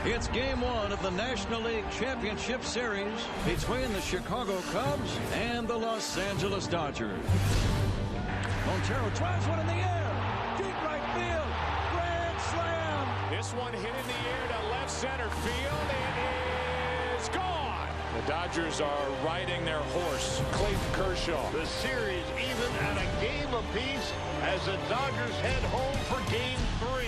It's game one of the National League Championship Series between the Chicago Cubs and the Los Angeles Dodgers. Montero drives one in the air. Deep right field. Grand slam. This one hit in the air to left center field. It is gone. The Dodgers are riding their horse, Clayton Kershaw. The series even at a game apiece as the Dodgers head home for game three.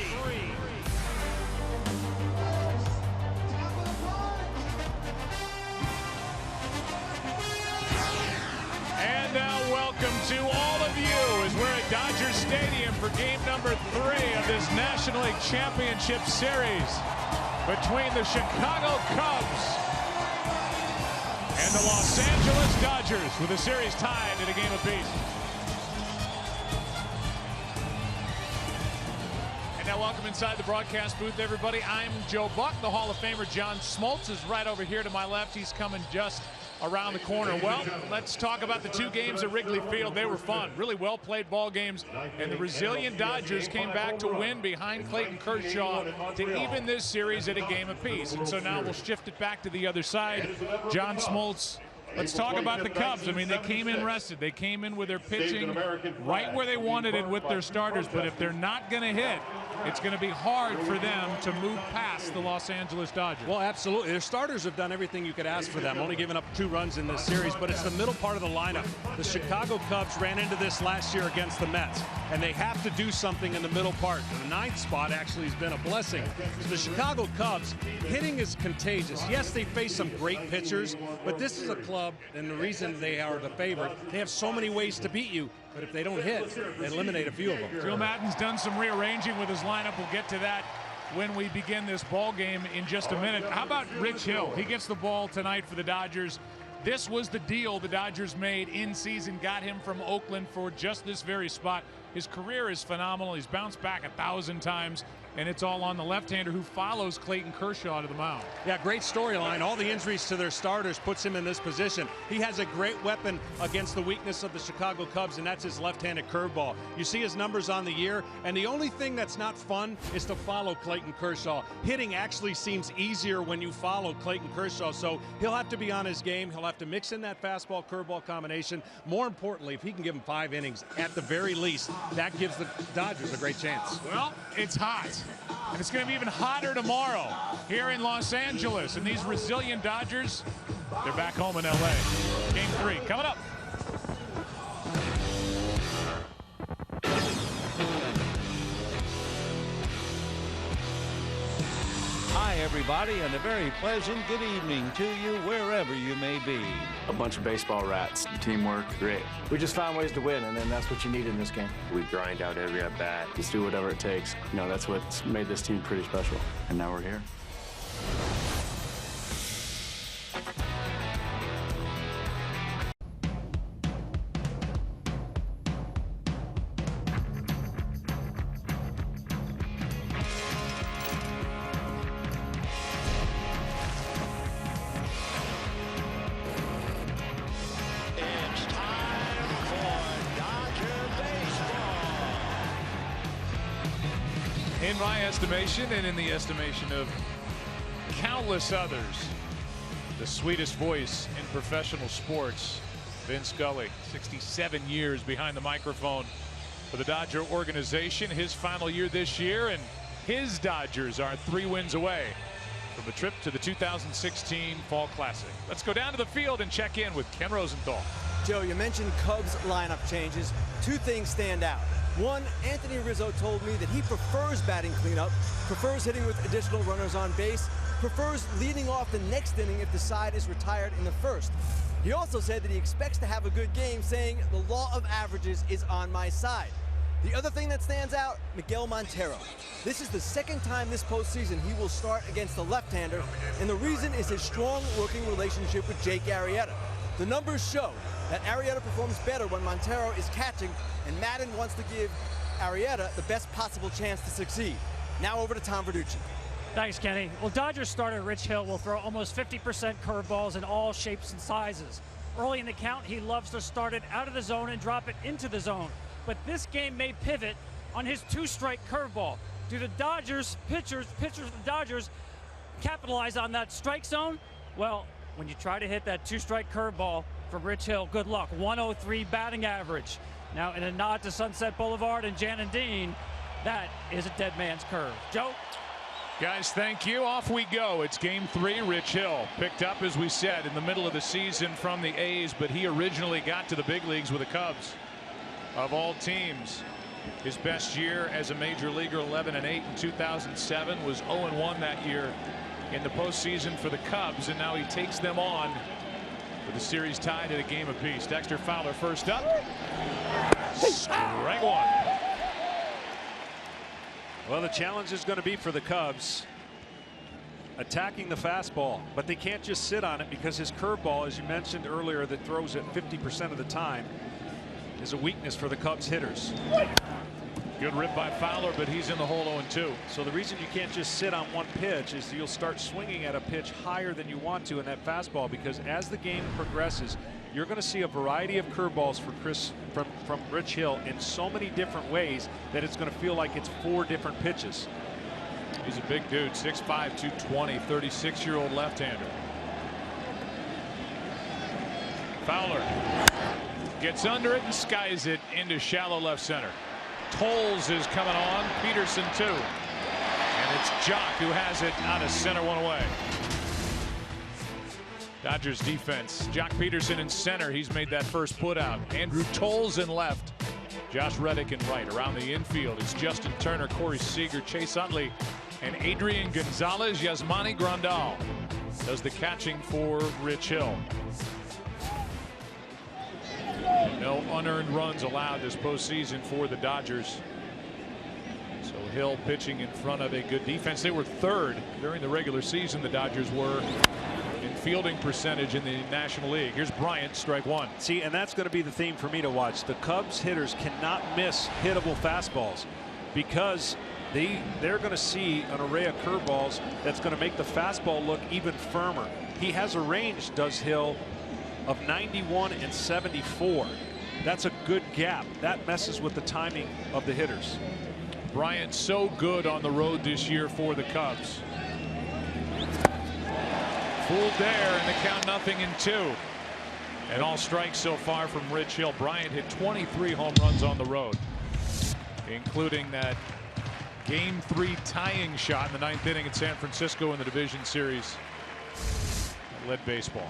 And now welcome to all of you as we're at Dodger Stadium for game number 3 of this National League Championship Series between the Chicago Cubs and the Los Angeles Dodgers, with the series tied at a game apiece. And now welcome inside the broadcast booth, everybody. I'm Joe Buck. The Hall of Famer John Smoltz is right over here to my left. He's coming just around the corner. Well, let's talk about the 2 games at Wrigley Field. They were fun, really well played ball games, and the resilient Dodgers came back to win behind Clayton Kershaw to even this series at a game apiece. And so now we'll shift it back to the other side. John Smoltz, let's talk about the Cubs. I mean, they came in rested. They came in with their pitching right where they wanted it with their starters, but if they're not going to hit, it's going to be hard for them to move past the Los Angeles Dodgers. Well, absolutely. Their starters have done everything you could ask for them, only giving up 2 runs in this series, but it's the middle part of the lineup. The Chicago Cubs ran into this last year against the Mets, and they have to do something in the middle part. The 9th spot actually has been a blessing. So the Chicago Cubs, hitting is contagious. Yes, they face some great pitchers, but this is a club, and the reason they are the favorite, they have so many ways to beat you. But if they don't hit, they eliminate a few of them. Joe Maddon's done some rearranging with his lineup. We'll get to that when we begin this ball game in just a minute. How about Rich Hill? He gets the ball tonight for the Dodgers. This was the deal the Dodgers made in season, got him from Oakland for just this very spot. His career is phenomenal. He's bounced back 1,000 times, and it's all on the left-hander who follows Clayton Kershaw to the mound. Yeah, great storyline. All the injuries to their starters puts him in this position. He has a great weapon against the weakness of the Chicago Cubs, and that's his left-handed curveball. You see his numbers on the year, and the only thing that's not fun is to follow Clayton Kershaw. Hitting actually seems easier when you follow Clayton Kershaw, so he'll have to be on his game. He'll have to mix in that fastball-curveball combination. More importantly, if he can give him 5 innings, at the very least, that gives the Dodgers a great chance. Well, it's hot. And it's going to be even hotter tomorrow here in Los Angeles. And these resilient Dodgers, they're back home in LA. Game 3 coming up. Hi, everybody, and a very pleasant good evening to you wherever you may be. A bunch of baseball rats. Teamwork, great. We just found ways to win, and then that's what you need in this game. We grind out every at bat. Just do whatever it takes. You know, that's what's made this team pretty special. And now we're here. In my estimation, and in the estimation of countless others, the sweetest voice in professional sports, Vin Scully, 67 years behind the microphone for the Dodger organization. His final year this year, and his Dodgers are 3 wins away from a trip to the 2016 Fall Classic. Let's go down to the field and check in with Ken Rosenthal. Joe, you mentioned Cubs lineup changes. 2 things stand out. One, Anthony Rizzo told me that he prefers batting cleanup, prefers hitting with additional runners on base, prefers leading off the next inning if the side is retired in the first. He also said that he expects to have a good game, saying the law of averages is on my side. The other thing that stands out, Miguel Montero. This is the 2nd time this postseason he will start against the left-hander, and the reason is his strong working relationship with Jake Arrieta. The numbers show that Arrieta performs better when Montero is catching, and Maddon wants to give Arrieta the best possible chance to succeed. Now over to Tom Verducci. Thanks, Kenny. Well, Dodgers starter Rich Hill will throw almost 50% curveballs in all shapes and sizes. Early in the count, he loves to start it out of the zone and drop it into the zone. But this game may pivot on his 2-strike curveball. Do the Dodgers pitchers of the Dodgers capitalize on that strike zone? Well, when you try to hit that two-strike curveball from Rich Hill, good luck. 103 batting average. Now, in a nod to Sunset Boulevard and Jan and Dean, that is a dead man's curve. Joe? Guys, thank you. Off we go. It's game 3. Rich Hill picked up, as we said, in the middle of the season from the A's, but he originally got to the big leagues with the Cubs. Of all teams, his best year as a major leaguer, 11-8 in 2007, was 0-1 that year in the postseason for the Cubs, and now he takes them on with the series tied at a game apiece. Dexter Fowler first up. Strike one. Well, the challenge is going to be for the Cubs attacking the fastball, but they can't just sit on it because his curveball, as you mentioned earlier, that throws it 50% of the time, is a weakness for the Cubs hitters. Good rip by Fowler, but he's in the hole 0-2. So the reason you can't just sit on one pitch is you'll start swinging at a pitch higher than you want to in that fastball, because as the game progresses, you're going to see a variety of curveballs from Rich Hill in so many different ways that it's going to feel like it's 4 different pitches. He's a big dude, 6'5", 220, 36-year-old left-hander. Fowler gets under it and skies it into shallow left center. Tolles is coming on. Peterson too. And it's Jock who has it out of center, 1 away. Dodgers defense. Jock Peterson in center. He's made that first put out. Andrew Tolles in left. Josh Reddick in right. Around the infield, it's Justin Turner, Corey Seager, Chase Utley, and Adrian Gonzalez. Yasmani Grandal does the catching for Rich Hill. No unearned runs allowed this postseason for the Dodgers. So Hill pitching in front of a good defense. They were 3rd during the regular season. The Dodgers were in fielding percentage in the National League. Here's Bryant, strike 1. See, and that's going to be the theme for me to watch. The Cubs hitters cannot miss hittable fastballs because they're going to see an array of curveballs that's going to make the fastball look even firmer. He has a range, does Hill, of 91 and 74. That's a good gap. That messes with the timing of the hitters. Bryant so good on the road this year for the Cubs. Fooled there, and the count 0-2. And all strikes so far from Rich Hill. Bryant hit 23 home runs on the road, including that game 3 tying shot in the 9th inning in San Francisco in the division series. That led baseball.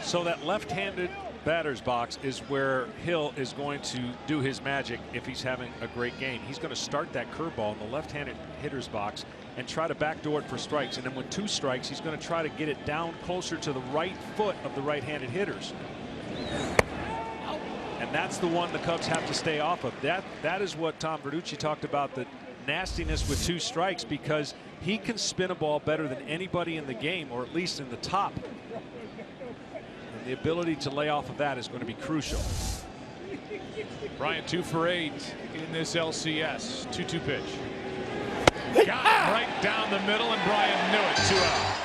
So that left-handed batter's box is where Hill is going to do his magic if he's having a great game. He's going to start that curveball in the left-handed hitter's box and try to backdoor it for strikes. And then with 2 strikes, he's going to try to get it down closer to the right foot of the right-handed hitters. And that's the one the Cubs have to stay off of. That is what Tom Verducci talked about, the nastiness with 2 strikes, because he can spin a ball better than anybody in the game, or at least in the top. The ability to lay off of that is going to be crucial. Bryant 2 for 8 in this LCS. 2-2 pitch. Got it right down the middle, and Bryant knew it. 2 out.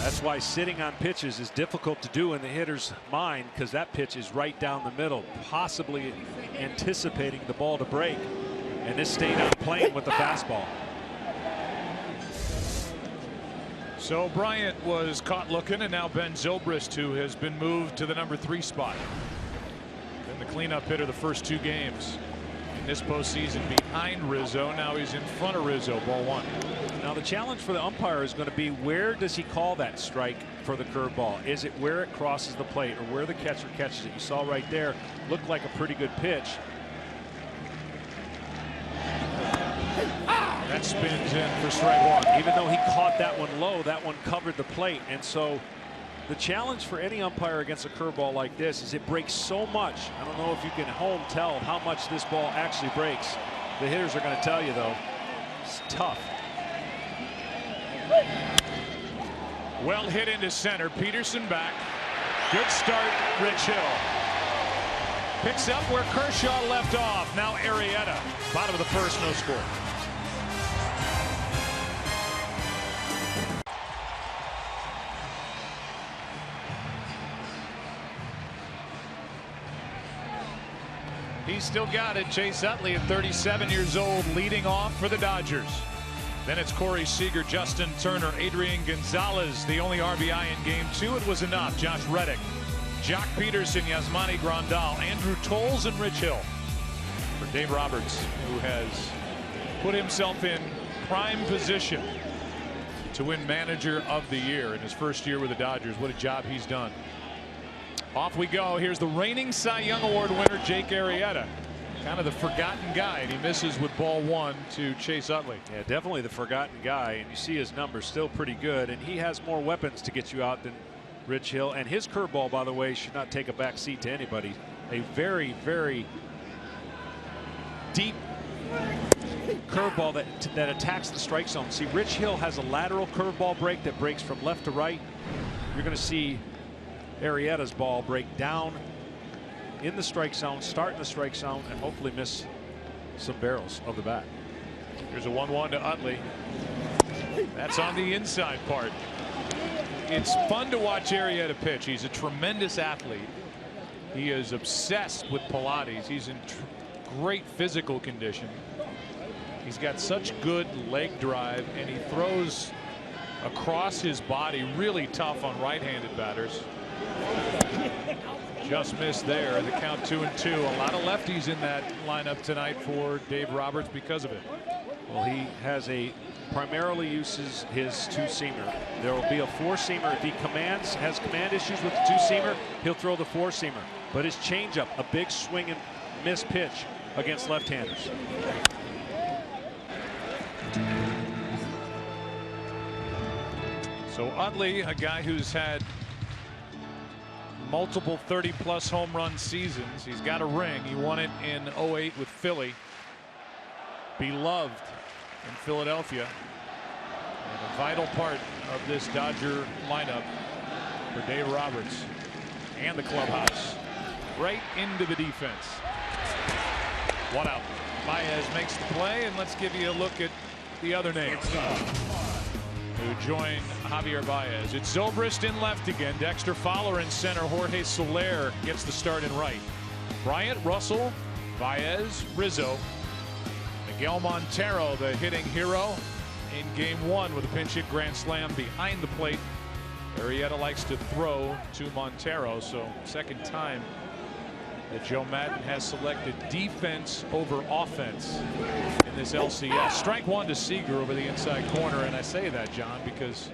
That's why sitting on pitches is difficult to do in the hitter's mind, because that pitch is right down the middle, possibly anticipating the ball to break. And this stayed on plane with the fastball. So Bryant was caught looking, and now Ben Zobrist, who has been moved to the number 3 spot. Been the cleanup hitter the first 2 games in this postseason behind Rizzo. Now he's in front of Rizzo, ball 1. Now the challenge for the umpire is going to be, where does he call that strike for the curveball? Is it where it crosses the plate or where the catcher catches it? You saw right there, looked like a pretty good pitch. That spins in for strike 1. Even though he caught that one low, that one covered the plate. And so the challenge for any umpire against a curveball like this is it breaks so much. I don't know if you can home tell how much this ball actually breaks. The hitters are going to tell you, though. It's tough. Well hit into center. Peterson back. Good start, Rich Hill. Picks up where Kershaw left off. Now Arrieta. Bottom of the first, no score. He's still got it. Chase Utley at 37 years old leading off for the Dodgers. Then it's Corey Seager, Justin Turner, Adrian Gonzalez. The only RBI in game 2. It was enough. Josh Reddick, Jock Peterson, Yasmani Grandal, Andrew Tolles, and Rich Hill. For Dave Roberts, who has put himself in prime position to win Manager of the Year in his first year with the Dodgers. What a job he's done. Off we go. Here's the reigning Cy Young Award winner, Jake Arrieta. Kind of the forgotten guy, and he misses with ball 1 to Chase Utley. Yeah, definitely the forgotten guy, and you see his numbers still pretty good, and he has more weapons to get you out than Rich Hill. And his curveball, by the way, should not take a back seat to anybody. A very, very deep curveball that attacks the strike zone. See, Rich Hill has a lateral curveball break that breaks from left to right. You're going to see Arrieta's ball break down in the strike zone, start in the strike zone, and hopefully miss some barrels of the bat. Here's a 1-1 to Utley. That's on the inside part. It's fun to watch Arrieta pitch. He's a tremendous athlete. He is obsessed with Pilates. He's in great physical condition. He's got such good leg drive, and he throws across his body really tough on right-handed batters. Just missed there. The count 2-2. A lot of lefties in that lineup tonight for Dave Roberts because of it. Well, he primarily uses his two-seamer. There will be a four-seamer. If he has command issues with the two-seamer, he'll throw the four-seamer. But his changeup, a big swing and miss pitch against left-handers. So Utley, a guy who's had multiple 30-plus home run seasons. He's got a ring. He won it in '08 with Philly. Beloved in Philadelphia. And a vital part of this Dodger lineup for Dave Roberts and the clubhouse. Right into the defense. 1 out. Baez makes the play, and let's give you a look at the other names who join Javier Baez. It's Zobrist in left again. Dexter Fowler in center. Jorge Soler gets the start in right. Bryant, Russell, Baez, Rizzo. Miguel Montero, the hitting hero in game 1 with a pinch hit grand slam behind the plate. Arrieta likes to throw to Montero, so second time that Joe Madden has selected defense over offense in this LCS. Strike 1 to Seager over the inside corner, and I say that, John, because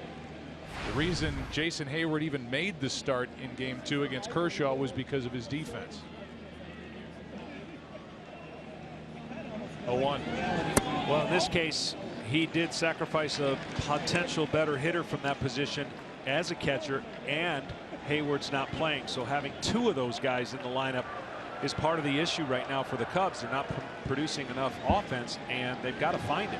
the reason Jason Hayward even made the start in game 2 against Kershaw was because of his defense. 0-1. Well, in this case, he did sacrifice a potential better hitter from that position as a catcher, and Hayward's not playing. So having 2 of those guys in the lineup is part of the issue right now for the Cubs. They're not producing enough offense, and they've got to find it.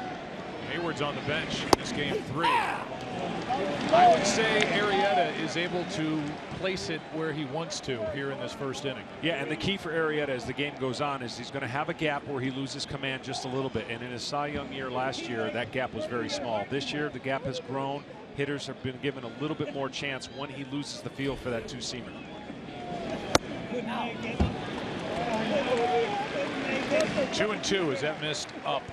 Hayward's on the bench in this game 3. I would say Arrieta is able to place it where he wants to here in this first inning. Yeah, and the key for Arrieta as the game goes on is he's going to have a gap where he loses command just a little bit. And in his Cy Young year last year, that gap was very small. This year, the gap has grown. Hitters have been given a little bit more chance when he loses the field for that two-seamer. 2-2 as that missed up.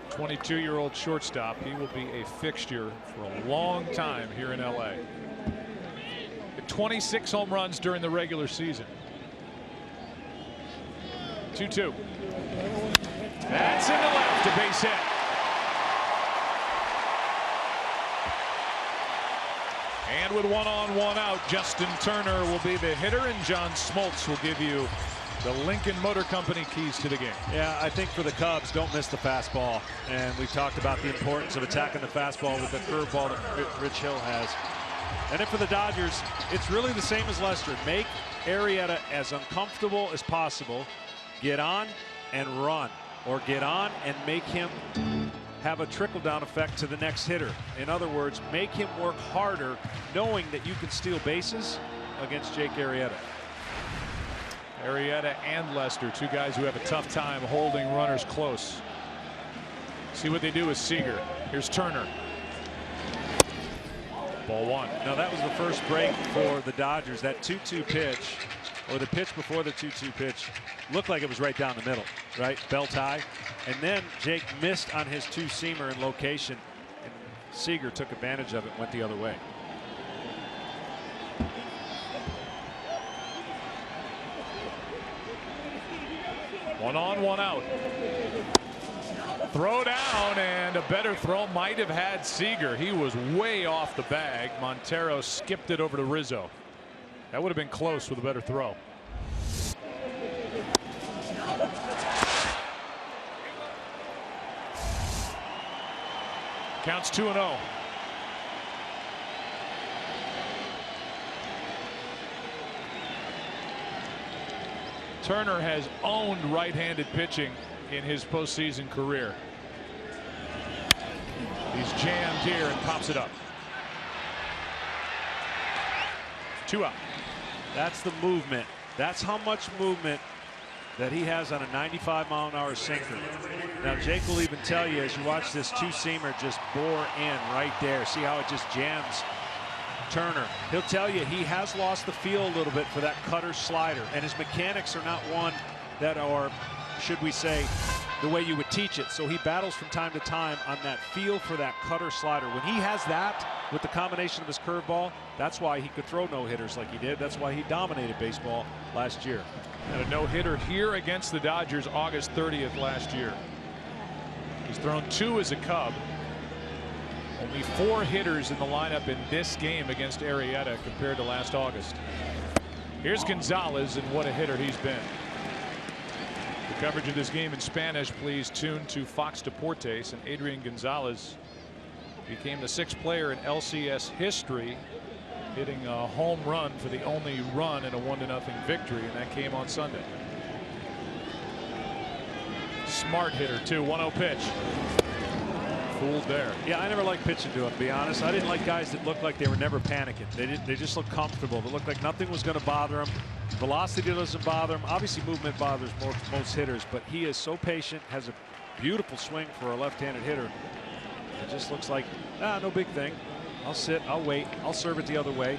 22-year-old shortstop. He will be a fixture for a long time here in LA. 26 home runs during the regular season. 2-2. That's in the left, a base hit. And with 1 on 1 out, Justin Turner will be the hitter, and John Smoltz will give you the Lincoln Motor Company keys to the game. Yeah, I think for the Cubs, don't miss the fastball. And we talked about the importance of attacking the fastball with the curveball that Rich Hill has. And then for the Dodgers, it's really the same as Lester. Make Arrieta as uncomfortable as possible. Get on and run, or get on and make him have a trickle-down effect to the next hitter. In other words, make him work harder, knowing that you can steal bases against Jake Arrieta. Arrieta and Lester, 2 guys who have a tough time holding runners close. See what they do with Seager. Here's Turner. Ball 1. Now that was the first break for the Dodgers. That 2-2 pitch or the pitch before the 2-2 pitch looked like it was right down the middle, right? Belt high. And then Jake missed on his two-seamer in location. And Seager took advantage of it and went the other way. One on, one out. Throw down, and a better throw might have had Seager. He was way off the bag. Montero skipped it over to Rizzo. That would have been close with a better throw. Counts 2-0. Turner has owned right-handed pitching in his postseason career. He's jammed here and pops it up. 2 out. That's the movement. That's how much movement that he has on a 95-mile-an-hour sinker. Now, Jake will even tell you as you watch this two-seamer just bore in right there. See how it just jams Turner. He'll tell you he has lost the feel a little bit for that cutter slider, and his mechanics are not one that are, should we say, the way you would teach it. So he battles from time to time on that feel for that cutter slider. When he has that with the combination of his curveball, that's why he could throw no-hitters like he did. That's why he dominated baseball last year. And a no-hitter here against the Dodgers August 30th last year. He's thrown 2 as a Cub. Only 4 hitters in the lineup in this game against Arrieta compared to last August. Here's Gonzalez, and what a hitter he's been. The coverage of this game in Spanish, please tune to Fox Deportes. And Adrian Gonzalez became the 6th player in LCS history hitting a home run for the only run in a 1-0 victory, and that came on Sunday. Smart hitter too. 1-0 pitch. Fooled there. Yeah, I never liked pitching to him, to be honest. I didn't like guys that looked like they were never panicking. They just looked comfortable. They looked like nothing was going to bother him. Velocity doesn't bother him. Obviously, movement bothers most hitters, but he is so patient, has a beautiful swing for a left-handed hitter. It just looks like, no big thing. I'll sit, I'll wait, I'll serve it the other way.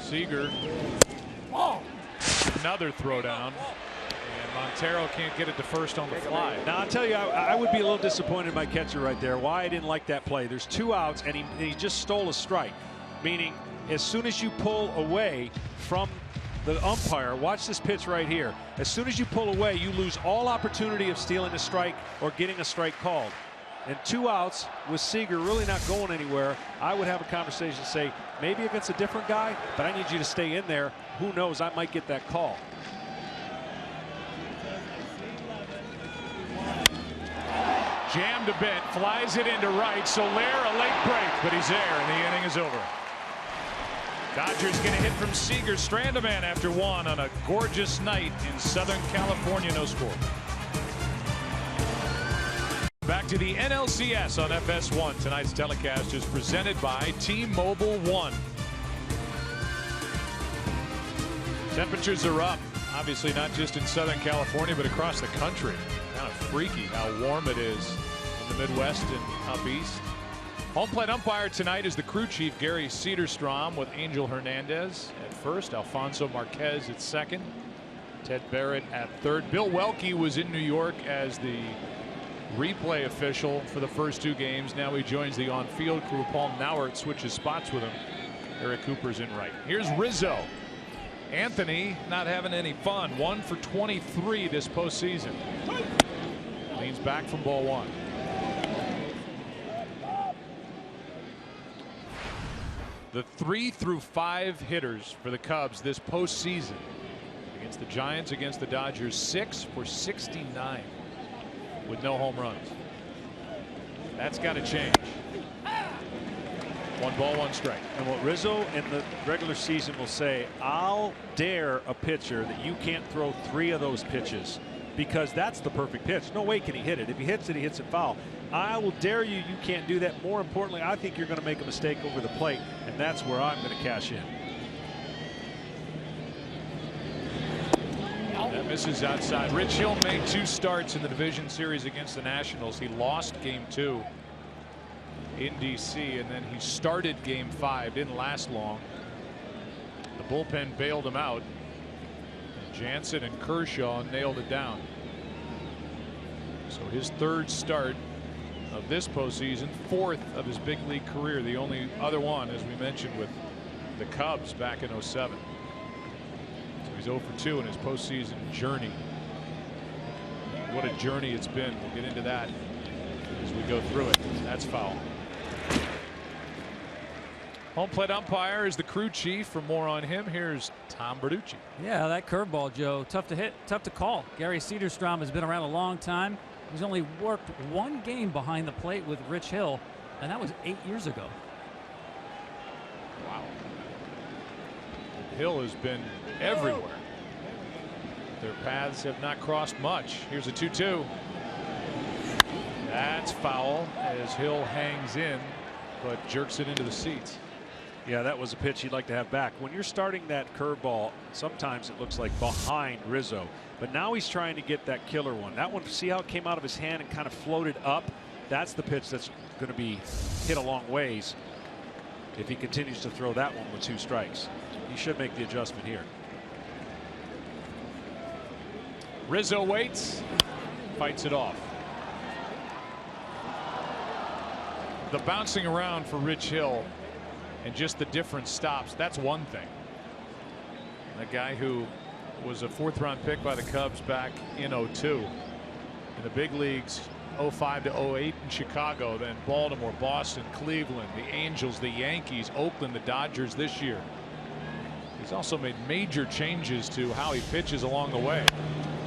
Seager. Another throw down. And Montero can't get it to first on the fly. Now, I'll tell you, I would be a little disappointed in my catcher right there. Why I didn't like that play. There's 2 outs, and he just stole a strike. Meaning, as soon as you pull away from the umpire, watch this pitch right here. As soon as you pull away, you lose all opportunity of stealing a strike or getting a strike called. And 2 outs with Seager really not going anywhere. I would have a conversation, say, maybe against a different guy, but I need you to stay in there. Who knows, I might get that call. Jammed a bit, flies it into right. Soler, a late break, but he's there, and the inning is over. Dodgers get a hit from Seager, strand a man after 1 on a gorgeous night in Southern California. No score. Back to the NLCS on FS1. Tonight's telecast is presented by T-Mobile One. Temperatures are up, obviously not just in Southern California, but across the country. Kind of freaky how warm it is in the Midwest and up east. Home plate umpire tonight is the crew chief, Gary Cederstrom, with Angel Hernandez at first, Alfonso Marquez at second, Ted Barrett at third. Bill Welke was in New York as the replay official for the first 2 games. Now he joins the on-field crew. Paul Nauert switches spots with him. Eric Cooper's in right. Here's Rizzo. Anthony not having any fun. 1 for 23 this postseason. Leans back from ball 1. The 3 through 5 hitters for the Cubs this postseason against the Giants, against the Dodgers, 6 for 69 with no home runs. That's got to change. 1 ball, 1 strike. And what Rizzo in the regular season will say, I'll dare a pitcher that you can't throw 3 of those pitches, because that's the perfect pitch. No way can he hit it. If he hits it, he hits it foul. I will dare you, you can't do that. More importantly, I think you're going to make a mistake over the plate, and that's where I'm going to cash in. That misses outside. Rich Hill made 2 starts in the division series against the Nationals. He lost game 2 in DC, and then he started game 5. Didn't last long. The bullpen bailed him out. Jansen and Kershaw nailed it down. So his third start of this postseason, fourth of his big league career. The only other one, as we mentioned, with the Cubs back in '07. So he's 0 for 2 in his postseason journey. What a journey it's been. We'll get into that as we go through it. That's foul. Home plate umpire is the crew chief. For more on him, here's Tom Bertucci. Yeah, that curveball, Joe, tough to hit, tough to call. Gary Cederstrom has been around a long time. He's only worked one game behind the plate with Rich Hill, and that was 8 years ago. Wow. Hill has been everywhere. Their paths have not crossed much. Here's a 2-2. That's foul as Hill hangs in, but jerks it into the seats. Yeah, that was a pitch he'd like to have back. When you're starting that curveball, sometimes it looks like behind Rizzo, but now he's trying to get that killer one. That one, see how it came out of his hand and kind of floated up? That's the pitch that's going to be hit a long ways if he continues to throw that one with 2 strikes. He should make the adjustment here. Rizzo waits, fights it off. The bouncing around for Rich Hill and just the different stops, that's one thing. A guy who was a 4th-round pick by the Cubs back in '02. In the big leagues, 05 to 08 in Chicago, then Baltimore, Boston, Cleveland, the Angels, the Yankees, Oakland, the Dodgers this year. He's also made major changes to how he pitches along the way.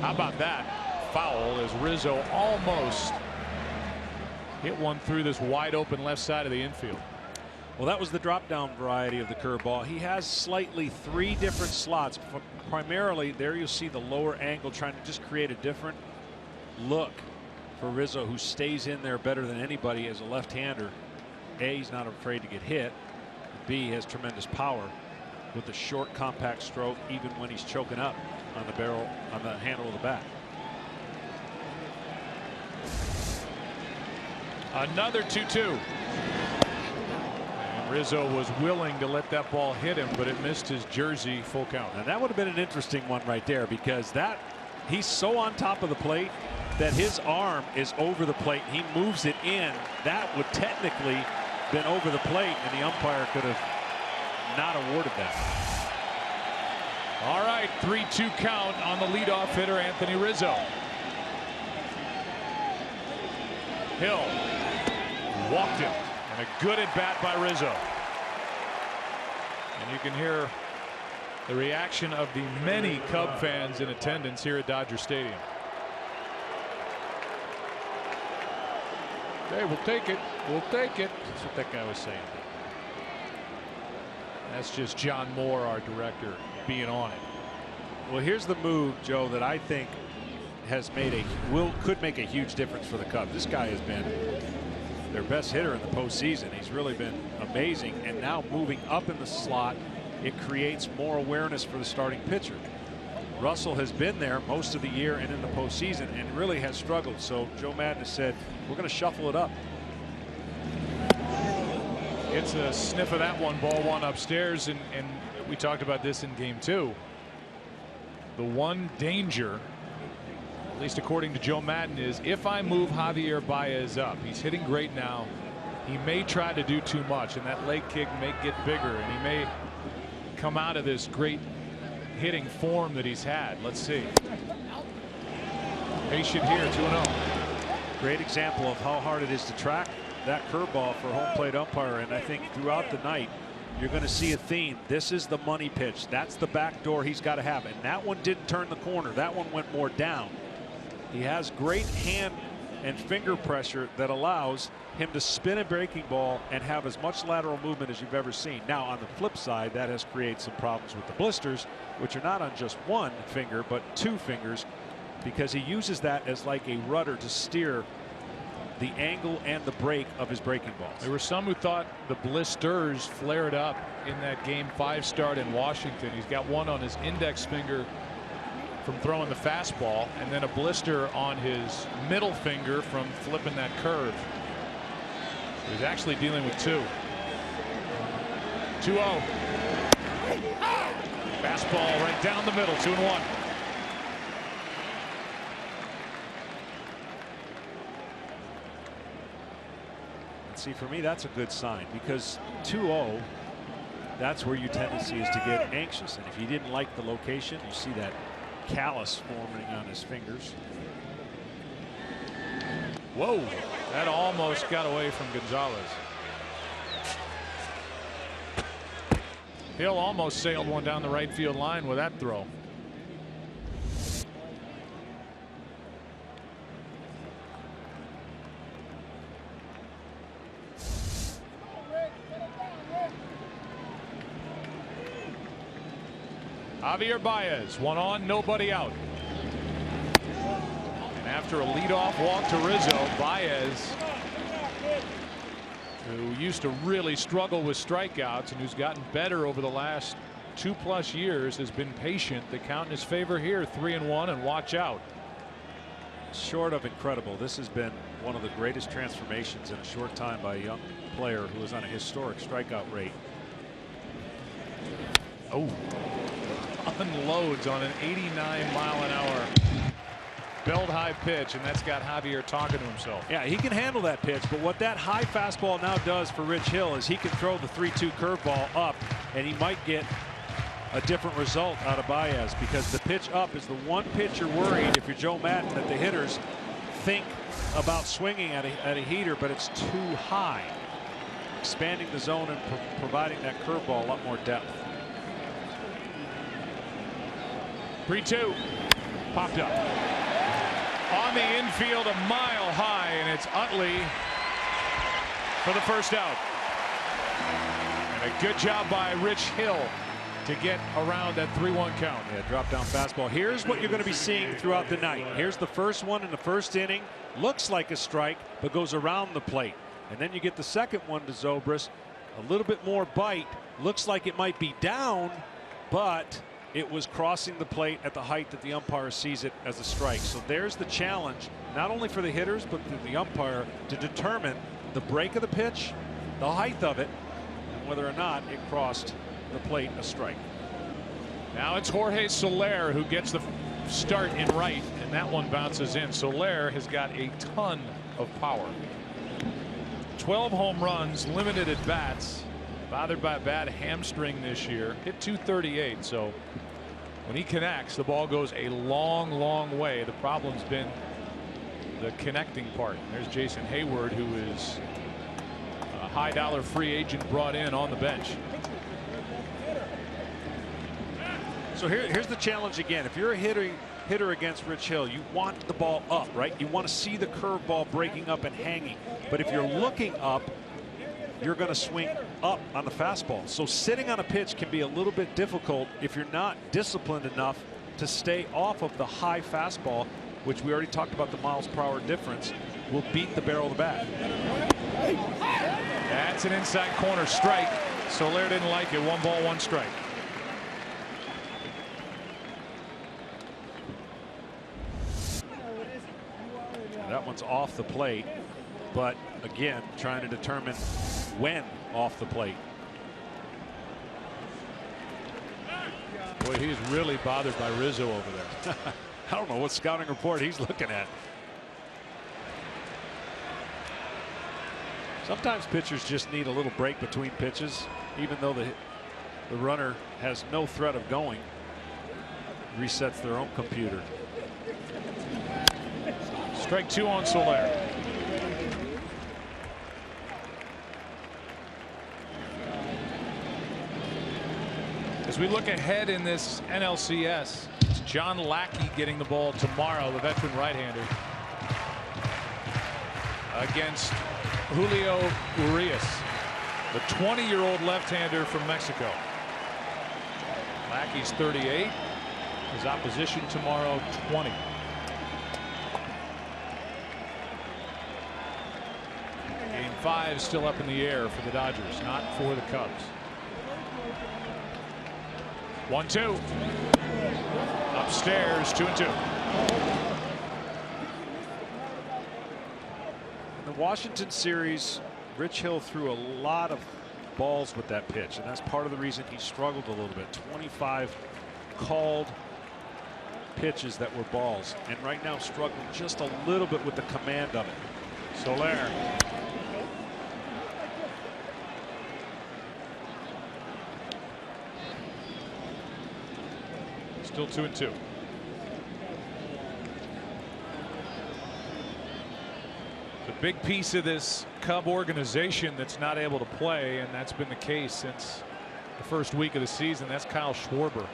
How about that? Foul as Rizzo almost hit one through this wide open left side of the infield. Well, that was the drop down variety of the curveball. He has slightly 3 different slots. Primarily there you'll see the lower angle, trying to just create a different look for Rizzo, who stays in there better than anybody as a left-hander. A, he's not afraid to get hit. B, has tremendous power with a short compact stroke, even when he's choking up on the barrel, on the handle of the bat. Another 2-2. Rizzo was willing to let that ball hit him, but it missed his jersey. Full count. And that would have been an interesting one right there, because that he's so on top of the plate that his arm is over the plate. He moves it in. That would technically been over the plate, and the umpire could have not awarded that. All right, 3-2 count on the leadoff hitter, Anthony Rizzo. Hill walked him. And a good at bat by Rizzo. And you can hear the reaction of the many Cub fans in attendance here at Dodger Stadium. Hey, we'll take it. We'll take it. That's what that guy was saying. That's just John Moore, our director, being on it. Well, here's the move, Joe, that I think has made could make a huge difference for the Cubs. This guy has been their best hitter in the postseason. He's really been amazing, and now moving up in the slot, it creates more awareness for the starting pitcher. Russell has been there most of the year and in the postseason and really has struggled. So Joe Maddon has said, we're going to shuffle it up. It's a sniff of that one, ball 1 upstairs, and we talked about this in game 2. The one danger, at least according to Joe Maddon, is if I move Javier Baez up, he's hitting great now, he may try to do too much, and that leg kick may get bigger, and he may come out of this great hitting form that he's had. Let's see. Patient here, 2-0. Great example of how hard it is to track that curveball for home plate umpire, and I think throughout the night you're going to see a theme. This is the money pitch. That's the back door he's got to have, and that one didn't turn the corner. That one went more down. He has great hand and finger pressure that allows him to spin a breaking ball and have as much lateral movement as you've ever seen. Now, on the flip side, that has created some problems with the blisters, which are not on just 1 finger, but 2 fingers, because he uses that as like a rudder to steer the angle and the break of his breaking balls. There were some who thought the blisters flared up in that game 5 start in Washington. He's got one on his index finger from throwing the fastball, and then a blister on his middle finger from flipping that curve. He's actually dealing with 2. 2-0. Fastball right down the middle, 2-1. See, for me, that's a good sign because 2-0, that's where your tendency is to get anxious. And if you didn't like the location, you see that callus forming on his fingers. Whoa, that almost got away from Gonzalez. Hill almost sailed one down the right field line with that throw. Javier Baez, one on, nobody out. And after a leadoff walk to Rizzo, Baez, who used to really struggle with strikeouts and who's gotten better over the last 2+ years, has been patient. The count in his favor here, 3-1, and watch out. Short of incredible, this has been one of the greatest transformations in a short time by a young player who is on a historic strikeout rate. Oh. Unloads on an 89-mile-an-hour belt high pitch, and that's got Javier talking to himself. Yeah, he can handle that pitch, but what that high fastball now does for Rich Hill is he can throw the 3-2 curveball up, and he might get a different result out of Baez, because the pitch up is the one pitch you're worried, if you're Joe Madden, that the hitters think about swinging at a heater, but it's too high. Expanding the zone and providing that curveball a lot more depth. 3-2. Popped up. On the infield, a mile high, and it's Utley for the first out. And a good job by Rich Hill to get around that 3-1 count. Yeah, drop down fastball. Here's what you're going to be seeing throughout the night. Here's the first one in the first inning. Looks like a strike, but goes around the plate. And then you get the second one to Zobrist. A little bit more bite. Looks like it might be down, but it was crossing the plate at the height that the umpire sees it as a strike. So there's the challenge, not only for the hitters, but for the umpire to determine the break of the pitch, the height of it, and whether or not it crossed the plate a strike. Now it's Jorge Soler who gets the start in right, and that one bounces in. Soler has got a ton of power. 12 home runs, limited at bats. Bothered by a bad hamstring this year. Hit .238, so when he connects, the ball goes a long, long way. The problem's been the connecting part. There's Jason Hayward, who is a high-dollar free agent brought in on the bench. So here's the challenge again. If you're a hitter against Rich Hill, you want the ball up, right? You want to see the curveball breaking up and hanging. But if you're looking up, you're going to swing up on the fastball. So sitting on a pitch can be a little bit difficult if you're not disciplined enough to stay off of the high fastball, which we already talked about. The miles per hour difference will beat the barrel of the bat. That's an inside corner strike. Soler didn't like it. 1 ball, 1 strike. That one's off the plate, but again, trying to determine when off the plate. Boy, he's really bothered by Rizzo over there. I don't know what scouting report he's looking at. Sometimes pitchers just need a little break between pitches, even though the runner has no threat of going. Resets their own computer. Strike 2 on Soler. As we look ahead in this NLCS, it's John Lackey getting the ball tomorrow, the veteran right-hander, against Julio Urias, the 20-year-old left-hander from Mexico. Lackey's 38. His opposition tomorrow, 20. Game 5 still up in the air for the Dodgers, not for the Cubs. 1-2. Upstairs, 2-2. In the Washington series, Rich Hill threw a lot of balls with that pitch, and that's part of the reason he struggled a little bit. 25 called pitches that were balls, and right now struggling just a little bit with the command of it. Soler. Still 2-2. The big piece of this Cub organization that's not able to play, and that's been the case since the first week of the season, that's Kyle Schwarber.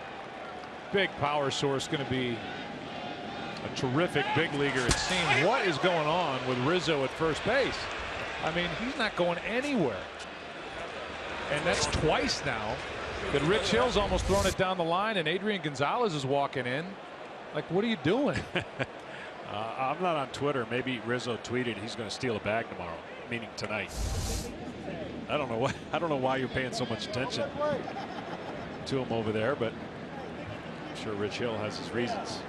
Big power source, going to be a terrific big leaguer, it seems. What is going on with Rizzo at first base? I mean, he's not going anywhere. And that's twice now that Rich Hill's almost thrown it down the line, and Adrian Gonzalez is walking in. Like, what are you doing? I'm not on Twitter. Maybe Rizzo tweeted he's going to steal a bag tomorrow, meaning tonight. I don't know why you're paying so much attention to him over there, but I'm sure Rich Hill has his reasons.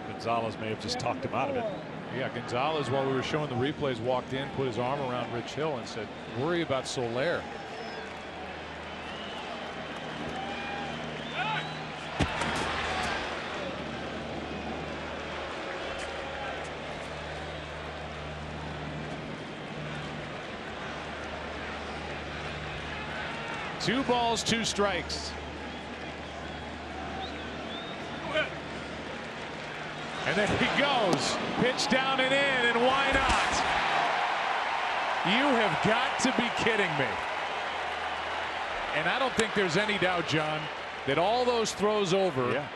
Gonzalez may have just talked him out of it. Yeah, Gonzalez, while we were showing the replays, walked in, put his arm around Rich Hill and said, worry about Soler. Two balls, two strikes. And there he goes. Pitch down and in, and why not? You have got to be kidding me. And I don't think there's any doubt, John, that all those throws over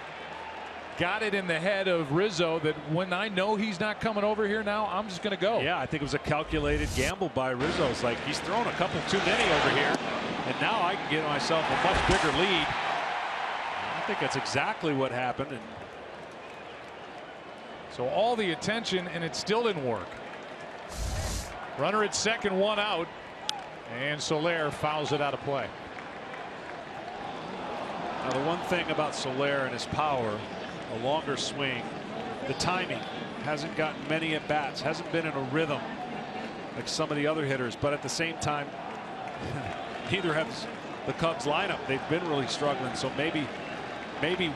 got it in the head of Rizzo that when I know he's not coming over here now, I'm just going to go. Yeah, I think it was a calculated gamble by Rizzo. It's like he's thrown a couple too many over here, and now I can get myself a much bigger lead. I think that's exactly what happened. And so all the attention, and it still didn't work. Runner at second, one out, and Soler fouls it out of play. Now the one thing about Soler and his power, a longer swing, the timing, hasn't gotten many at bats, hasn't been in a rhythm like some of the other hitters, but at the same time neither has the Cubs lineup. They've been really struggling, so maybe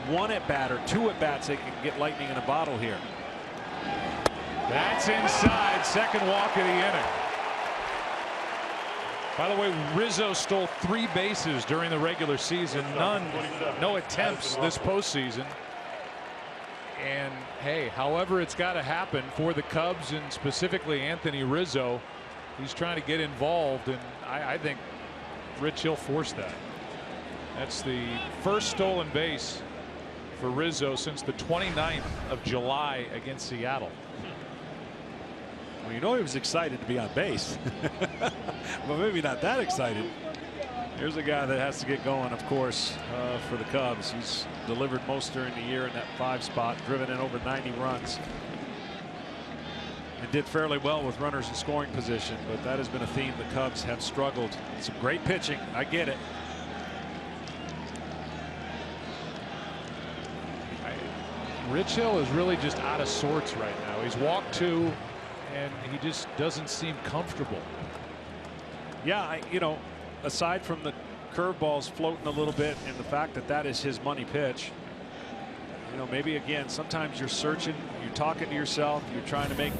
one at bat or two at bats they can get lightning in a bottle here. That's inside, second walk of the inning. By the way, Rizzo stole 3 bases during the regular season, no attempts this postseason. And hey, however it's got to happen for the Cubs, and specifically Anthony Rizzo, he's trying to get involved, and I think Rich Hill forced that. That's the first stolen base for Rizzo since the 29th of July against Seattle. Well, you know he was excited to be on base, but maybe not that excited. Here's a guy that has to get going, of course, for the Cubs. He's delivered most during the year in that 5 spot, driven in over 90 runs, and did fairly well with runners in scoring position. But that has been a theme. The Cubs have struggled. Some great pitching, I get it. Rich Hill is really just out of sorts right now. He's walked 2, and he just doesn't seem comfortable. Yeah, you know, aside from the curveballs floating a little bit and the fact that that is his money pitch, you know, maybe again, sometimes you're searching, you're talking to yourself, you're trying to make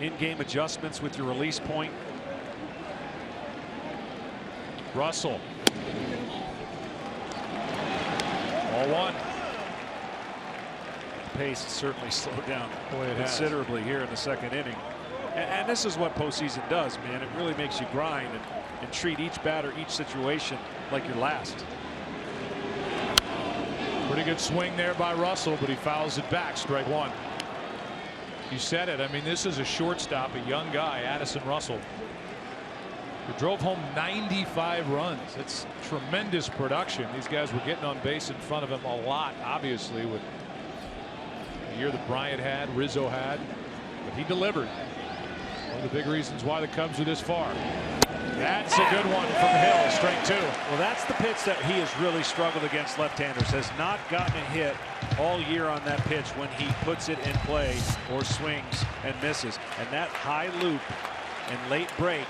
in-game adjustments with your release point. Russell. Ball 1. Pace has certainly slowed down considerably here in the second inning. And this is what postseason does, man. It really makes you grind and treat each batter, each situation like your last. Pretty good swing there by Russell, but he fouls it back. Strike 1. You said it. I mean, this is a shortstop, a young guy, Addison Russell, who drove home 95 runs. It's tremendous production. These guys were getting on base in front of him a lot, obviously, with the year that Bryant had, Rizzo had, but he delivered. One of the big reasons why the Cubs are this far. That's a good one from Hill. Strike 2. Well, that's the pitch that he has really struggled against left-handers. Has not gotten a hit all year on that pitch when he puts it in play or swings and misses. And that high loop and late break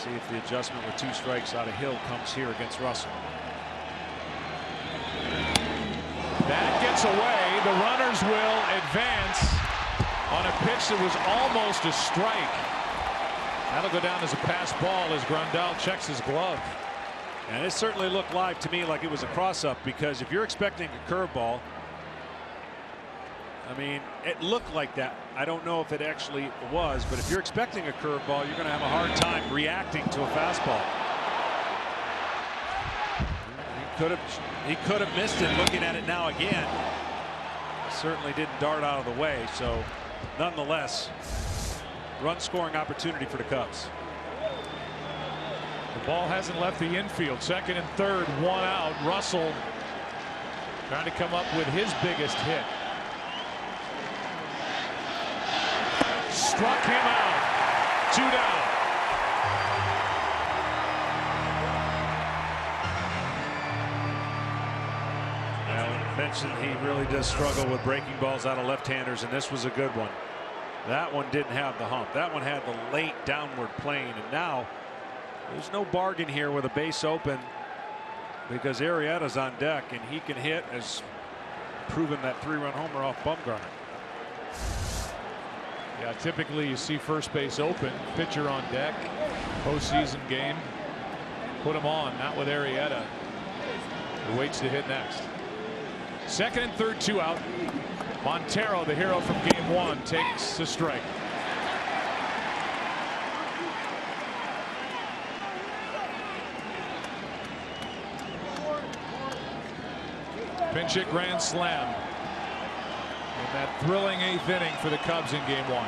See if the adjustment with 2 strikes out of Hill comes here against Russell. That gets away. The runners will advance on a pitch that was almost a strike. That'll go down as a pass ball as Grandal checks his glove. And it certainly looked live to me like it was a cross-up, because if you're expecting a curveball, I mean, it looked like that. I don't know if it actually was, but if you're expecting a curveball, you're going to have a hard time reacting to a fastball. He could have missed it. Looking at it now again, certainly didn't dart out of the way. So, nonetheless, run scoring opportunity for the Cubs. The ball hasn't left the infield. Second and third, 1 out. Russell trying to come up with his biggest hit. Struck him out. 2 down. Mentioned he really does struggle with breaking balls out of left-handers, and this was a good one. That one didn't have the hump. That one had the late downward plane, and now there's no bargain here with a base open, because Arrieta's on deck and he can hit, as proven that 3-run homer off Bumgarner. Yeah, typically you see first base open, pitcher on deck, postseason game, put him on. Not with Arrieta, who waits to hit next. Second and third, 2 out. Montero, the hero from game 1, takes the strike. Pinch hit grand slam in that thrilling 8th inning for the Cubs in game 1.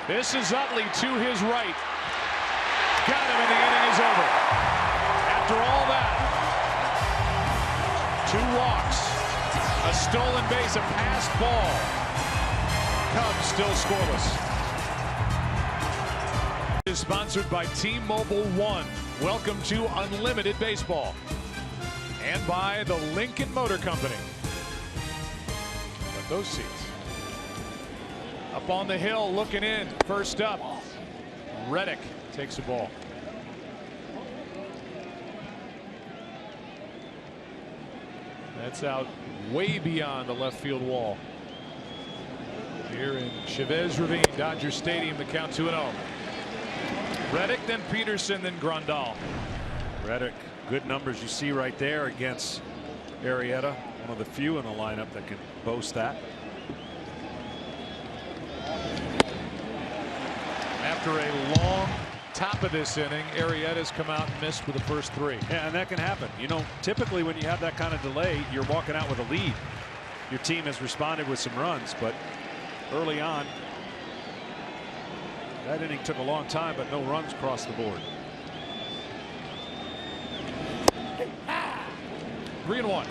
This is Utley to his right. Got him, and the inning is over. After all that, 2 walks, a stolen base, a passed ball. Cubs still scoreless. Is sponsored by T-Mobile One. Welcome to Unlimited Baseball. And by the Lincoln Motor Company. But those seats. Up on the hill, looking in. First up, Reddick takes the ball. That's out way beyond the left field wall. Here in Chavez Ravine, Dodger Stadium, the count 2-0. Reddick, then Peterson, then Grandal. Reddick, good numbers you see right there against Arrieta. One of the few in the lineup that can boast that. After a long top of this inning, Arrieta's come out and missed with the first 3. Yeah, and that can happen. You know, typically when you have that kind of delay, you're walking out with a lead. Your team has responded with some runs, but early on, that inning took a long time, but no runs across the board. 3-1.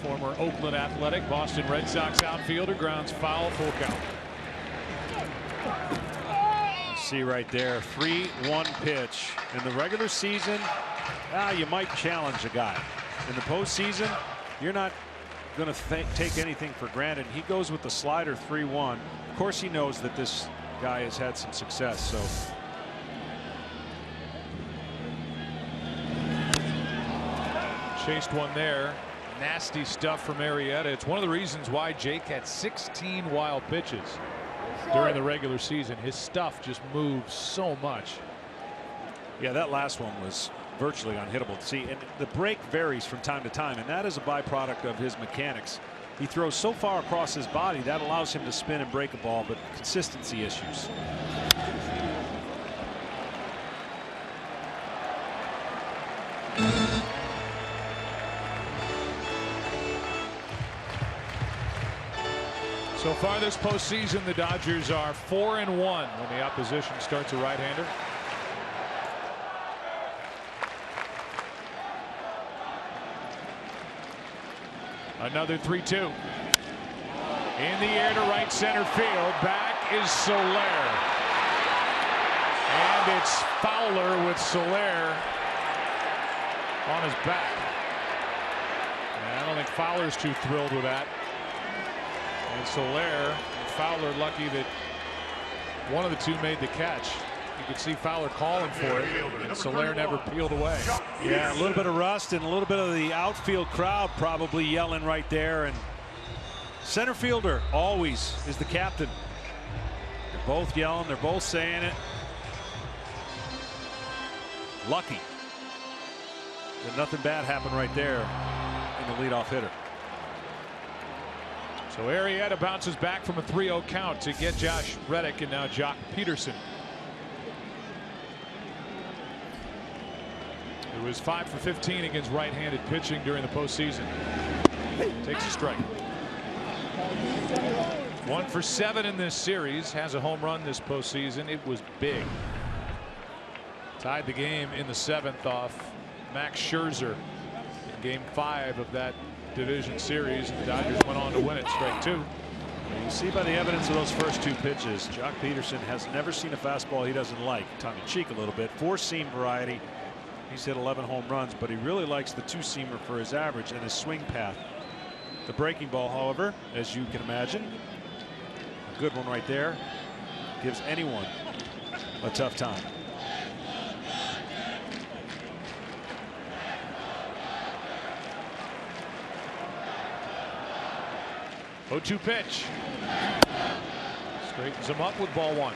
Former Oakland Athletic, Boston Red Sox outfielder, grounds foul, full count. See right there, 3-1 pitch. In the regular season, you might challenge a guy. In the postseason, you're not going to take anything for granted. He goes with the slider, 3-1. Of course, he knows that this guy has had some success. So chased one there. Nasty stuff from Arrieta. It's one of the reasons why Jake had 16 wild pitches during the regular season. His stuff just moves so much. Yeah, that last one was virtually unhittable. See, and the break varies from time to time, and that is a byproduct of his mechanics. He throws so far across his body that allows him to spin and break a ball, but consistency issues. So far this postseason, the Dodgers are 4-1 when the opposition starts a right-hander. Another 3-2. In the air to right center field. Back is Soler. And it's Fowler with Soler on his back. And I don't think Fowler's too thrilled with that. And Soler and Fowler lucky that one of the two made the catch. You could see Fowler calling for it, and Soler never peeled away. Yeah, a little bit of rust and a little bit of the outfield crowd probably yelling right there. And center fielder always is the captain. They're both yelling. They're both saying it. Lucky that nothing bad happened right there in the leadoff hitter. So Arrieta bounces back from a 3-0 count to get Josh Reddick and now Jock Peterson. It was 5 for 15 against right-handed pitching during the postseason. Takes a strike. 1 for 7 in this series. Has a home run this postseason. It was big. Tied the game in the 7th off Max Scherzer in game 5 of that division series. And the Dodgers went on to win it. Strike 2. You see by the evidence of those first 2 pitches, Jock Peterson has never seen a fastball he doesn't like. Tongue-in-cheek a little bit. 4-seam variety. He's hit 11 home runs, but he really likes the 2-seamer for his average and his swing path. The breaking ball, however, as you can imagine, a good one right there, gives anyone a tough time. Oh, 2 pitch. Straightens him up with ball 1.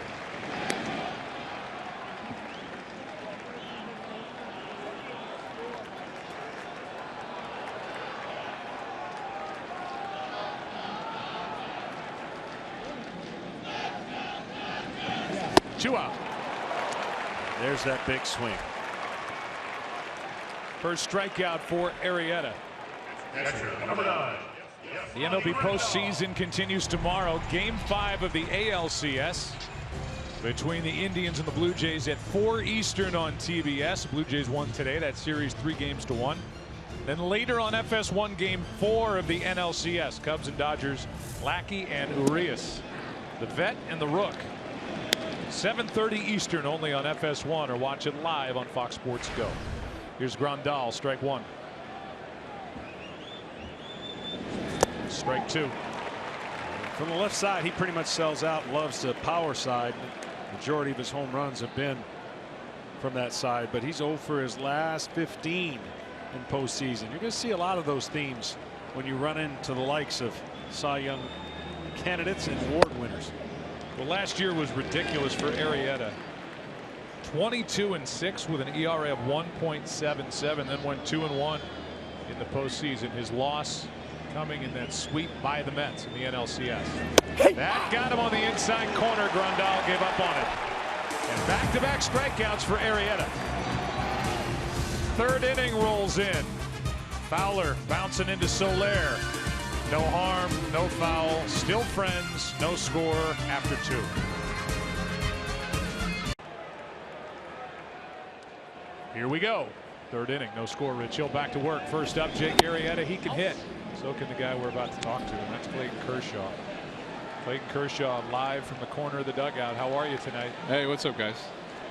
Two out. There's that big swing. First strikeout for Arrieta. Number 9. The MLB postseason continues tomorrow. Game 5 of the ALCS between the Indians and the Blue Jays at 4 Eastern on TBS. Blue Jays won today. That series 3-1. Then later on FS1 Game 4 of the NLCS. Cubs and Dodgers, Lackey and Urias. The vet and the rook. 7:30 Eastern only on FS1, or watch it live on Fox Sports Go. Here's Grandal, strike 1. Strike 2. From the left side, he pretty much sells out, loves the power side. The majority of his home runs have been from that side, but he's 0 for his last 15 in postseason. You're going to see a lot of those themes when you run into the likes of Cy Young candidates and award winners. Well, last year was ridiculous for Arrieta. 22-6 with an ERA of 1.77, then went 2-1 in the postseason. His loss coming in that sweep by the Mets in the NLCS. That got him on the inside corner. Grandal gave up on it. And back-to-back strikeouts for Arrieta. 3rd inning rolls in. Fowler bouncing into Soler. No harm, no foul, still friends, no score after 2. Here we go. 3rd inning, no score. Rich Hill back to work. First up, Jake Arrieta. He can hit. So can the guy we're about to talk to, and that's Clayton Kershaw. Clayton Kershaw live from the corner of the dugout. How are you tonight? Hey, what's up, guys?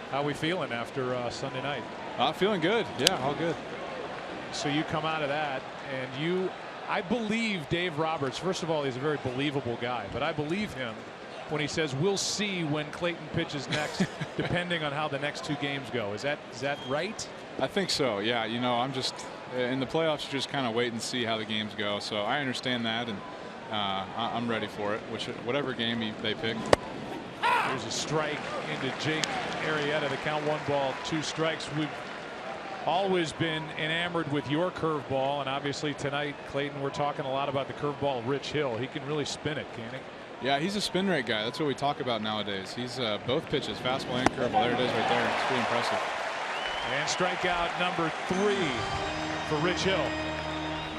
How are we feeling after Sunday night? Feeling good. Yeah, all good. So you come out of that, and I believe Dave Roberts. First of all, he's a very believable guy, but I believe him when he says we'll see when Clayton pitches next, depending on how the next 2 games go. Is that right? I think so. Yeah, you know, I'm just in the playoffs. You just kind of wait and see how the games go. So I understand that, and I'm ready for it. Whatever game they pick. There's a strike into Jake Arrieta. The count 1 ball, 2 strikes. We've always been enamored with your curveball, and obviously tonight, Clayton, we're talking a lot about the curveball of Rich Hill. He can really spin it, can't he? Yeah, he's a spin rate guy. That's what we talk about nowadays. He's both pitches, fastball and curveball. There it is right there. It's pretty impressive. And strikeout number 3 for Rich Hill.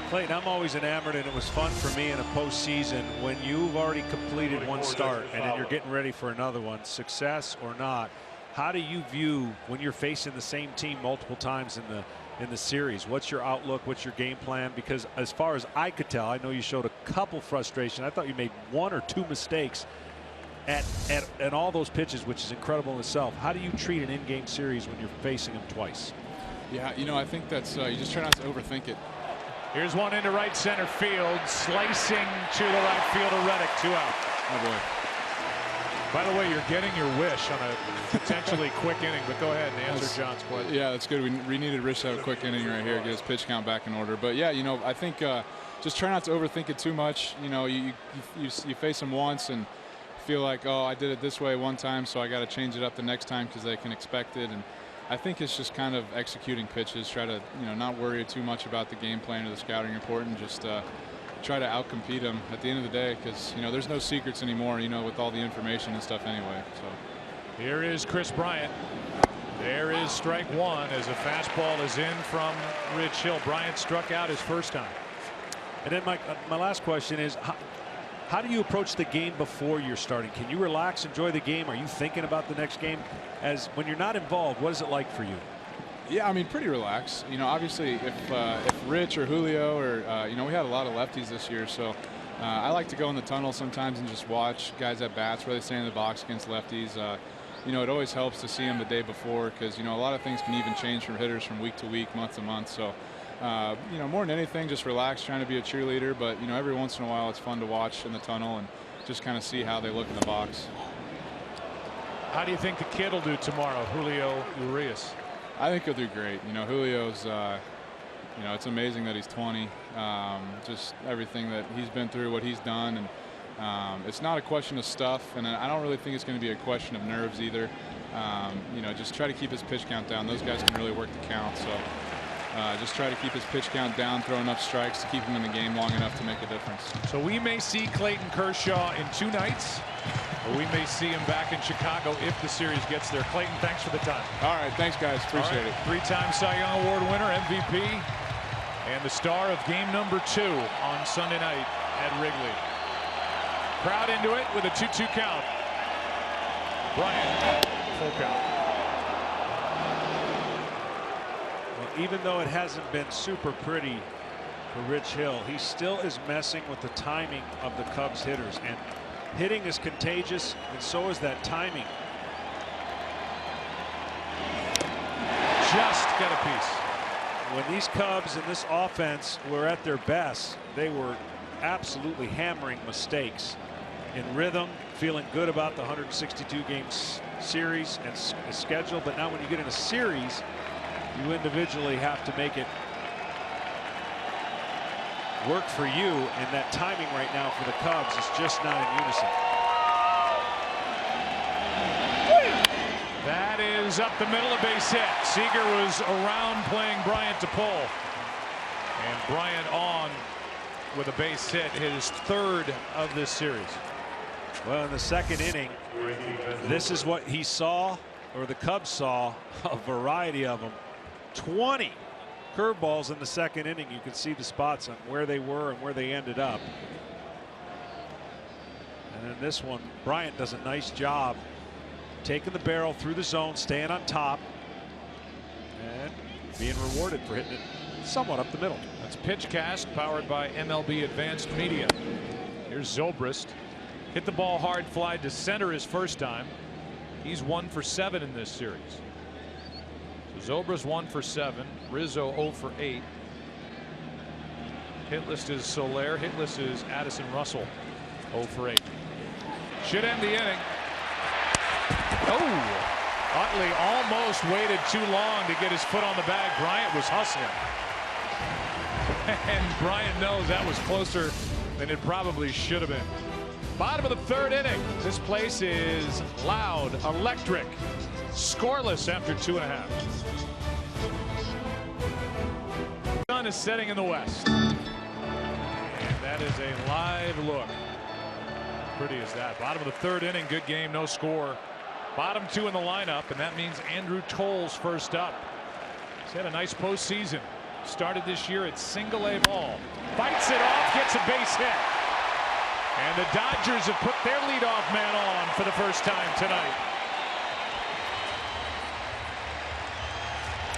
Clayton, I'm always enamored, and it was fun for me in a postseason when you've already completed one start and then you're getting ready for another one, success or not. How do you view when you're facing the same team multiple times in the in the series. What's your outlook? What's your game plan? Because as far as I could tell, I know you showed a couple frustration. I thought you made 1 or 2 mistakes at all those pitches, which is incredible in itself. How do you treat an in-game series when you're facing them twice? Yeah, you know, I think that's you just try not to overthink it. Here's one into right center field, slicing to the right fielder, Reddick, 2 out. Oh boy. By the way, you're getting your wish on a potentially quick inning, but go ahead and answer John's question. Yeah, that's good. We needed Rich to have a quick inning right here, get his pitch count back in order. But yeah, you know, I think just try not to overthink it too much. You know, you face them once and feel like, oh, I did it this way one time, so I got to change it up the next time because they can expect it. And I think it's just kind of executing pitches. Try to, you know, not worry too much about the game plan or the scouting report, and just try to outcompete them at the end of the day, because, you know, there's no secrets anymore, you know, with all the information and stuff anyway. So here is Chris Bryant. There is strike 1 as a fastball is in from Rich Hill. Bryant struck out his first time. And then my last question is, how do you approach the game before you're starting? Can you relax, enjoy the game? Are you thinking about the next game? As when you're not involved, what is it like for you? Yeah, I mean, pretty relaxed. You know, obviously, if Rich or Julio or you know, we had a lot of lefties this year, so I like to go in the tunnel sometimes and just watch guys at bats where they stand in the box against lefties. You know, it always helps to see them the day before, because, you know, a lot of things can even change from hitters from week to week, month to month. So, you know, more than anything, just relax, trying to be a cheerleader. But, you know, every once in a while, it's fun to watch in the tunnel and just kind of see how they look in the box. How do you think the kid will do tomorrow, Julio Urias? I think he'll do great. You know, Julio's, you know, it's amazing that he's 20. Just everything that he's been through, what he's done, and it's not a question of stuff, and I don't really think it's going to be a question of nerves either. You know, just try to keep his pitch count down. Those guys can really work the count, so just try to keep his pitch count down, throw enough strikes to keep him in the game long enough to make a difference. So we may see Clayton Kershaw in 2 nights. Or we may see him back in Chicago if the series gets there. Clayton, thanks for the time. All right, thanks, guys. Appreciate it. 3-time Cy Young Award winner, MVP, and the star of game number 2 on Sunday night at Wrigley. Crowd into it with a 2-2 count. Bryant, full count. Well, even though it hasn't been super pretty for Rich Hill, he still is messing with the timing of the Cubs hitters, and hitting is contagious, and so is that timing. Just got a piece. When these Cubs and this offense were at their best, they were absolutely hammering mistakes in rhythm, feeling good about the 162 game series and schedule. But now when you get in a series, you individually have to make it work for you, and that timing right now for the Cubs is just not in unison. That is up the middle, a base hit. Seager was around playing Bryant to pull, and Bryant on with a base hit, his 3rd of this series. Well, in the 2nd inning, this is what he saw, or the Cubs saw, a variety of them. 20 curveballs in the 2nd inning. You can see the spots on where they were and where they ended up. And then this one, Bryant does a nice job taking the barrel through the zone, staying on top, and being rewarded for hitting it somewhat up the middle. That's PitchCast, powered by MLB Advanced Media. Here's Zobrist. Hit the ball hard, fly to center his first time. He's 1 for 7 in this series. Zobrist 1 for 7. Rizzo 0 for 8. Hitless is Soler. Hitless is Addison Russell 0 for 8. Should end the inning. Oh, Utley almost waited too long to get his foot on the bag. Bryant was hustling. And Bryant knows that was closer than it probably should have been. Bottom of the 3rd inning. This place is loud, electric, scoreless after 2.5. The sun is setting in the west. And that is a live look. Pretty as that. Bottom of the 3rd inning. Good game, no score. Bottom 2 in the lineup, and that means Andrew Toll's first up. He's had a nice postseason. Started this year at single-A ball. Fights it off, gets a base hit. And the Dodgers have put their leadoff man on for the first time tonight.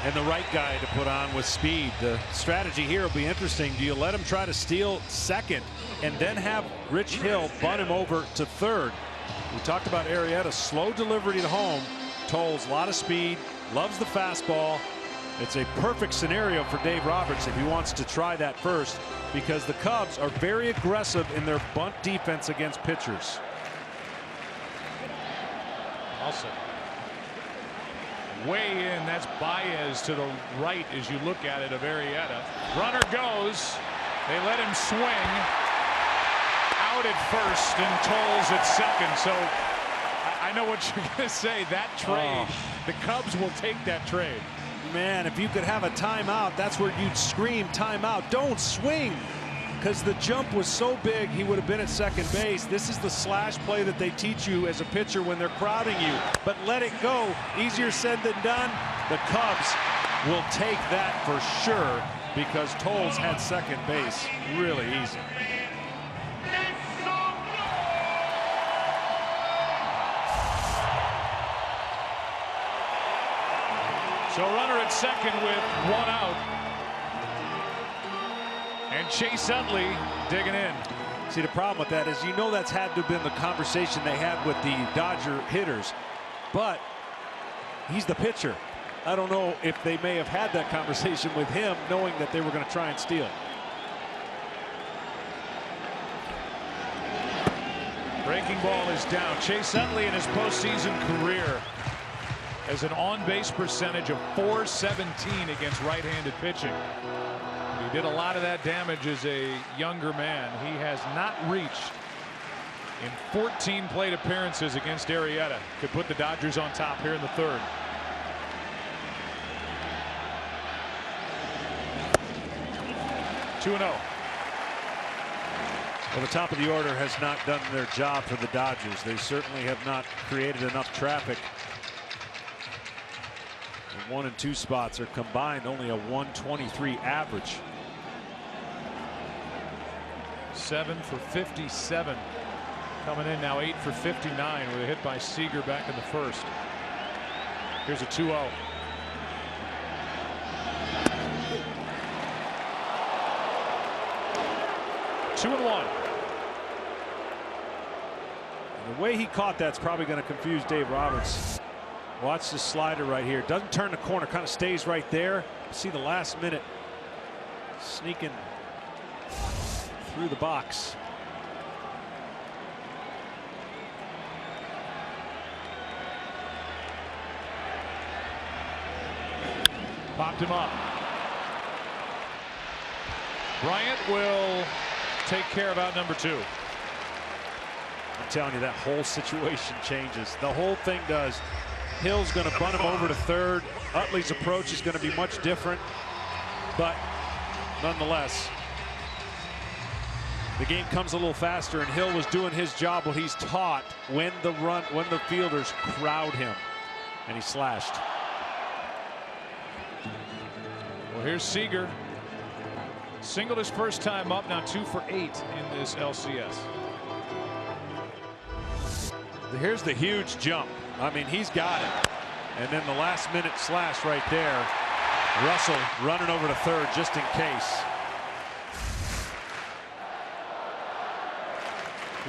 and the right guy to put on with speed. The strategy here will be interesting. Do you let him try to steal second and then have Rich Hill bunt him over to third? We talked about Arrieta, slow delivery to home. Tolles, a lot of speed, loves the fastball. It's a perfect scenario for Dave Roberts if he wants to try that first, because the Cubs are very aggressive in their bunt defense against pitchers. Also, way in, that's Baez to the right as you look at it of Arrieta. Runner goes. They let him swing. Out at first and Tolles at second. So I know what you're going to say. That trade, the Cubs will take that trade. Man, if you could have a timeout, that's where you'd scream timeout. Don't swing, because the jump was so big he would have been at second base. This is the slash play that they teach you as a pitcher when they're crowding you. But let it go. Easier said than done. The Cubs will take that for sure, because Tolles had second base really easy. So runner at second with one out. And Chase Utley digging in. See, the problem with that is, you know, that's had to have been the conversation they had with the Dodger hitters, but he's the pitcher. I don't know if they may have had that conversation with him, knowing that they were going to try and steal. Breaking ball is down. Chase Utley in his postseason career has an on-base percentage of .417 against right-handed pitching. He did a lot of that damage as a younger man. He has not reached in 14 plate appearances against Arrieta. Could put the Dodgers on top here in the third. Two and 0. Well, the top of the order has not done their job for the Dodgers. They certainly have not created enough traffic. The 1 and 2 spots are combined only a 123 average. 7 for 57. Coming in now 8 for 59 with a hit by Seager back in the first. Here's a 2-0. Two and 1. The way he caught that's probably going to confuse Dave Roberts. Watch the slider right here. Doesn't turn the corner, kind of stays right there. See the last minute sneaking through the box. Popped him up. Bryant will take care of out number 2. I'm telling you, that whole situation changes. The whole thing does. Hill's going to bunt him over to third. Utley's approach is going to be much different, but nonetheless, the game comes a little faster, and Hill was doing his job, what he's taught, when the fielders crowd him, and he slashed. Well, here's Seager. Singled his first time up, now 2 for 8 in this LCS. Here's the huge jump. I mean, he's got it. And then the last minute slash right there. Russell running over to third just in case.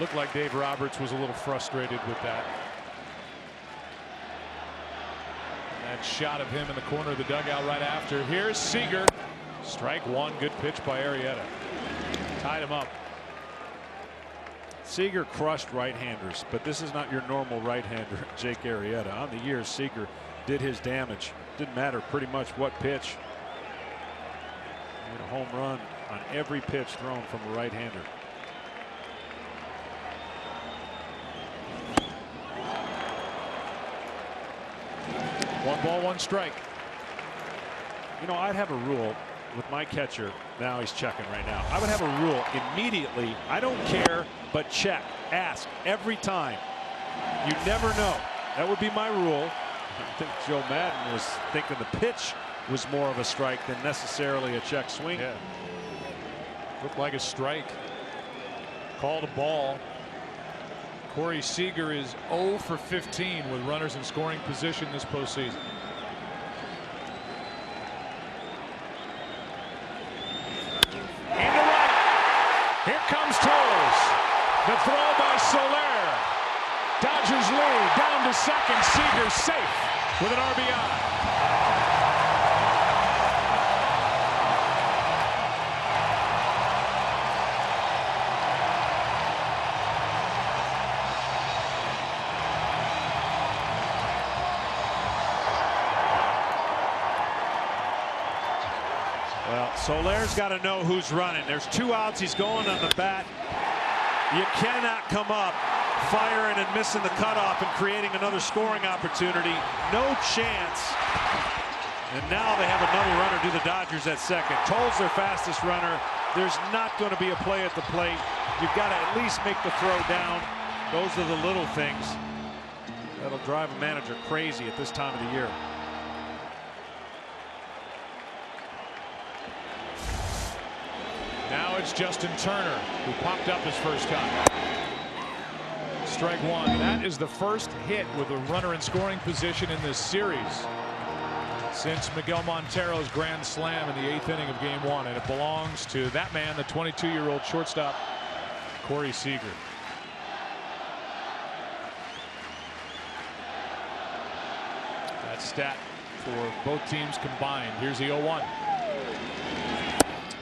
Looked like Dave Roberts was a little frustrated with that. And that shot of him in the corner of the dugout right after. Here's Seager. Strike one. Good pitch by Arrieta. Tied him up. Seager crushed right-handers, but this is not your normal right-hander, Jake Arrieta. On the year, Seager did his damage. Didn't matter pretty much what pitch. He had a home run on every pitch thrown from a right-hander. One ball, one strike. You know, I'd have a rule with my catcher. Now he's checking right now. I would have a rule immediately. I don't care, but check, ask every time. You never know. That would be my rule. I think Joe Madden was thinking the pitch was more of a strike than necessarily a check swing. Yeah. Looked like a strike. Called a ball. Corey Seager is 0 for 15 with runners in scoring position this postseason. Here comes Toles. The throw by Soler. Dodgers lead down to second. Seager safe with an RBI. Well, Soler's got to know who's running. There's 2 outs. He's going on the bat. You cannot come up firing and missing the cutoff and creating another scoring opportunity. No chance. And now they have another runner to the Dodgers at second. Toles their fastest runner. There's not going to be a play at the plate. You've got to at least make the throw down. Those are the little things that'll drive a manager crazy at this time of the year. Now it's Justin Turner who popped up his first time. Strike one. That is the first hit with a runner in scoring position in this series since Miguel Montero's grand slam in the 8th inning of game 1, and it belongs to that man, the 22-year-old shortstop Corey Seager. That stat for both teams combined. Here's the 0-1.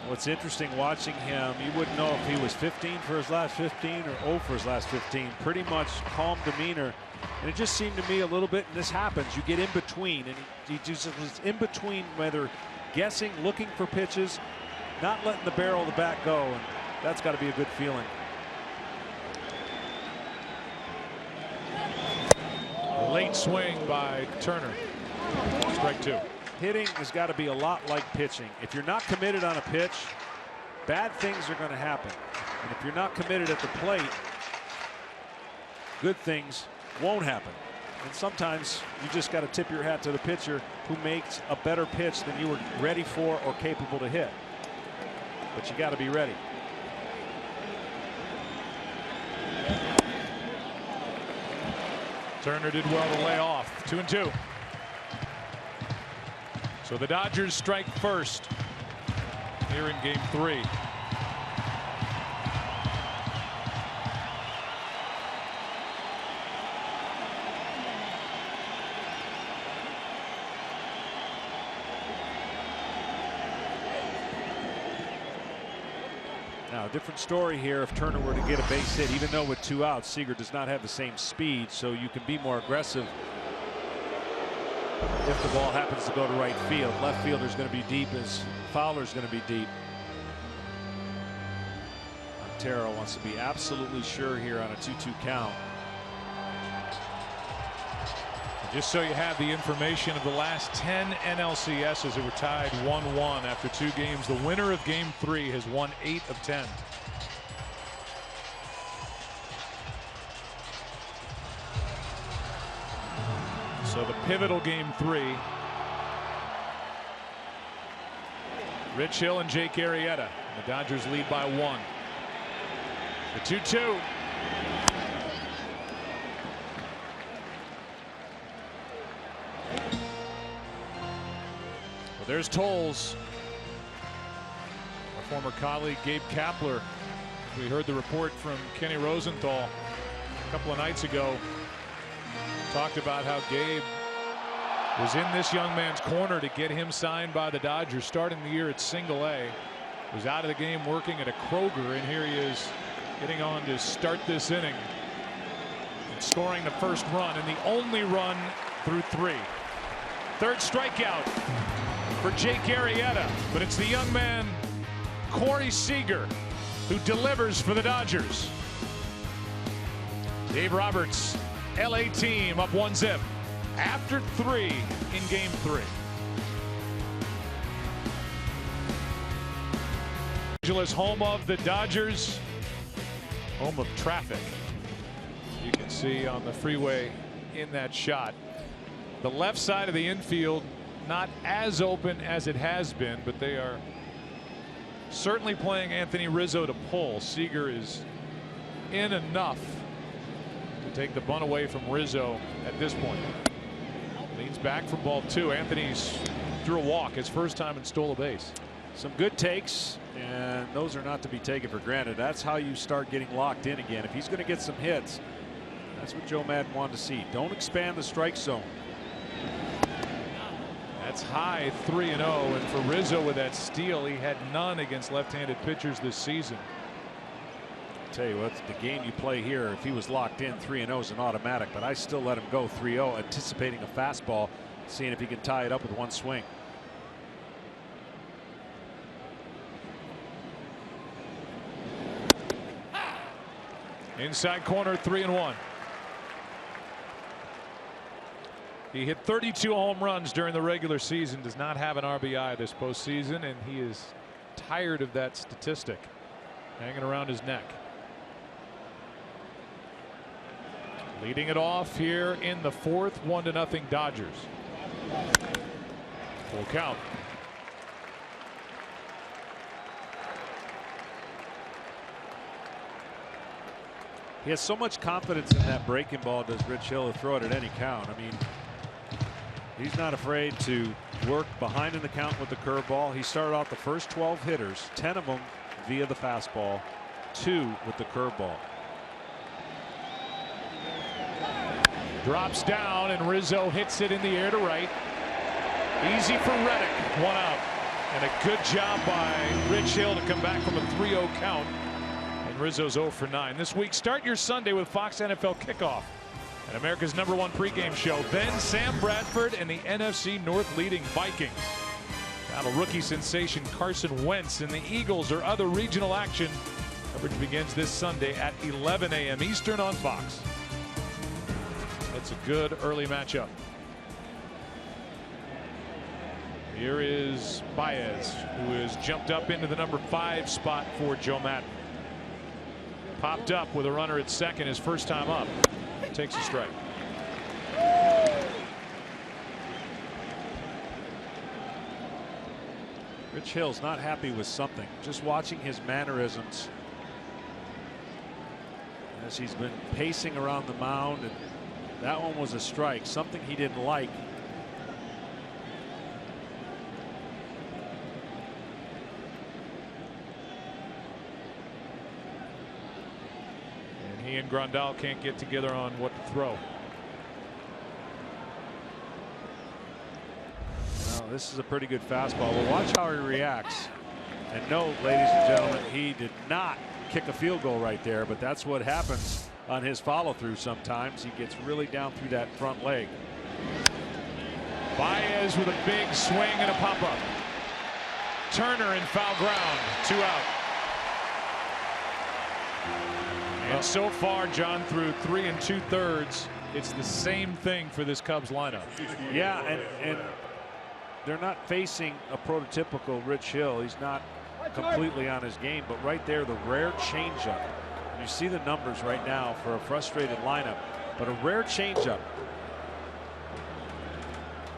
What's interesting watching him, you wouldn't know if he was 15 for his last 15 or 0 for his last 15. Pretty much calm demeanor. And it just seemed to me a little bit, and this happens, you get in between, and he just was in between, whether guessing, looking for pitches, not letting the barrel of the bat go, and that's got to be a good feeling. A late swing by Turner. Strike 2. Hitting has got to be a lot like pitching. If you're not committed on a pitch, bad things are going to happen. And if you're not committed at the plate, good things won't happen. And sometimes you just got to tip your hat to the pitcher who makes a better pitch than you were ready for or capable to hit. But you got to be ready. Turner did well to lay off. 2-2. So the Dodgers strike first here in game 3. Now, a different story here if Turner were to get a base hit, even though with 2 outs, Seager does not have the same speed, so you can be more aggressive if the ball happens to go to right field. Left fielder's going to be deep as Fowler's going to be deep. Montero wants to be absolutely sure here on a 2-2 count. Just so you have the information of the last 10 NLCSs that were tied 1-1 after 2 games, the winner of game 3 has won 8 of 10. So the pivotal game 3. Rich Hill and Jake Arrieta. The Dodgers lead by 1. The 2-2. Well, there's Toles. Our former colleague Gabe Kapler. We heard the report from Kenny Rosenthal a couple of nights ago. Talked about how Gabe was in this young man's corner to get him signed by the Dodgers starting the year at Single-A. Was out of the game working at a Kroger, and here he is getting on to start this inning and scoring the first run and the only run through 3. Third strikeout for Jake Arrieta, but it's the young man Corey Seager who delivers for the Dodgers. Dave Roberts, LA team up 1-0 after 3 in game 3. Angeles, home of the Dodgers, home of traffic. You can see on the freeway in that shot. The left side of the infield not as open as it has been, but they are certainly playing Anthony Rizzo to pull. Seager is in enough to take the bunt away from Rizzo at this point. Leans back from ball 2. Anthony's threw a walk, his first time, and stole a base. Some good takes, and those are not to be taken for granted. That's how you start getting locked in again. If he's going to get some hits, that's what Joe Madden wanted to see. Don't expand the strike zone. That's high 3-0, and for Rizzo with that steal, he had none against left-handed pitchers this season. Tell you what, the game you play here, if he was locked in, 3-0 is an automatic, but I still let him go 3-0, anticipating a fastball, seeing if he can tie it up with one swing. Inside corner, 3-1. He hit 32 home runs during the regular season, does not have an RBI this postseason, and he is tired of that statistic hanging around his neck. Leading it off here in the fourth, 1-0 Dodgers. Full count. He has so much confidence in that breaking ball, does Rich Hill, to throw it at any count. I mean, he's not afraid to work behind in the count with the curveball. He started off the first 12 hitters, 10 of them via the fastball, 2 with the curveball. Drops down, and Rizzo hits it in the air to right. Easy for Reddick, 1 out. And a good job by Rich Hill to come back from a 3-0 count. And Rizzo's 0 for 9. This week, start your Sunday with Fox NFL Kickoff. And America's #1 pregame show. Then Sam Bradford and the NFC North leading Vikings. Battle rookie sensation Carson Wentz and the Eagles or other regional action. Coverage begins this Sunday at 11 a.m. Eastern on Fox. It's a good early matchup. Here is Baez, who has jumped up into the #5 spot for Joe Madden. Popped up with a runner at second his first time up. Takes a strike. Rich Hill's not happy with something. Just watching his mannerisms as he's been pacing around the mound, and that one was a strike, something he didn't like. And he and Grandal can't get together on what to throw. Well, this is a pretty good fastball. Well, watch how he reacts. And note, ladies and gentlemen, he did not kick a field goal right there, but that's what happens on his follow-through sometimes. He gets really down through that front leg. Baez with a big swing and a pop-up. Turner in foul ground. 2 out. And so far, John, through 3 2/3, it's the same thing for this Cubs lineup. Yeah, and they're not facing a prototypical Rich Hill. He's not completely on his game, but right there, the rare changeup. You see the numbers right now for a frustrated lineup, but a rare changeup.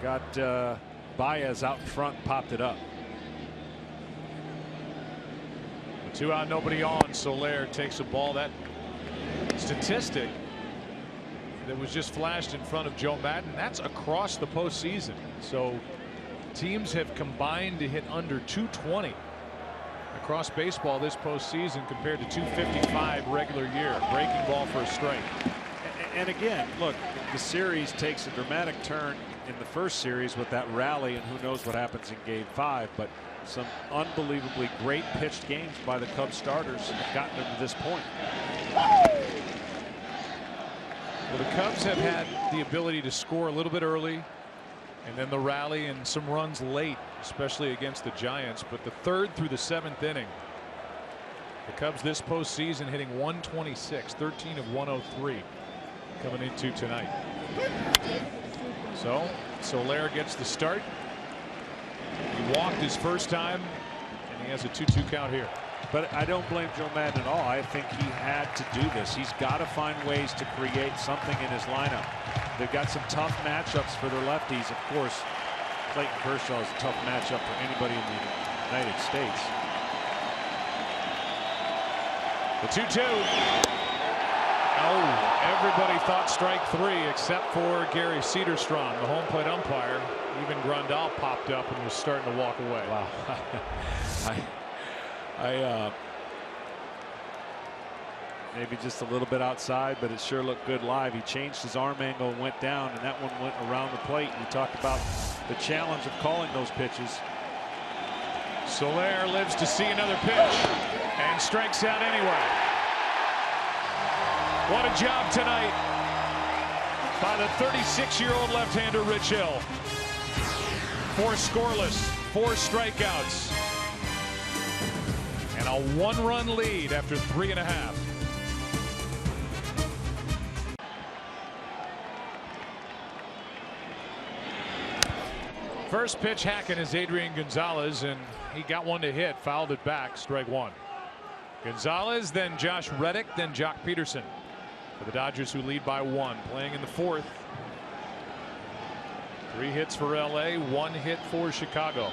Got Baez out in front, popped it up. 2 out, nobody on. Soler takes a ball. That statistic that was just flashed in front of Joe Madden, that's across the postseason. So teams have combined to hit under 220 across baseball this postseason compared to 255 regular year. Breaking ball for a strike. And again, look, the series takes a dramatic turn in the first series with that rally, and who knows what happens in Game 5. But some unbelievably great pitched games by the Cubs starters have gotten them to this point. Well, the Cubs have had the ability to score a little bit early, and then the rally and some runs late, especially against the Giants. But the 3rd through the 7th inning, the Cubs this postseason hitting 126, 13 of 103 coming into tonight. So Soler gets the start. He walked his first time, and he has a 2-2 count here. But I don't blame Joe Madden at all. I think he had to do this. He's got to find ways to create something in his lineup. They've got some tough matchups for their lefties. Of course, Clayton Kershaw is a tough matchup for anybody in the United States. The 2-2. Oh, everybody thought strike 3 except for Gary Cedarstrom, the home plate umpire. Even Grandal popped up and was starting to walk away. Wow. Maybe just a little bit outside, but it sure looked good live. He changed his arm angle and went down, and that one went around the plate. We talked about the challenge of calling those pitches. Soler lives to see another pitch and strikes out anyway. What a job tonight by the 36-year-old left-hander Rich Hill. 4 scoreless, 4 strikeouts, and a 1-run lead after 3.5. First pitch hacking is Adrian Gonzalez, and he got one to hit, fouled it back, strike 1. Gonzalez, then Josh Reddick, then Jock Peterson for the Dodgers, who lead by 1, playing in the 4th. 3 hits for LA, 1 hit for Chicago.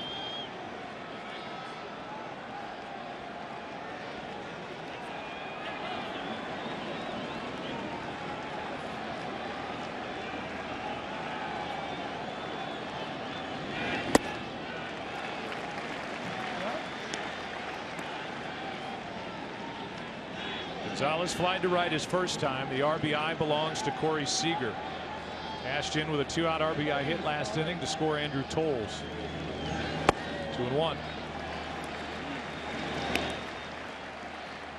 Gonzalez flied to right his first time. The RBI belongs to Corey Seager. Cashed in with a 2-out RBI hit last inning to score Andrew Tolles. 2-1.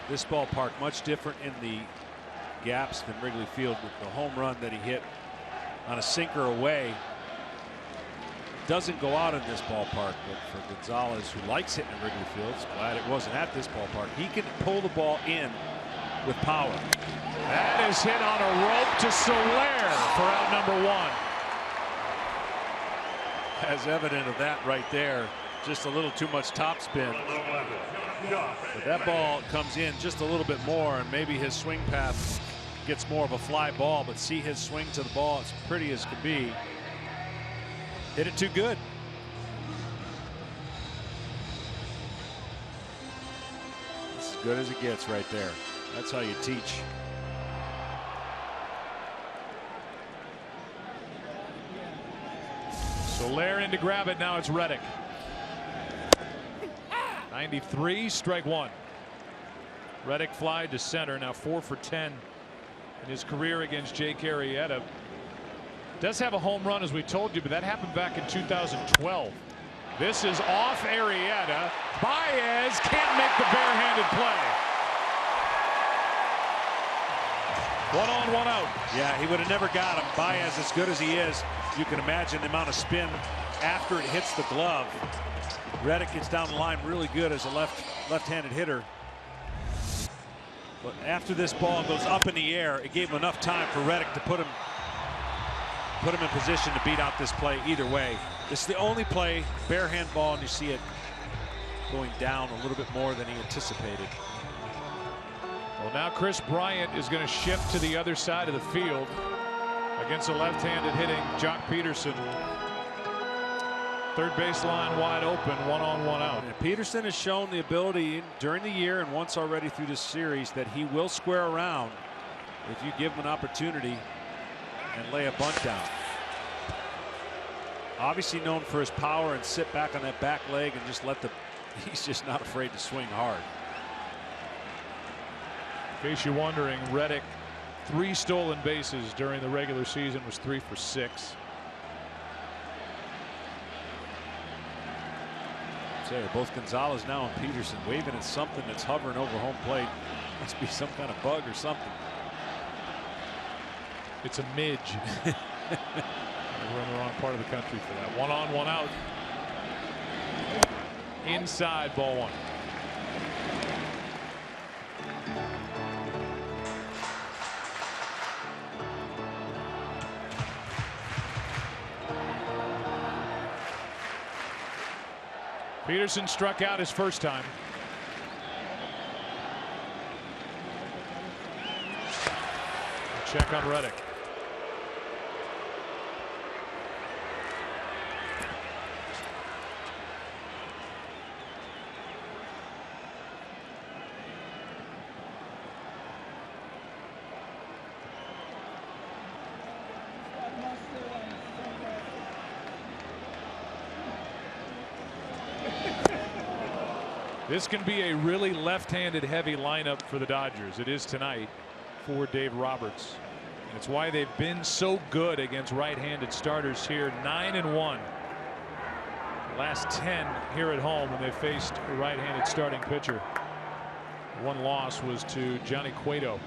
This ballpark much different in the gaps than Wrigley Field, with the home run that he hit on a sinker away. Doesn't go out in this ballpark, but for Gonzalez, who likes hitting at Wrigley Field, is glad it wasn't at this ballpark. He can pull the ball in with power. That is hit on a rope to Soler for out number 1. As evident of that right there, just a little too much topspin. But that ball comes in just a little bit more, and maybe his swing path gets more of a fly ball, but see his swing to the ball, it's pretty as can be. Hit it too good. As good as it gets right there. That's how you teach. Soler in to grab it. Now it's Reddick. 93, strike 1. Reddick fly to center. Now 4 for 10 in his career against Jake Arrieta. Does have a home run, as we told you, but that happened back in 2012. This is off Arrieta. Baez can't make the barehanded play. 1 on, 1 out. Yeah, he would have never got him. Baez, as good as he is, you can imagine the amount of spin after it hits the glove. Reddick gets down the line really good as a left-handed hitter. But after this ball goes up in the air, it gave him enough time for Reddick to put him in position to beat out this play either way. This is the only play, barehand ball, and you see it going down a little bit more than he anticipated. Well, now Chris Bryant is going to shift to the other side of the field against a left-handed hitting Jock Peterson. Third base line wide open, 1 on, 1 out. And Peterson has shown the ability during the year and once already through this series that he will square around if you give him an opportunity and lay a bunt down. Obviously known for his power and sit back on that back leg and just he's just not afraid to swing hard. In case you're wondering, Reddick, 3 stolen bases during the regular season, was 3 for 6. Say both Gonzalez now and Peterson waving at something that's hovering over home plate. Must be some kind of bug or something. It's a midge. We're in the wrong part of the country for that. 1 on, 1 out. Inside, ball 1. Peterson struck out his first time. Check on Reddick. This can be a really left-handed heavy lineup for the Dodgers. It is tonight for Dave Roberts. And it's why they've been so good against right-handed starters here. 9-1. Last 10 here at home when they faced a right-handed starting pitcher. One loss was to Johnny Cueto.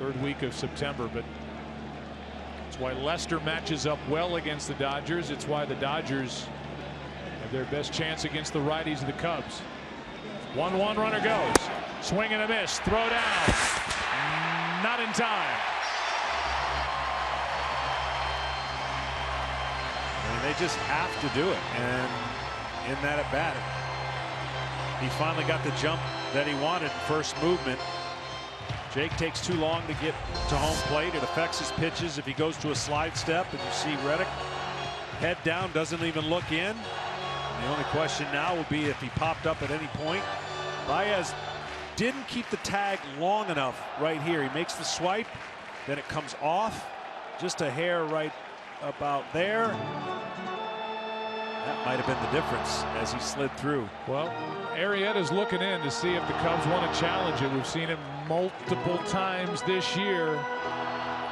Third week of September, but it's why Lester matches up well against the Dodgers. It's why the Dodgers have their best chance against the righties of the Cubs. 1-1 runner goes. Swing and a miss. Throw down. Not in time. And they just have to do it. And in that at bat, he finally got the jump that he wanted. First movement. Jake takes too long to get to home plate. It affects his pitches if he goes to a slide step. And you see Reddick head down, doesn't even look in. And the only question now will be if he popped up at any point. Baez didn't keep the tag long enough right here. He makes the swipe, then it comes off. Just a hair right about there. That might have been the difference as he slid through. Well, Arrieta's looking in to see if the Cubs want to challenge it. We've seen it multiple times this year.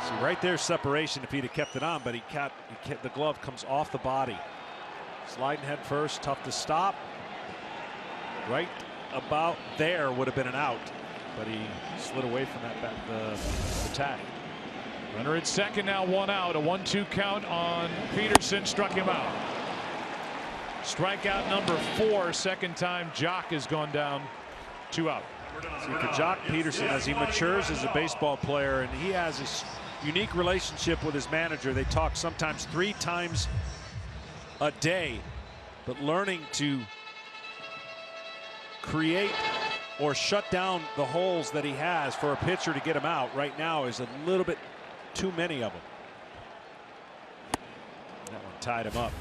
See, right there, separation if he'd have kept it on, but the glove comes off the body. Sliding head first, tough to stop. Right about there would have been an out, but he slid away from that the tag. Runner at second, now 1 out. A 1-2 count on Peterson, struck him out. Strikeout number 4. Second time Jock has gone down. 2 out. See, for Jock Peterson, as he matures as a baseball player, and he has this unique relationship with his manager. They talk sometimes 3 times a day, but learning to create or shut down the holes that he has for a pitcher to get him out right now is a little bit too many of them. That one tied him up.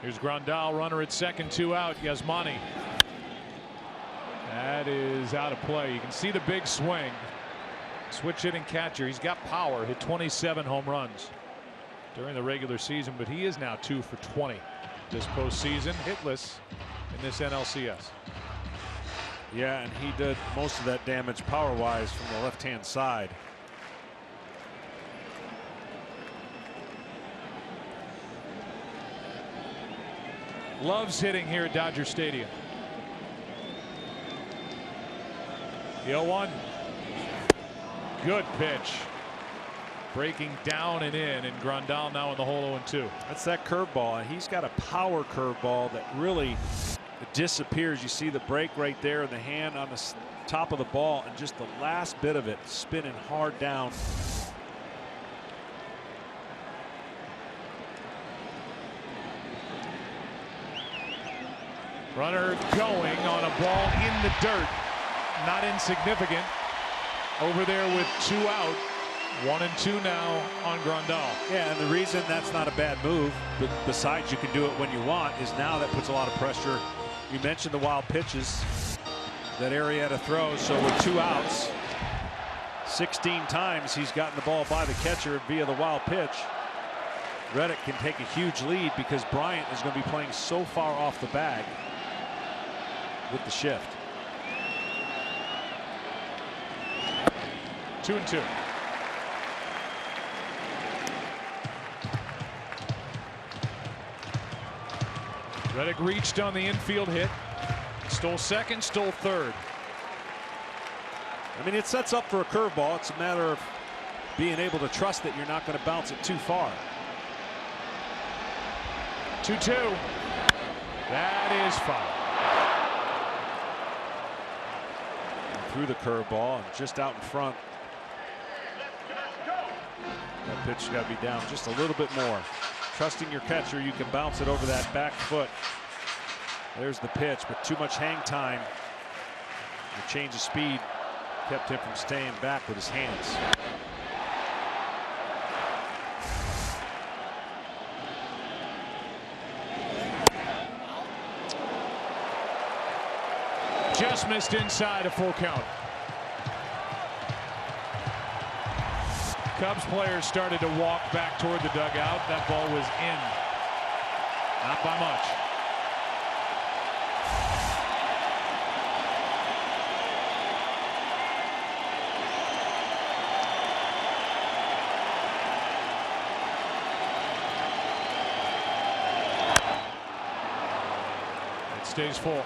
Here's Grandal, runner at second, 2 out. Yasmani. That is out of play. You can see the big swing. Switch hitting catcher. He's got power. Hit 27 home runs during the regular season, but he is now 2 for 20 this postseason. Hitless in this NLCS. Yeah, and he did most of that damage power-wise from the left-hand side. Loves hitting here at Dodger Stadium. The 0-1. Good pitch. Breaking down and in, and Grandal now in the hole 0-2. That's that curveball. He's got a power curveball that really disappears. You see the break right there in the hand on the top of the ball, and just the last bit of it spinning hard down. Runner going on a ball in the dirt. Not insignificant. Over there with 2 out. 1-2 now on Grandal. Yeah, and the reason that's not a bad move, but besides you can do it when you want, is now that puts a lot of pressure. You mentioned the wild pitches that Arrieta throws. So with 2 outs, 16 times he's gotten the ball by the catcher via the wild pitch. Reddick can take a huge lead because Bryant is going to be playing so far off the bag with the shift. 2-2. Reddick reached on the infield hit. Stole second, stole third. I mean, it sets up for a curveball. It's a matter of being able to trust that you're not going to bounce it too far. 2-2. That is foul. Through the curveball and just out in front. That pitch got to be down just a little bit more. Trusting your catcher, you can bounce it over that back foot. There's the pitch, but too much hang time. The change of speed kept him from staying back with his hands. Just missed inside, a full count. Cubs players started to walk back toward the dugout. That ball was in. Not by much. stays full.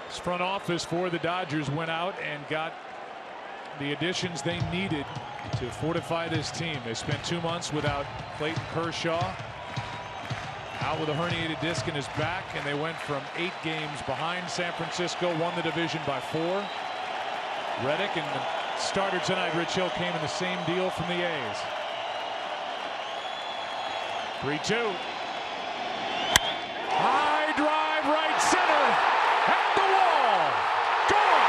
This front office for the Dodgers went out and got the additions they needed to fortify this team. They spent 2 months without Clayton Kershaw, out with a herniated disc in his back, and they went from 8 games behind San Francisco, won the division by 4. Reddick and the starter tonight, Rich Hill, came in the same deal from the A's. 3-2. High drive, right center, at the wall. Gone.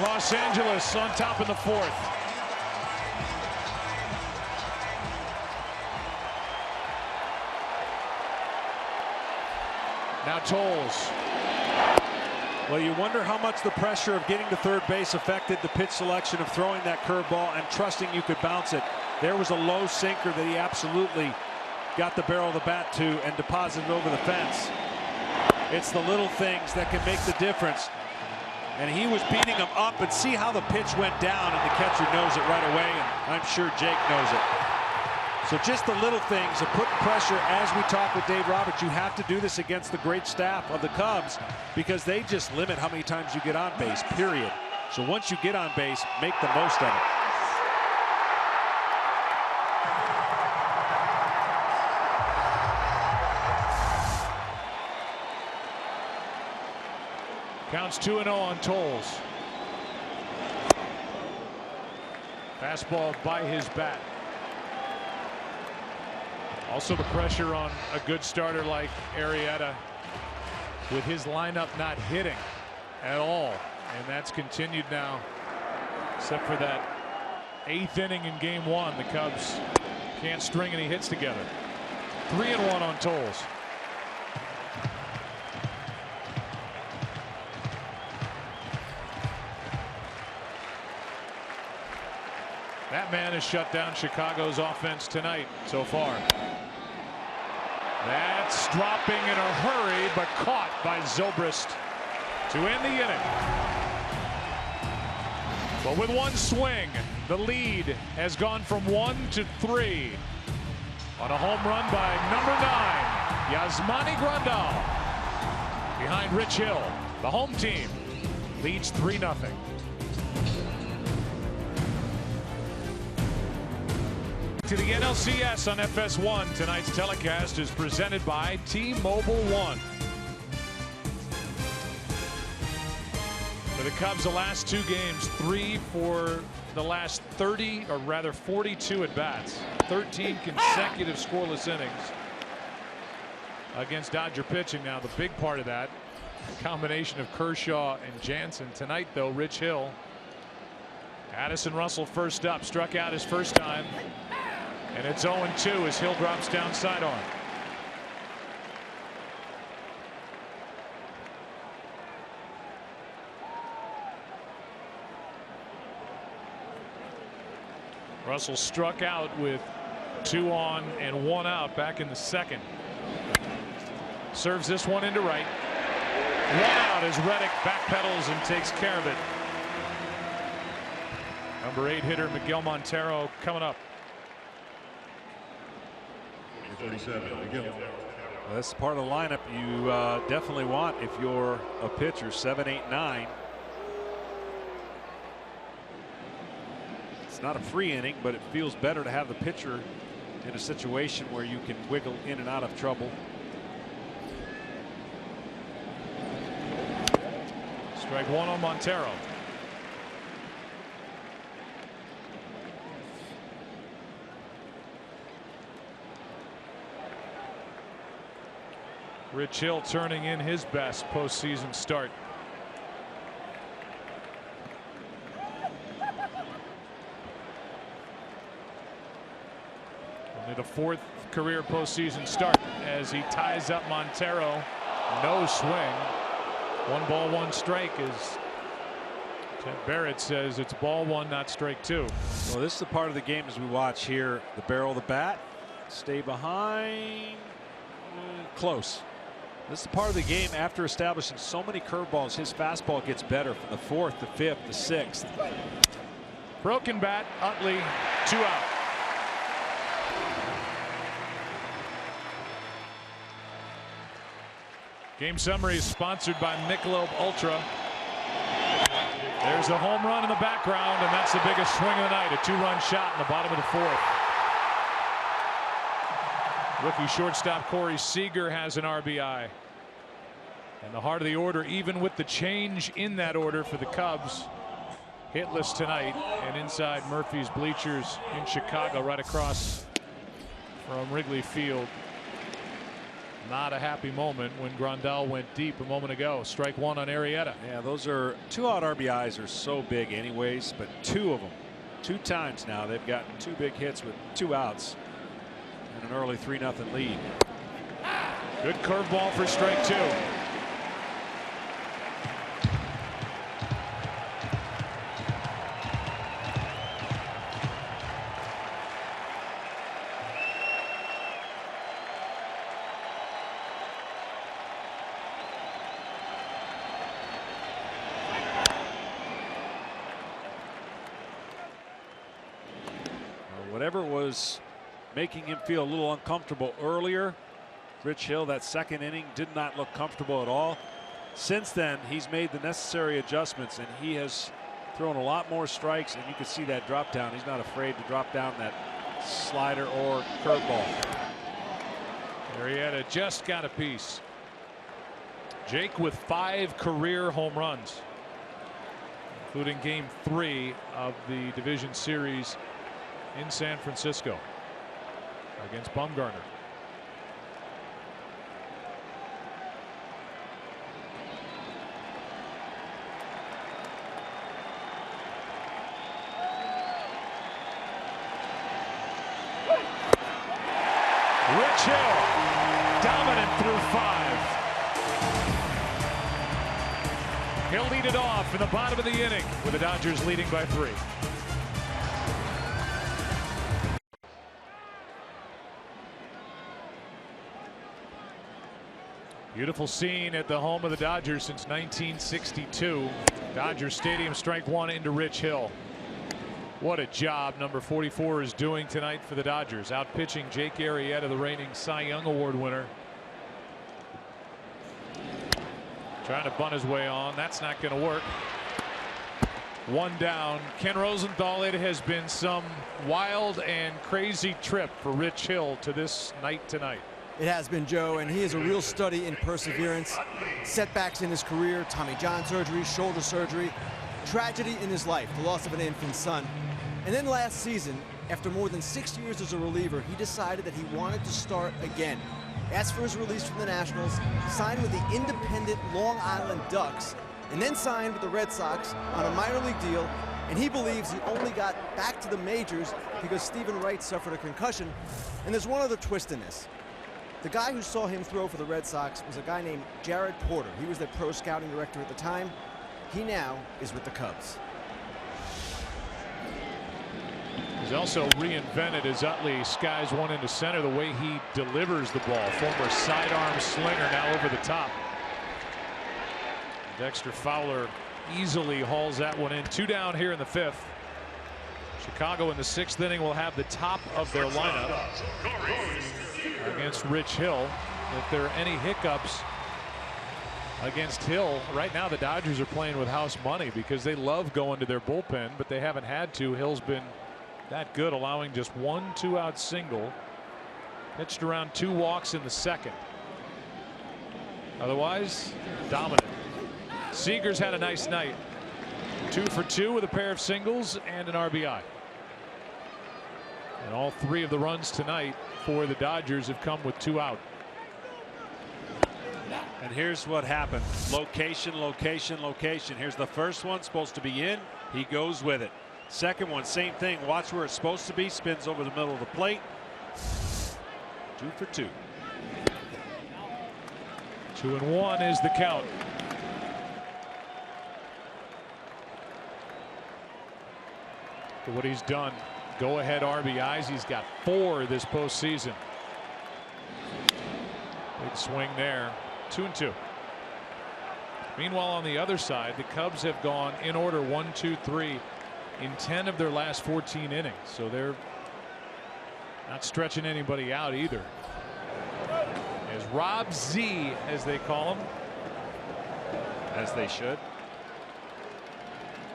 Los Angeles on top in the 4th. Now Tolles. Well, you wonder how much the pressure of getting to third base affected the pitch selection of throwing that curveball and trusting you could bounce it. There was a low sinker that he absolutely got the barrel of the bat to and deposited over the fence. It's the little things that can make the difference. And he was beating him up, and see how the pitch went down, and the catcher knows it right away, and I'm sure Jake knows it. So just the little things of putting pressure. As we talk with Dave Roberts, you have to do this against the great staff of the Cubs because they just limit how many times you get on base, period. So once you get on base, make the most of it. Counts 2-0 on Tolles. Fastball by his bat. Also the pressure on a good starter like Arrieta with his lineup not hitting at all. And that's continued now, except for that 8th inning in game 1. The Cubs can't string any hits together. 3-1 on Tolles. That man has shut down Chicago's offense tonight so far. That's dropping in a hurry, but caught by Zobrist to end the inning. But with one swing, the lead has gone from 1 to 3 on a home run by number 9, Yasmani Grandal. Behind Rich Hill, the home team leads 3-0. To the NLCS on FS1. Tonight's telecast is presented by T-Mobile One. For the Cubs, the last 2 games, 3 for the last 30, or rather 42 at bats. 13 consecutive scoreless innings against Dodger pitching. Now the big part of that, combination of Kershaw and Jansen. Tonight though, Rich Hill, Addison Russell first up, struck out his first time. And it's 0-2 as Hill drops down sidearm. Russell struck out with 2 on and 1 out back in the 2nd. Serves this one into right. 1 out as Reddick backpedals and takes care of it. Number 8 hitter Miguel Montero coming up. 37. Well, that's part of the lineup you definitely want if you're a pitcher. 7, 8, 9. It's not a free inning, but it feels better to have the pitcher in a situation where you can wiggle in and out of trouble. Strike 1 on Montero. Rich Hill turning in his best postseason start. Only the 4th career postseason start as he ties up Montero. No swing. 1 ball, 1 strike as Ted Barrett says it's ball 1, not strike 2. Well, this is the part of the game as we watch here. The barrel of the bat. Stay behind. Close. This is the part of the game after establishing so many curveballs. His fastball gets better from the 4th, the 5th, the 6th. Broken bat. Utley, 2 out. Game summary is sponsored by Michelob Ultra. There's a home run in the background, and that's the biggest swing of the night. A 2-run shot in the bottom of the 4th. Rookie shortstop Corey Seager has an RBI. And the heart of the order, even with the change in that order for the Cubs, hitless tonight. And inside Murphy's bleachers in Chicago, right across from Wrigley Field. Not a happy moment when Grandal went deep a moment ago. Strike 1 on Arrieta. Yeah, those are 2-out RBIs are so big anyways, but 2 of them, 2 times now they've gotten 2 big hits with 2 outs and an early 3-0 lead. Good curveball for strike 2. Whatever was making him feel a little uncomfortable earlier, Rich Hill, that 2nd inning, did not look comfortable at all. Since then, he's made the necessary adjustments, and he has thrown a lot more strikes, and you can see that drop down. He's not afraid to drop down that slider or curveball. Arrieta just got a piece. Jake with 5 career home runs, including game 3 of the division series in San Francisco against Bumgarner. Rich Hill dominant through 5. He'll lead it off in the bottom of the inning with the Dodgers leading by 3. Beautiful scene at the home of the Dodgers since 1962. Dodgers Stadium, strike 1 into Rich Hill. What a job number 44 is doing tonight for the Dodgers. Out pitching Jake Arrieta, the reigning Cy Young Award winner. Trying to bunt his way on. That's not going to work. 1 down. Ken Rosenthal, it has been some wild and crazy trip for Rich Hill to this night tonight. It has been, Joe, and he is a real study in perseverance. Setbacks in his career, Tommy John surgery, shoulder surgery, tragedy in his life, the loss of an infant son. And then last season, after more than 6 years as a reliever, he decided that he wanted to start again. Asked for his release from the Nationals, signed with the independent Long Island Ducks, and then signed with the Red Sox on a minor league deal. And he believes he only got back to the majors because Stephen Wright suffered a concussion. And there's one other twist in this. The guy who saw him throw for the Red Sox was a guy named Jared Porter. He was their pro scouting director at the time. He now is with the Cubs. He's also reinvented as Utley skies one into center, the way he delivers the ball. Former sidearm slinger, now over the top. Dexter Fowler easily hauls that one in. 2 down here in the 5th. Chicago in the 6th inning will have the top of their lineup against Rich Hill. If there are any hiccups against Hill, right now the Dodgers are playing with house money because they love going to their bullpen, but they haven't had to. Hill's been that good, allowing just 1 2-out single. Pitched around 2 walks in the 2nd. Otherwise, dominant. Seager's had a nice night. 2 for 2 with a pair of singles and an RBI. And all 3 of the runs tonight for the Dodgers have come with 2 out. And here's what happened. Location, location, location. Here's the first one, supposed to be in. He goes with it. Second one, same thing. Watch where it's supposed to be. Spins over the middle of the plate. 2 for 2. 2-1 is the count. For what he's done, go-ahead RBIs. He's got 4 this postseason. Big swing there. 2-2. Meanwhile, on the other side, the Cubs have gone in order 1, 2, 3 in 10 of their last 14 innings. So they're not stretching anybody out either. As Rob Z, as they call him. As they should.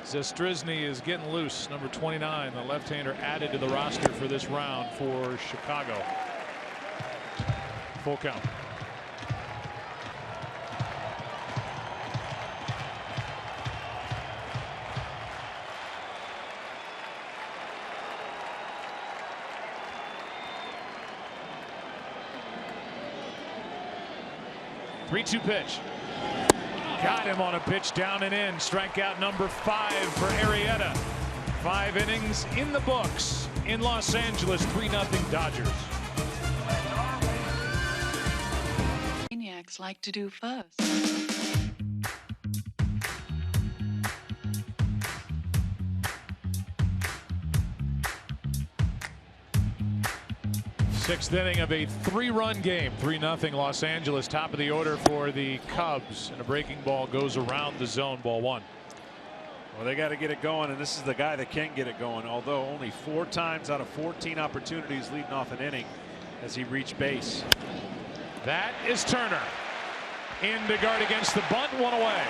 Zastryzny is getting loose. Number 29, the left-hander added to the roster for this round for Chicago. Full count. Three-two pitch. Got him on a pitch down and in. Strikeout number 5 for Arrieta. 5 innings in the books in Los Angeles. 3-0 Dodgers. Maniacs like to do first. Sixth inning of a 3-run game. 3-0 Los Angeles. Top of the order for the Cubs. And a breaking ball goes around the zone. Ball 1. Well, they got to get it going, and this is the guy that can get it going. Although only 4 times out of 14 opportunities leading off an inning as he reached base. That is Turner. In to guard against the bunt. 1 away.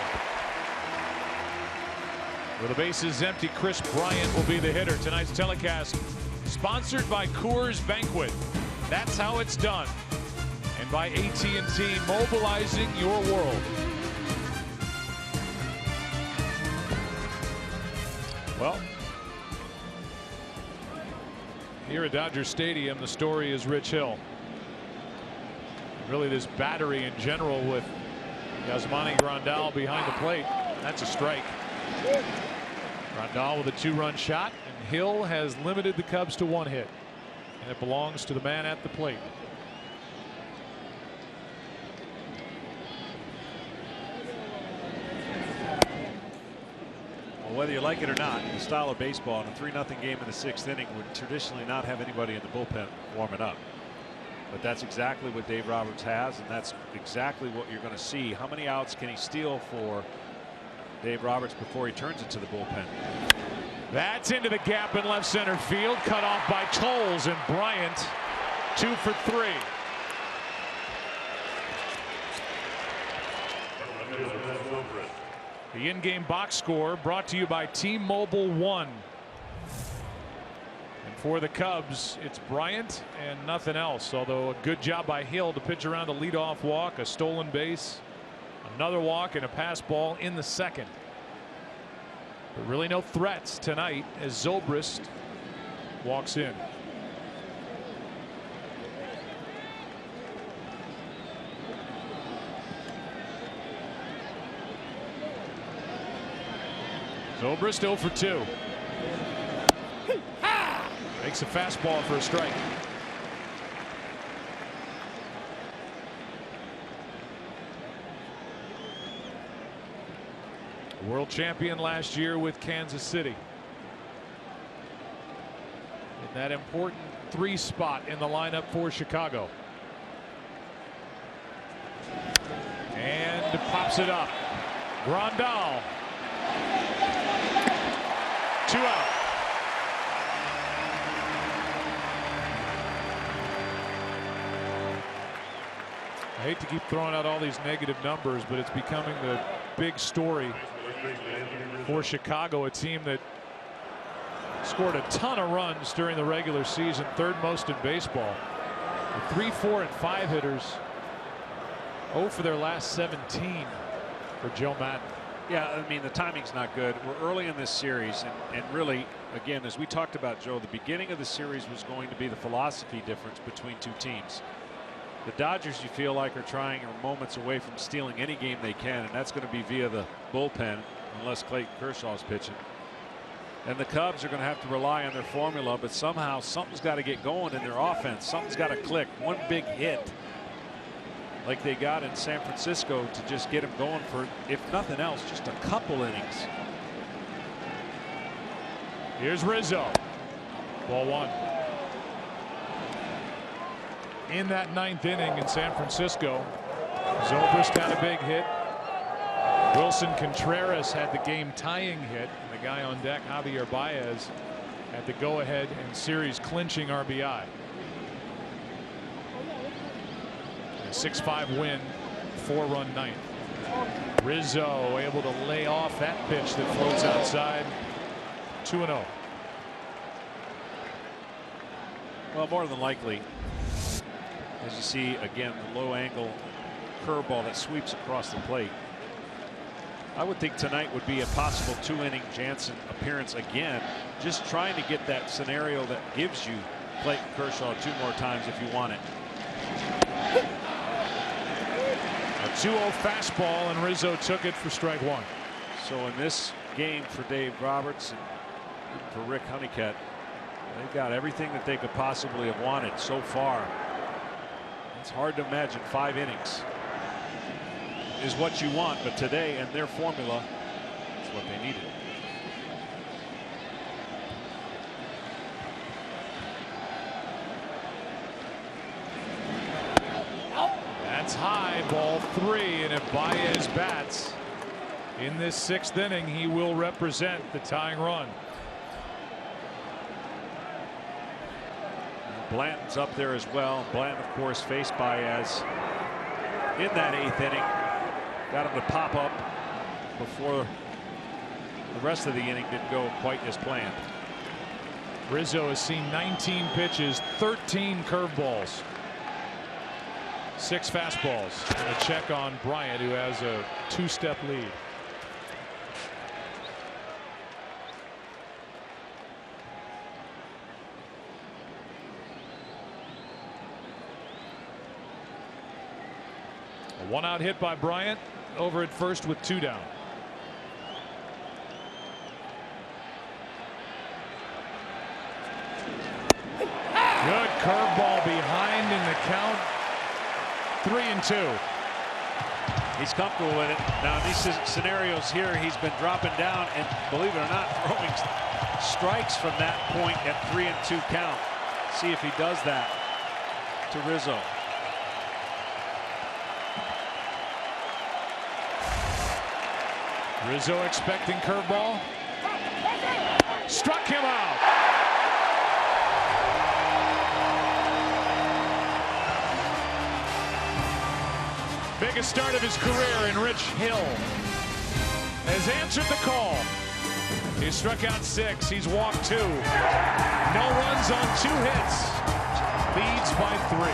With the bases empty, Chris Bryant will be the hitter. Tonight's telecast sponsored by Coors Banquet. That's how it's done. And by AT&T, mobilizing your world. Well, here at Dodger Stadium, the story is Rich Hill. Really, this battery in general with Yasmani Grandal behind the plate. That's a strike. Grandal with a 2-run shot, and Hill has limited the Cubs to 1 hit. And it belongs to the man at the plate. Well, whether you like it or not, the style of baseball in a 3-0 game in the 6th inning would traditionally not have anybody in the bullpen warming up. But that's exactly what Dave Roberts has, and that's exactly what you're going to see. How many outs can he steal for Dave Roberts before he turns it to the bullpen? That's into the gap in left center field. Cut off by Tolles, and Bryant 2 for 3. The in-game box score brought to you by T-Mobile One. And for the Cubs, it's Bryant and nothing else. Although a good job by Hill to pitch around a leadoff walk, a stolen base, another walk, and a pass ball in the 2nd. But really no threats tonight as Zobrist walks in. Zobrist 0 for 2. Makes a fastball for a strike. World champion last year with Kansas City. In that important 3 spot in the lineup for Chicago. And pops it up. Grandal. 2 out. I hate to keep throwing out all these negative numbers, but it's becoming the big story for Chicago, a team that scored a ton of runs during the regular season, 3rd most in baseball. The 3, 4, and 5 hitters 0 for their last 17 for Joe Madden. Yeah, I mean, the timing's not good. We're early in this series, and really, again, as we talked about, Joe, the beginning of the series was going to be the philosophy difference between 2 teams. The Dodgers, you feel like, are trying, are moments away from stealing any game they can, and that's going to be via the bullpen, unless Clayton Kershaw's pitching. And the Cubs are going to have to rely on their formula, but somehow something's got to get going in their offense. Something's got to click. One big hit like they got in San Francisco to just get them going for, if nothing else, just a couple innings. Here's Rizzo. Ball one. In that 9th inning in San Francisco, Zobrist had a big hit. Wilson Contreras had the game tying hit. And the guy on deck, Javier Baez, had the go ahead and series clinching RBI. A 6-5 win, 4-run 9th. Rizzo able to lay off that pitch that floats outside. 2-0. Well, more than likely, as you see again, the low angle curveball that sweeps across the plate. I would think tonight would be a possible 2-inning Jansen appearance again, just trying to get that scenario that gives you Clayton Kershaw 2 more times if you want it. A 2-0 fastball, and Rizzo took it for strike one. So in this game for Dave Roberts and for Rick Honeycutt, they've got everything that they could possibly have wanted so far. It's hard to imagine 5 innings is what you want, but today in their formula, it's what they needed. That's high, ball 3, and if Baez bats in this 6th inning, he will represent the tying run. Blanton's up there as well. Blanton, of course, faced Baez in that 8th inning. Got him to pop up before the rest of the inning didn't go quite as planned. Rizzo has seen 19 pitches, 13 curveballs, 6 fastballs, and a check on Bryant, who has a 2-step lead. A 1-out hit by Bryant, over at first with 2 down. Good curveball behind in the count. 3-2. He's comfortable with it. Now in these scenarios here, he's been dropping down and, believe it or not, throwing strikes from that point at 3-2 count. See if he does that to Rizzo. Rizzo expecting curveball. Struck him out. Biggest start of his career in Rich Hill has answered the call. He struck out 6. He's walked 2. No runs on 2 hits. Leads by 3.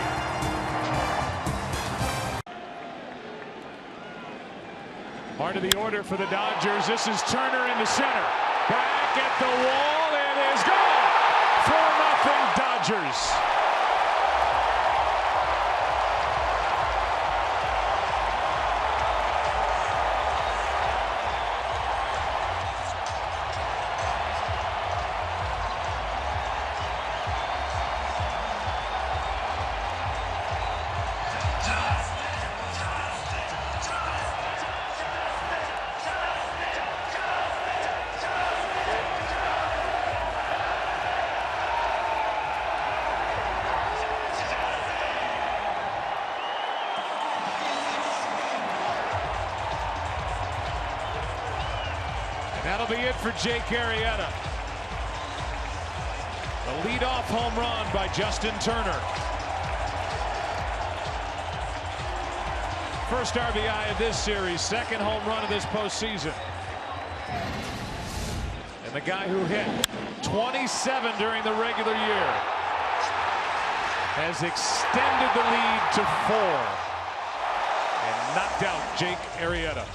Part of the order for the Dodgers. This is Turner into center. Back at the wall. It is gone. 4-0 Dodgers. That'll be it for Jake Arrieta. The leadoff home run by Justin Turner. First RBI of this series, 2nd home run of this postseason. And the guy who hit 27 during the regular year has extended the lead to 4 and knocked out Jake Arrieta.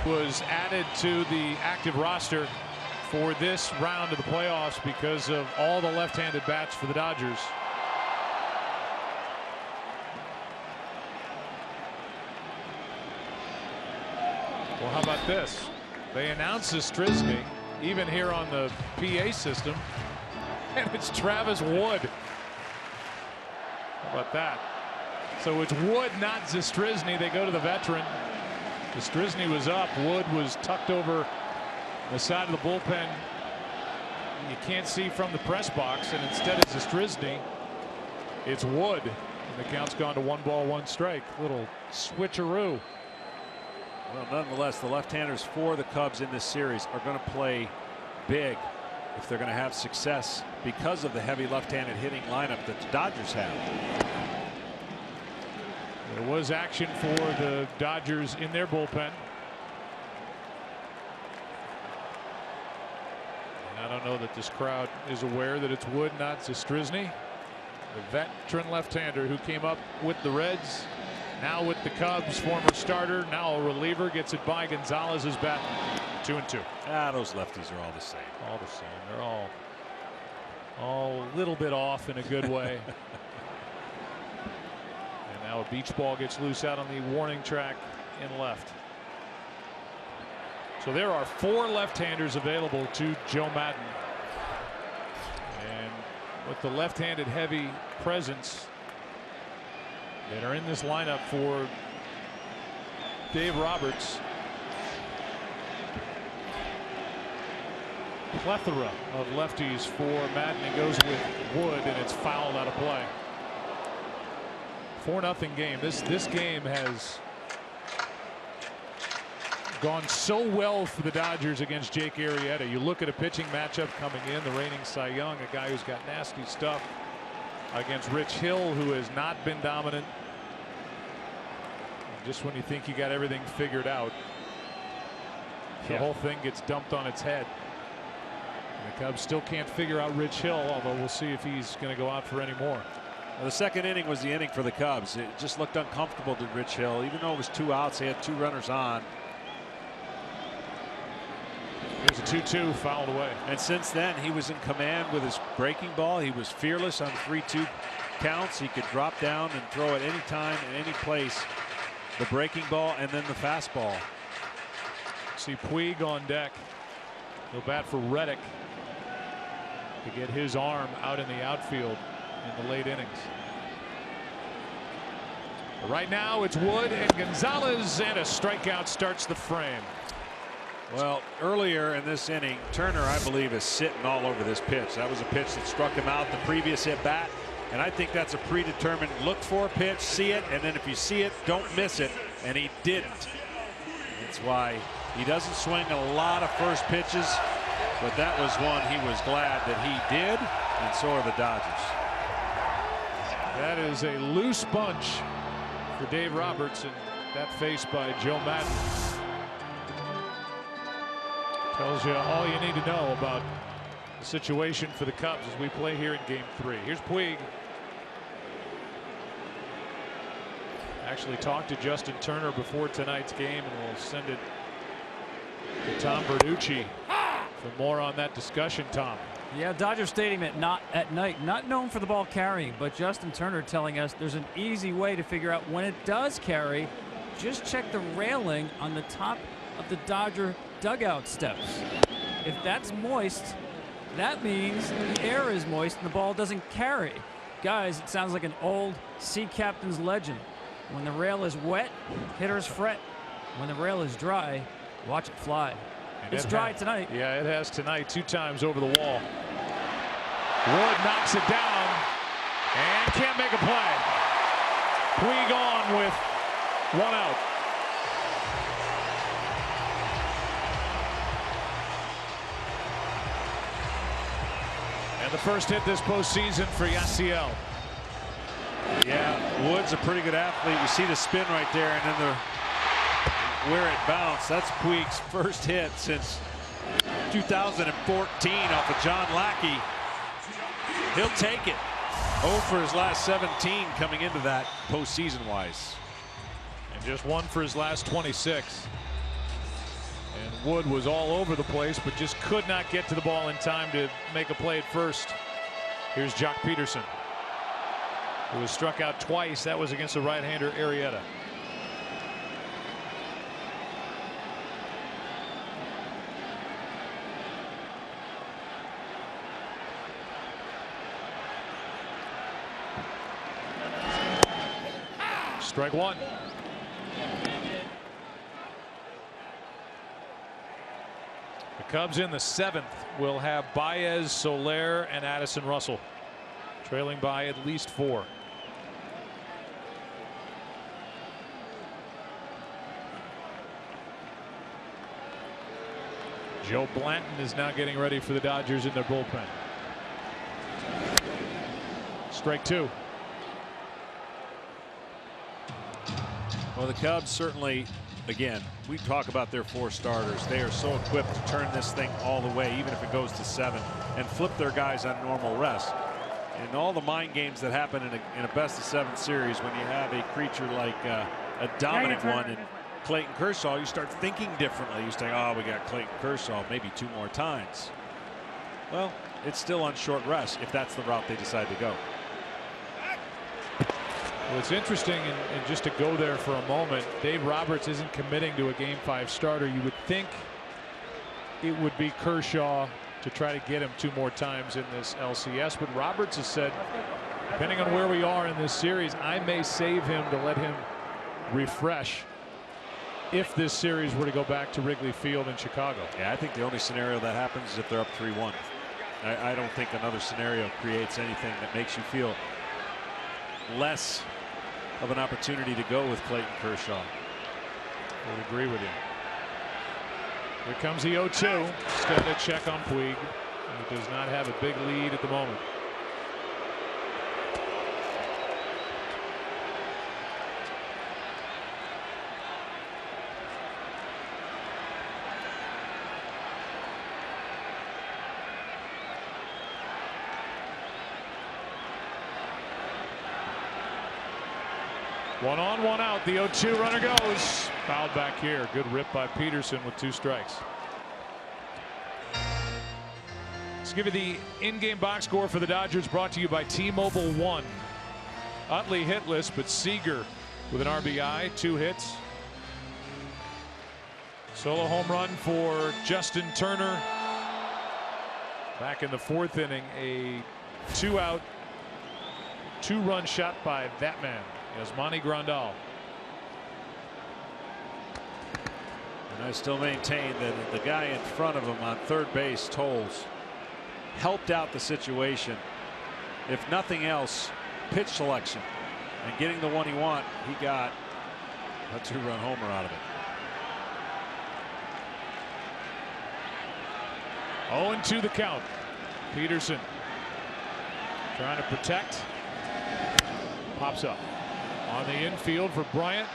Was added to the active roster for this round of the playoffs because of all the left-handed bats for the Dodgers. How about this? They announce Zastryzny even here on the PA system, and it's Travis Wood. How about that? So it's Wood, not Zastryzny. They go to the veteran. Zastryzny was up. Wood was tucked over the side of the bullpen. You can't see from the press box, and instead of Zastryzny, it's Wood. And the count's gone to 1 ball, 1 strike. Little switcheroo. Well, nonetheless, the left-handers for the Cubs in this series are going to play big if they're going to have success because of the heavy left-handed hitting lineup that the Dodgers have. There was action for the Dodgers in their bullpen. And I don't know that this crowd is aware that it's Wood, not Zastryzny, the veteran left-hander who came up with the Reds, now with the Cubs, former starter, now a reliever, gets it by Gonzalez's bat. 2-2. Those lefties are all the same. All the same. They're all a little bit off in a good way. And now a beach ball gets loose out on the warning track in left. So there are 4 left-handers available to Joe Maddon. And with the left-handed heavy presence that are in this lineup for Dave Roberts, plethora of lefties for Maddon. He goes with Wood, and it's fouled out of play. 4-0 game. This game has gone so well for the Dodgers against Jake Arrieta. You look at a pitching matchup coming in, the reigning Cy Young, a guy who's got nasty stuff, against Rich Hill, who has not been dominant. And just when you think you got everything figured out, the whole thing gets dumped on its head. And the Cubs still can't figure out Rich Hill, although we'll see if he's going to go out for any more. Well, the second inning was the inning for the Cubs. It just looked uncomfortable to Rich Hill. Even though it was 2 outs, they had 2 runners on. Here's a 2-2 fouled away. And since then, he was in command with his breaking ball. He was fearless on 3-2 counts. He could drop down and throw at any time, in any place, the breaking ball and then the fastball. See Puig on deck. He'll bat for Reddick to get his arm out in the outfield in the late innings. But right now it's Wood and Gonzalez, and a strikeout starts the frame. Well, earlier in this inning, Turner, I believe, is sitting all over this pitch. That was a pitch that struck him out the previous at bat, and I think that's a predetermined look for a pitch, see it, and then if you see it, don't miss it, and he didn't. That's why he doesn't swing a lot of first pitches, but that was one he was glad that he did, and so are the Dodgers. That is a loose bunch for Dave Roberts, and that face by Joe Maddon tells you all you need to know about the situation for the Cubs as we play here in Game 3. Here's Puig. Actually talked to Justin Turner before tonight's game, and we'll send it to Tom Bertucci for more on that discussion. Tom. Yeah, Dodger Stadium at night, not known for the ball carrying, but Justin Turner telling us there's an easy way to figure out when it does carry. Just check the railing on the top of the Dodger dugout steps. If that's moist, that means the air is moist and the ball doesn't carry. Guys, it sounds like an old sea captain's legend. When the rail is wet, hitters fret. When the rail is dry, watch it fly. And it's dry tonight. Yeah, it has tonight, 2 times over the wall. Wood knocks it down and can't make a play. Puig on with 1 out. And the first hit this postseason for Yasiel. Yeah, Wood's a pretty good athlete. You see the spin right there, and then where it bounced. That's Puig's first hit since 2014 off of John Lackey. He'll take it. 0 for his last 17 coming into that postseason wise. And just 1 for his last 26. And Wood was all over the place, but just could not get to the ball in time to make a play at first. Here's Jock Peterson, who was struck out twice. That was against the right-hander Arrieta. Strike one. The Cubs in the 7th will have Baez, Soler, and Addison Russell, trailing by at least 4. Joe Blanton is now getting ready for the Dodgers in their bullpen. Strike 2. Well, the Cubs certainly, again, we talk about their 4 starters. They are so equipped to turn this thing all the way, even if it goes to 7, and flip their guys on normal rest. And all the mind games that happen in a best-of-7 series, when you have a creature like a dominant one and Clayton Kershaw, you start thinking differently. You say, oh, we got Clayton Kershaw, maybe 2 more times. Well, it's still on short rest if that's the route they decide to go. Well, it's interesting, and just to go there for a moment, Dave Roberts isn't committing to a Game 5 starter. You would think it would be Kershaw to try to get him 2 more times in this LCS, but Roberts has said, depending on where we are in this series, I may save him to let him refresh if this series were to go back to Wrigley Field in Chicago. Yeah, I think the only scenario that happens is if they're up 3-1. I don't think another scenario creates anything that makes you feel less of an opportunity to go with Clayton Kershaw. I would agree with you. Here comes the 0-2. Instead a check on Puig. He does not have a big lead at the moment. One on, one out. The 0-2 runner goes. Fouled back here. Good rip by Peterson with 2 strikes. Let's give you the in-game box score for the Dodgers, brought to you by T-Mobile One. Utley hitless, but Seager with an RBI, 2 hits. Solo home run for Justin Turner. Back in the 4th inning, a 2-out, 2-run shot by that man, Yasmani Grandal. And I still maintain that the guy in front of him on 3rd base, Tolles, helped out the situation. If nothing else, pitch selection and getting the one he got a 2-run homer out of it. 0-2 the count. Peterson trying to protect. Pops up on the infield for Bryant.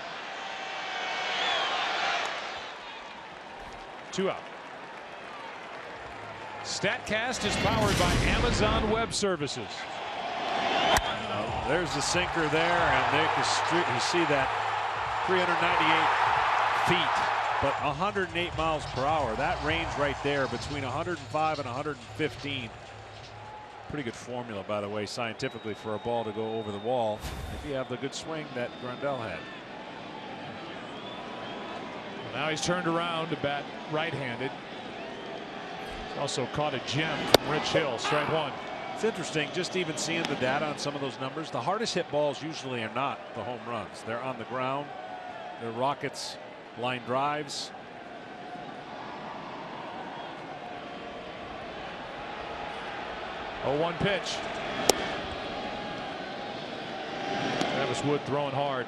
2 out. StatCast is powered by Amazon Web Services. There's the sinker there, and you see that 398 feet, but 108 miles per hour. That range right there between 105 and 115. Pretty good formula, by the way, scientifically, for a ball to go over the wall if you have the good swing that Grandal had. Well, now he's turned around to bat right-handed. He's also caught a gem from Rich Hill. Strike 1. It's interesting, just even seeing the data on some of those numbers. The hardest hit balls usually are not the home runs. They're on the ground. They're rockets line drives. Oh, 1 pitch. Travis Wood throwing hard.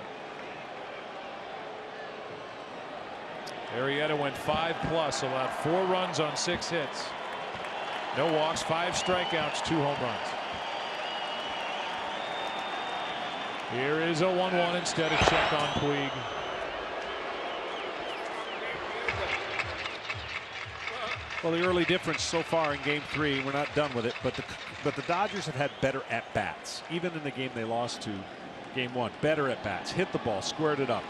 Arrieta went 5+, allowed 4 runs on 6 hits. No walks, 5 strikeouts, 2 home runs. Here is a 1-1 instead of check on Puig. Well, the early difference so far in Game 3, we're not done with it, but the Dodgers have had better at bats, even in the game they lost to, Game 1. Better at bats, hit the ball, squared it up.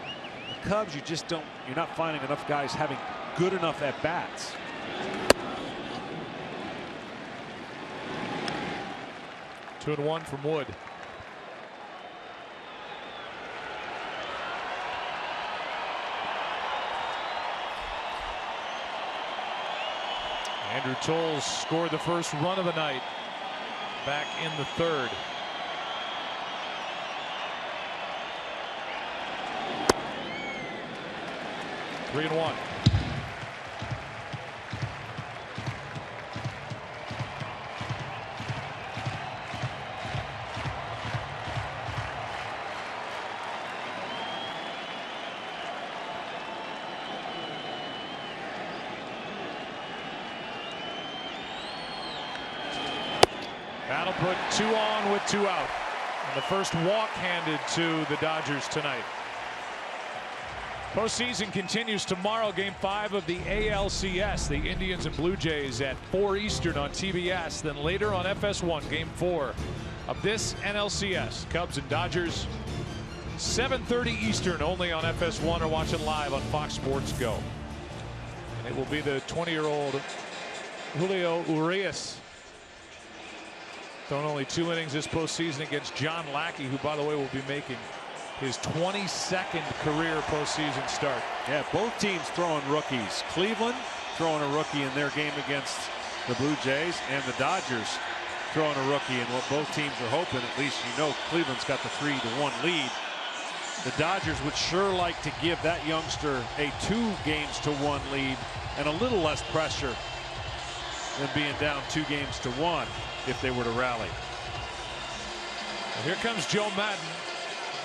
The Cubs, you're not finding enough guys having good enough at bats. 2-1 from Wood. Andrew Tolles scored the first run of the night back in the 3rd. 3-1. That'll put 2 on with 2 out. And the first walk handed to the Dodgers tonight. Postseason continues tomorrow. Game 5 of the ALCS. The Indians and Blue Jays at 4 Eastern on TBS. Then later on FS1, Game 4 of this NLCS. Cubs and Dodgers. 7:30 Eastern only on FS1 or watching live on Fox Sports Go. And it will be the 20-year-old Julio Urias. Thrown only 2 innings this postseason against John Lackey, who, by the way, will be making his 22nd career postseason start. Yeah, both teams throwing rookies. Cleveland throwing a rookie in their game against the Blue Jays, and the Dodgers throwing a rookie. And what both teams are hoping, at least you know, Cleveland's got the 3-1 lead. The Dodgers would sure like to give that youngster a 2-1 lead and a little less pressure than being down 2-1 if they were to rally. Well, here comes Joe Madden.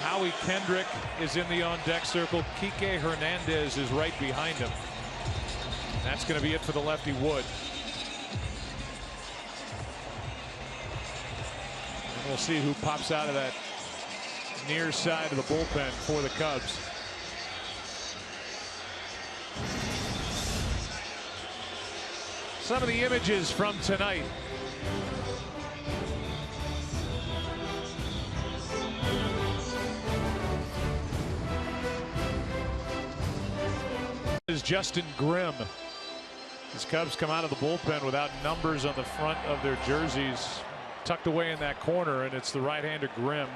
Howie Kendrick is in the on-deck circle. Kike Hernandez is right behind him. And that's going to be it for the lefty Wood. And we'll see who pops out of that near side of the bullpen for the Cubs. Some of the images from tonight. Is Justin Grimm. His Cubs come out of the bullpen without numbers on the front of their jerseys, tucked away in that corner, and it's the right-hander Grimm.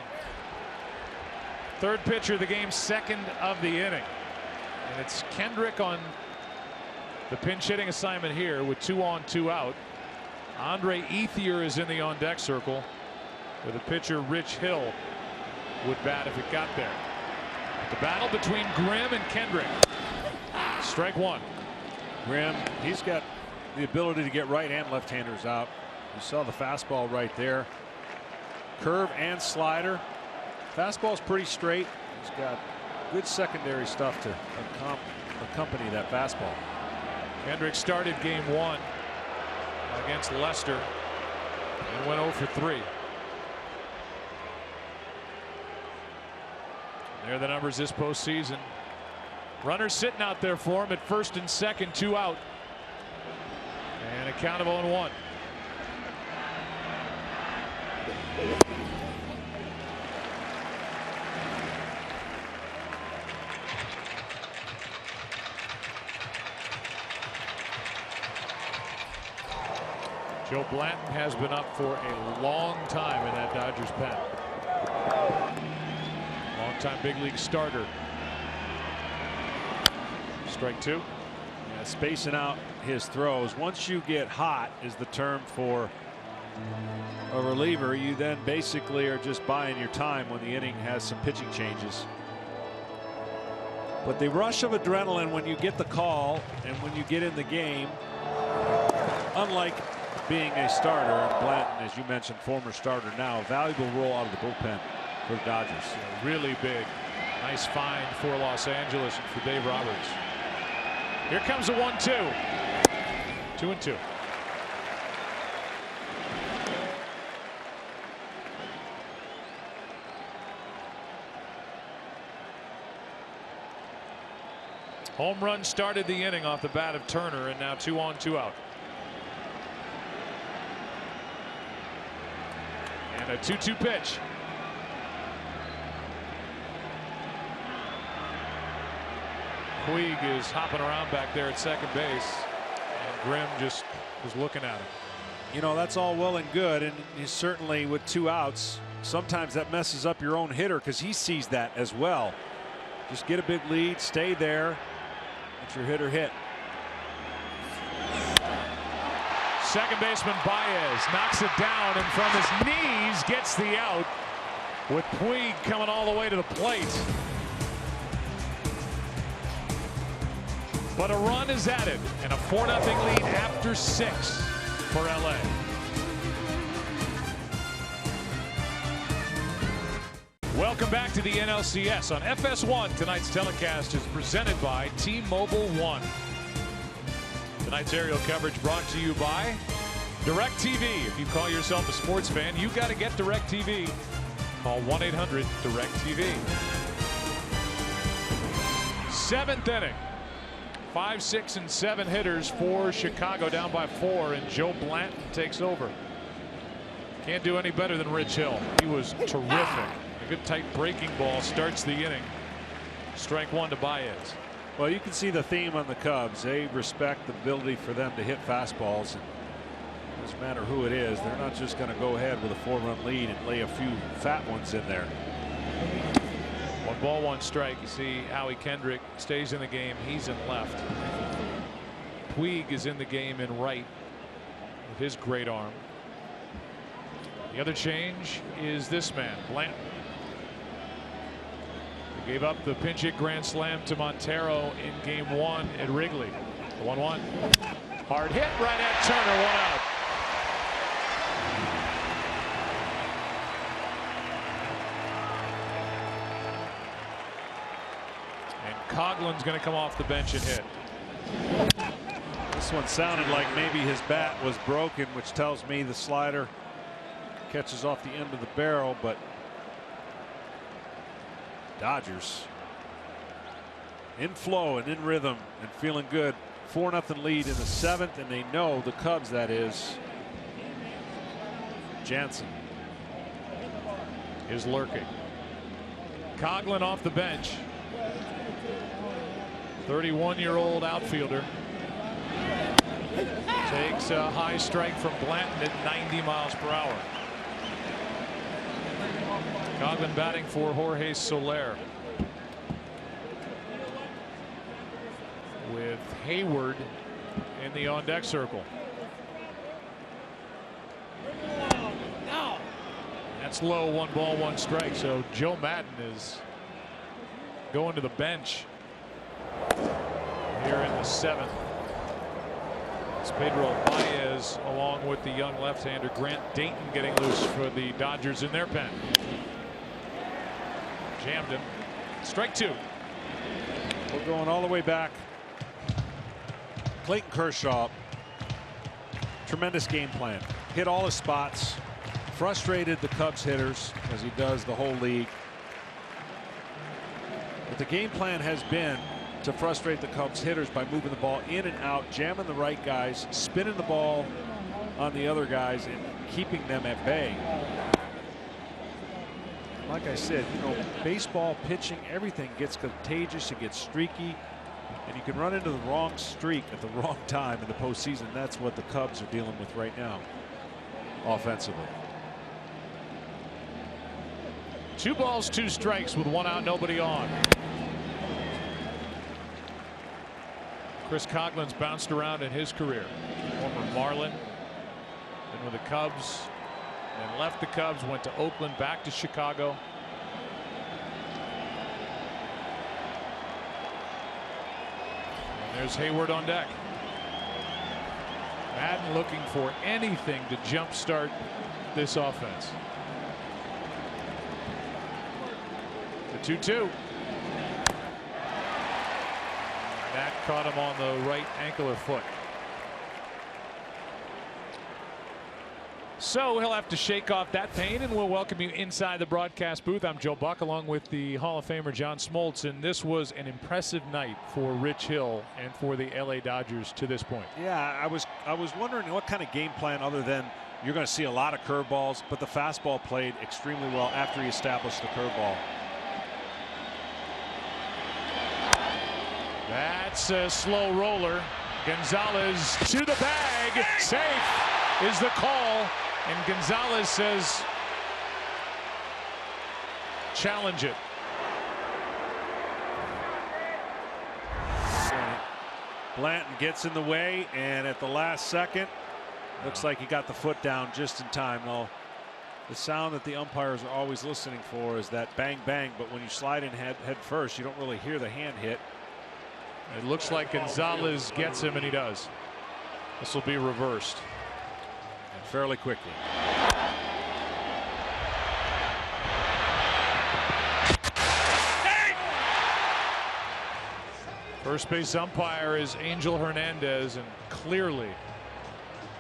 Third pitcher of the game, second of the inning. And it's Kendrick on the pinch hitting assignment here with 2 on, 2 out. Andre Ethier is in the on-deck circle, with a pitcher Rich Hill would bat if it got there. The battle between Grimm and Kendrick. Strike 1. Grimm, he's got the ability to get right and left-handers out. You saw the fastball right there. Curve and slider. Fastball's pretty straight. He's got good secondary stuff to accompany that fastball. Kendrick started game 1 against Leicester and went 0 for 3. There are the numbers this postseason. Runners sitting out there for him at first and second, 2 out. And a count of 0-1. Joe Blanton has been up for a long time in that Dodgers pen. Long-time big league starter. Strike 2. Yeah, spacing out his throws. Once you get hot is the term for a reliever. You then basically are just buying your time when the inning has some pitching changes. But the rush of adrenaline when you get the call and when you get in the game, unlike being a starter, and Blanton, as you mentioned, former starter now, valuable role out of the bullpen for the Dodgers. Yeah, really big. Nice find for Los Angeles and for Dave Roberts. Here comes a 1-2. 2-2. Home run started the inning off the bat of Turner, and now 2 on, 2 out. And a 2-2 pitch. Puig is hopping around back there at second base, and Grimm just was looking at him. You know, that's all well and good, and he's certainly with 2 outs. Sometimes that messes up your own hitter because he sees that as well. Just get a big lead, stay there, let your hitter hit. Second baseman Baez knocks it down, and from his knees gets the out, with Puig coming all the way to the plate. But a run is added, and a 4-0 lead after 6 for LA. Welcome back to the NLCS on FS1. Tonight's telecast is presented by T-Mobile One. Tonight's aerial coverage brought to you by DirecTV. If you call yourself a sports fan, you got to get DirecTV. Call 1-800-DirecTV. 7th inning. 5, 6, and 7 hitters for Chicago, down by 4, and Joe Blanton takes over. Can't do any better than Rich Hill. He was terrific. A good tight breaking ball starts the inning. Strike 1 to Baez. Well, you can see the theme on the Cubs. They respect the ability for them to hit fastballs. And it doesn't matter who it is. They're not just going to go ahead with a 4-run lead and lay a few fat ones in there. 1 ball, 1 strike. You see Howie Kendrick stays in the game. He's in left. Puig is in the game in right with his great arm. The other change is this man, Blanton. They gave up the pinch hit grand slam to Montero in game 1 at Wrigley. 1-1. Hard hit right at Turner, 1 out. Coughlin's going to come off the bench and hit. This one sounded like maybe his bat was broken, which tells me the slider catches off the end of the barrel, but Dodgers in flow and in rhythm and feeling good. 4-0 lead in the 7th, and they know the Cubs, that is. Jansen is lurking. Coughlin off the bench. 31-year-old outfielder takes a high strike from Blanton at 90 miles per hour. Coughlin batting for Jorge Soler, with Hayward in the on-deck circle. That's low. 1 ball, 1 strike. So Joe Madden is going to the bench here in the 7th. It's Pedro Baez along with the young left-hander Grant Dayton getting loose for the Dodgers in their pen. Jammed him. Strike 2. We're going all the way back. Clayton Kershaw, tremendous game plan. Hit all his spots. Frustrated the Cubs hitters, as he does the whole league. But the game plan has been to frustrate the Cubs hitters by moving the ball in and out, jamming the right guys, spinning the ball on the other guys, and keeping them at bay. Like I said, you know, baseball, pitching, everything gets contagious, it gets streaky, and you can run into the wrong streak at the wrong time in the postseason. That's what the Cubs are dealing with right now, offensively. 2 balls, 2 strikes with 1 out, nobody on. Chris Coughlin's bounced around in his career. Former Marlin, been with the Cubs, and left the Cubs, went to Oakland, back to Chicago. And there's Hayward on deck. Madden looking for anything to jumpstart this offense. The 2-2. That caught him on the right ankle or foot. So he'll have to shake off that pain, and we'll welcome you inside the broadcast booth. I'm Joe Buck along with the Hall of Famer John Smoltz, and this was an impressive night for Rich Hill and for the LA Dodgers to this point. Yeah, I was wondering what kind of game plan, other than you're going to see a lot of curveballs, but the fastball played extremely well after he established the curveball. That's a slow roller. Gonzalez to the bag. Safe is the call. And Gonzalez says, challenge it. Blanton gets in the way, and at the last second, looks like he got the foot down just in time. Well, the sound that the umpires are always listening for is that bang, bang. But when you slide in head first, you don't really hear the hand hit. It looks like Gonzalez gets him, and he does. This will be reversed. And fairly quickly. First base umpire is Angel Hernandez, and clearly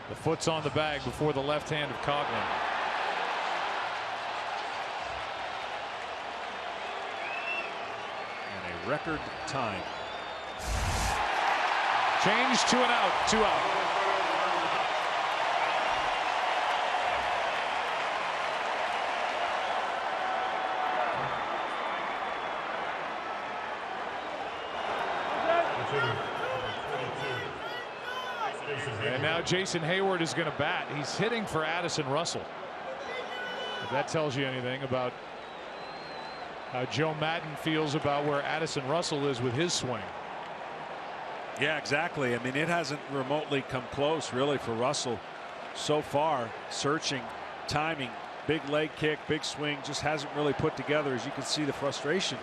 the foot's on the bag before the left hand of Coghlan. And a record time. Change to an out, 2 out. And now Jason Hayward is going to bat. He's hitting for Addison Russell. If that tells you anything about how Joe Madden feels about where Addison Russell is with his swing. Yeah, exactly. I mean, it hasn't remotely come close, really, for Russell so far. Searching, timing, big leg kick, big swing, just hasn't really put together. As you can see, the frustration.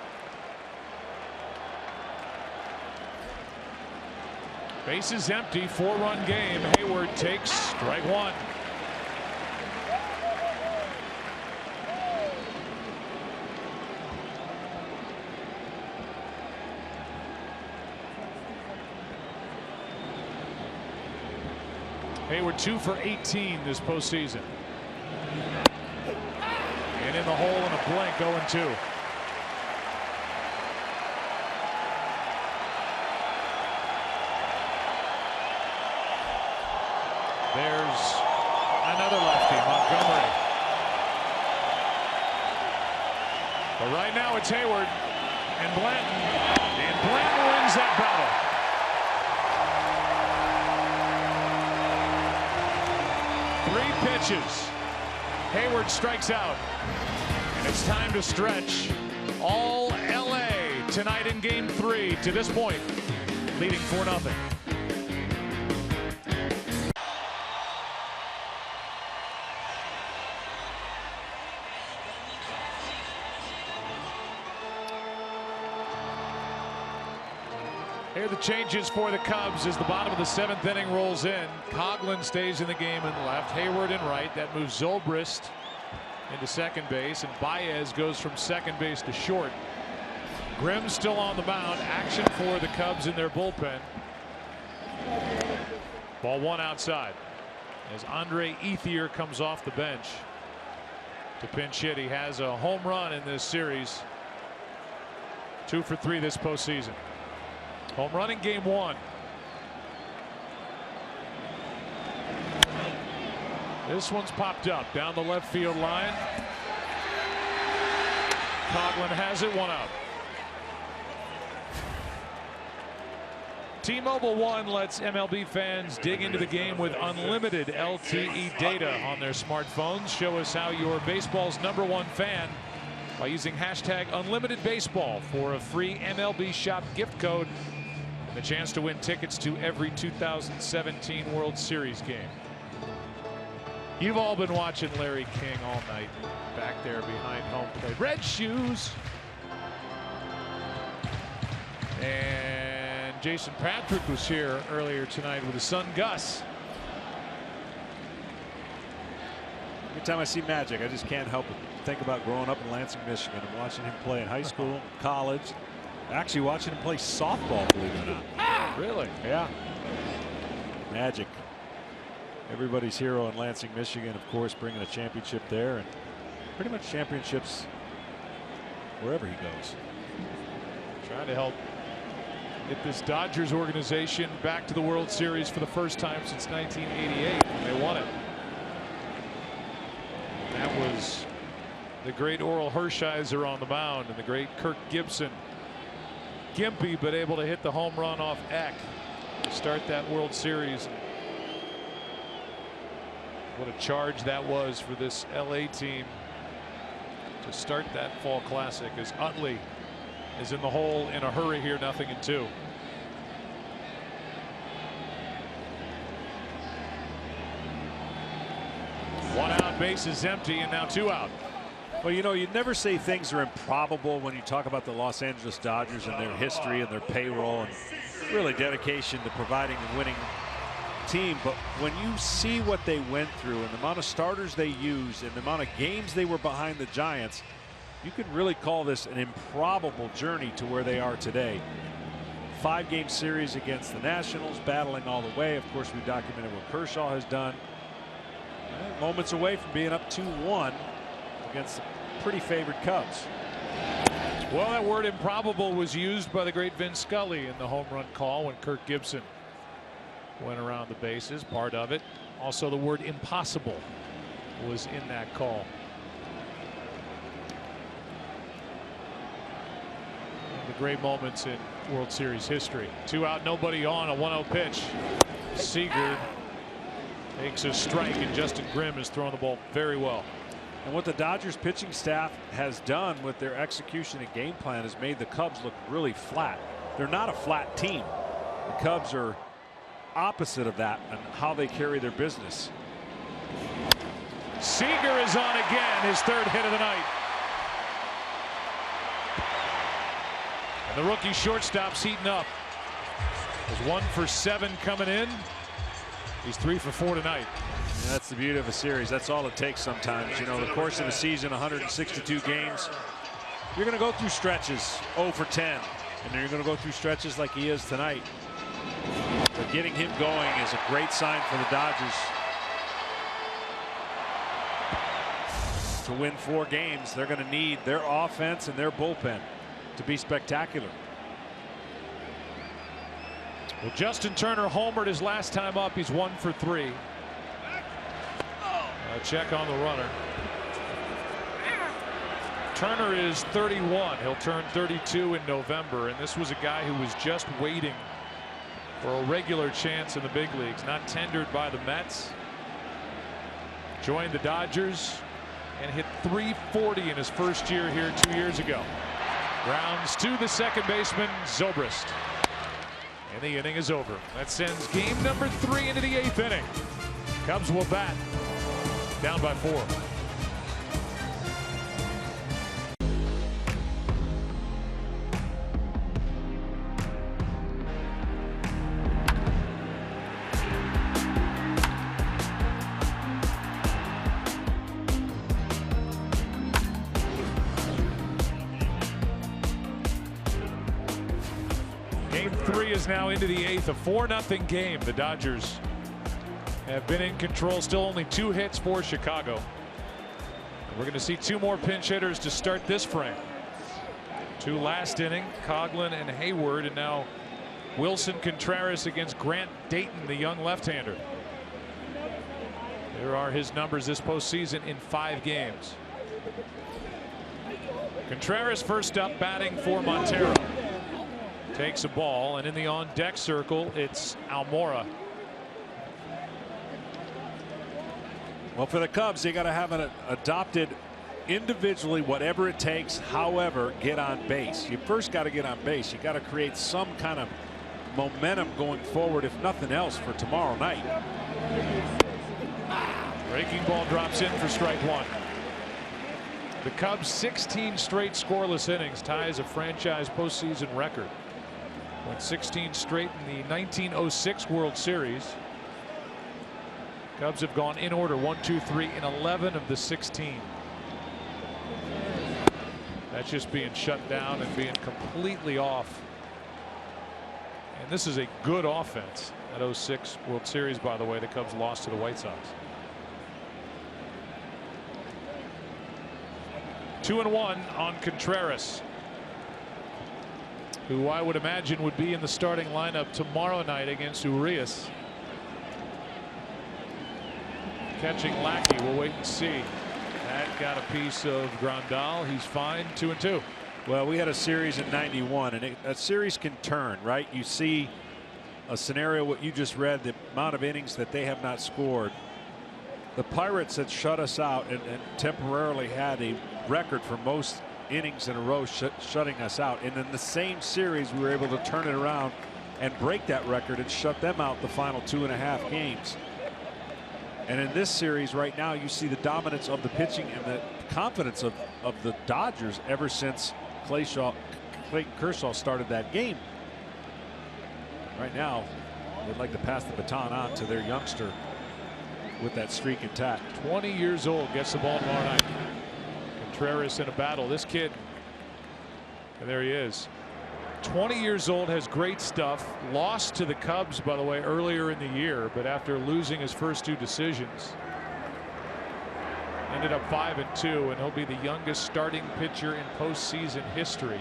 Bases empty, 4-run game. Hayward takes strike 1. Hayward 2 for 18 this postseason. And in the hole in a blink, 0-2. There's another lefty, Montgomery. But right now it's Hayward and Blanton. And Blanton wins that battle. Three pitches. Hayward strikes out. And it's time to stretch. All LA tonight in Game 3 to this point, leading 4-0. Here are the changes for the Cubs as the bottom of the 7th inning rolls in. Coghlan stays in the game in left, Hayward in right. That moves Zobrist into second base, and Baez goes from second base to short. Grimm still on the mound. Action for the Cubs in their bullpen. Ball 1 outside as Andre Ethier comes off the bench to pinch hit. He has a home run in this series. 2 for 3 this postseason. Home run in Game 1. This one's popped up down the left field line. Coghlan has it, 1 out. T-Mobile One lets MLB fans dig into the game with unlimited LTE data on their smartphones. Show us how you're baseball's #1 fan by using hashtag #UnlimitedBaseball for a free MLB Shop gift code and a chance to win tickets to every 2017 World Series game. You've all been watching Larry King all night back there behind home plate. Red shoes. And Jason Patrick was here earlier tonight with his son Gus. Every time I see Magic, I just can't help but think about growing up in Lansing, Michigan, and watching him play in high school, college. Actually watching him play softball, believe it or not. Really? Yeah. Magic. Everybody's hero in Lansing, Michigan, of course, bringing a championship there, and pretty much championships wherever he goes. Trying to help get this Dodgers organization back to the World Series for the first time since 1988 when they won it. That was the great Oral Hershiser on the mound and the great Kirk Gibson. Gimpy, but able to hit the home run off Eck to start that World Series. What a charge that was for this LA team to start that fall classic, as Utley is in the hole in a hurry here, 0-2. One out, base is empty, and now 2 out. Well, you know, you never say things are improbable when you talk about the Los Angeles Dodgers and their history and their payroll. And really dedication to providing and winning team. But when you see what they went through and the amount of starters they used and the amount of games they were behind the Giants, you could really call this an improbable journey to where they are today. 5-game series against the Nationals, battling all the way. Of course, we documented what Kershaw has done. Moments away from being up 2-1 against the pretty favored Cubs. Well, that word improbable was used by the great Vin Scully in the home run call when Kirk Gibson went around the bases, part of it. Also, the word impossible was in that call. One of the great moments in World Series history. 2 out, nobody on, a 1-0 pitch. Seager takes a strike, and Justin Grimm is throwing the ball very well. And what the Dodgers pitching staff has done with their execution and game plan has made the Cubs look really flat. They're not a flat team. The Cubs are opposite of that and how they carry their business. Seager is on again, his 3rd hit of the night. And the rookie shortstop's heating up. There's 1 for 7 coming in. He's 3 for 4 tonight. And that's the beauty of a series. That's all it takes sometimes. You know, the course of a season, 162 games, you're going to go through stretches 0 for 10. And then you're going to go through stretches like he is tonight. But getting him going is a great sign for the Dodgers. To win 4 games, they're going to need their offense and their bullpen to be spectacular. Well, Justin Turner homered his last time up. He's 1 for 3. A check on the runner. Turner is 31. He'll turn 32 in November, and this was a guy who was just waiting for a regular chance in the big leagues, not tendered by the Mets. Joined the Dodgers and hit .340 in his first year here 2 years ago. Grounds to the second baseman, Zobrist. And the inning is over. That sends game number 3 into the 8th inning. Cubs will bat down by 4. Game 3 is now into the 8th, a 4-0 game. The Dodgers have been in control. Still only 2 hits for Chicago. And we're going to see 2 more pinch hitters to start this frame. 2 last inning, Coghlan and Hayward, and now Wilson Contreras against Grant Dayton, the young left-hander. There are his numbers this postseason in 5 games. Contreras first up, batting for Montero. Takes a ball, and in the on-deck circle, it's Almora. Well, for the Cubs, they got to have an adopted individually, whatever it takes, however, get on base. You first got to get on base. You got to create some kind of momentum going forward, if nothing else, for tomorrow night. Breaking ball drops in for strike 1. The Cubs' 16 straight scoreless innings ties a franchise postseason record. Went 16 straight in the 1906 World Series. Cubs have gone in order 1, 2, 3 in 11 of the 16. That's just being shut down and being completely off. And this is a good offense. That 06 World Series, by the way, the Cubs lost to the White Sox. 2-1 on Contreras, who I would imagine would be in the starting lineup tomorrow night against Urias. Catching Lackey, we'll wait and see. That got a piece of Grandal. He's fine. 2-2. Well, we had a series in '91, and a series can turn, right? You see a scenario, what you just read, the amount of innings that they have not scored. The Pirates had shut us out and temporarily had a record for most innings in a row shutting us out. And in the same series, we were able to turn it around and break that record and shut them out the final 2.5 games. And in this series right now, you see the dominance of the pitching and the confidence of the Dodgers ever since Clayton Kershaw started that game. Right now, they'd like to pass the baton on to their youngster with that streak intact. 20 years old, gets the ball tomorrow night. Contreras in a battle. This kid, and there he is. 20 years old, has great stuff. Lost to the Cubs, by the way, earlier in the year, but after losing his first 2 decisions, ended up 5-2, and he'll be the youngest starting pitcher in postseason history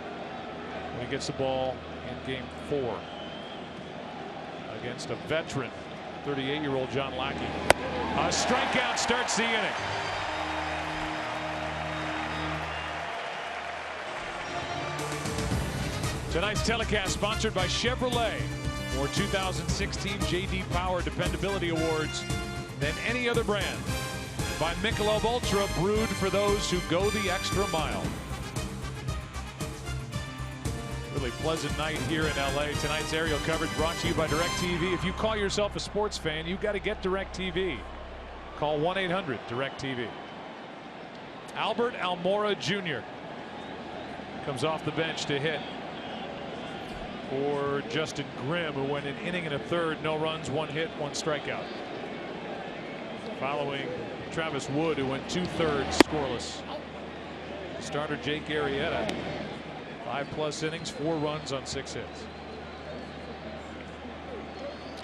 when he gets the ball in Game 4 against a veteran, 38-year-old John Lackey. A strikeout starts the inning. Tonight's telecast sponsored by Chevrolet. More 2016 J.D. Power Dependability Awards than any other brand. By Michelob Ultra, brewed for those who go the extra mile. Really pleasant night here in LA. Tonight's aerial coverage brought to you by DirecTV. If you call yourself a sports fan, you've got to get DirecTV. Call 1-800-DirecTV. Albert Almora Jr. comes off the bench to hit for Justin Grimm, who went an inning and a third, no runs, 1 hit, 1 strikeout. Following Travis Wood, who went 2/3 scoreless. Starter Jake Arrieta, 5+ innings, 4 runs on 6 hits.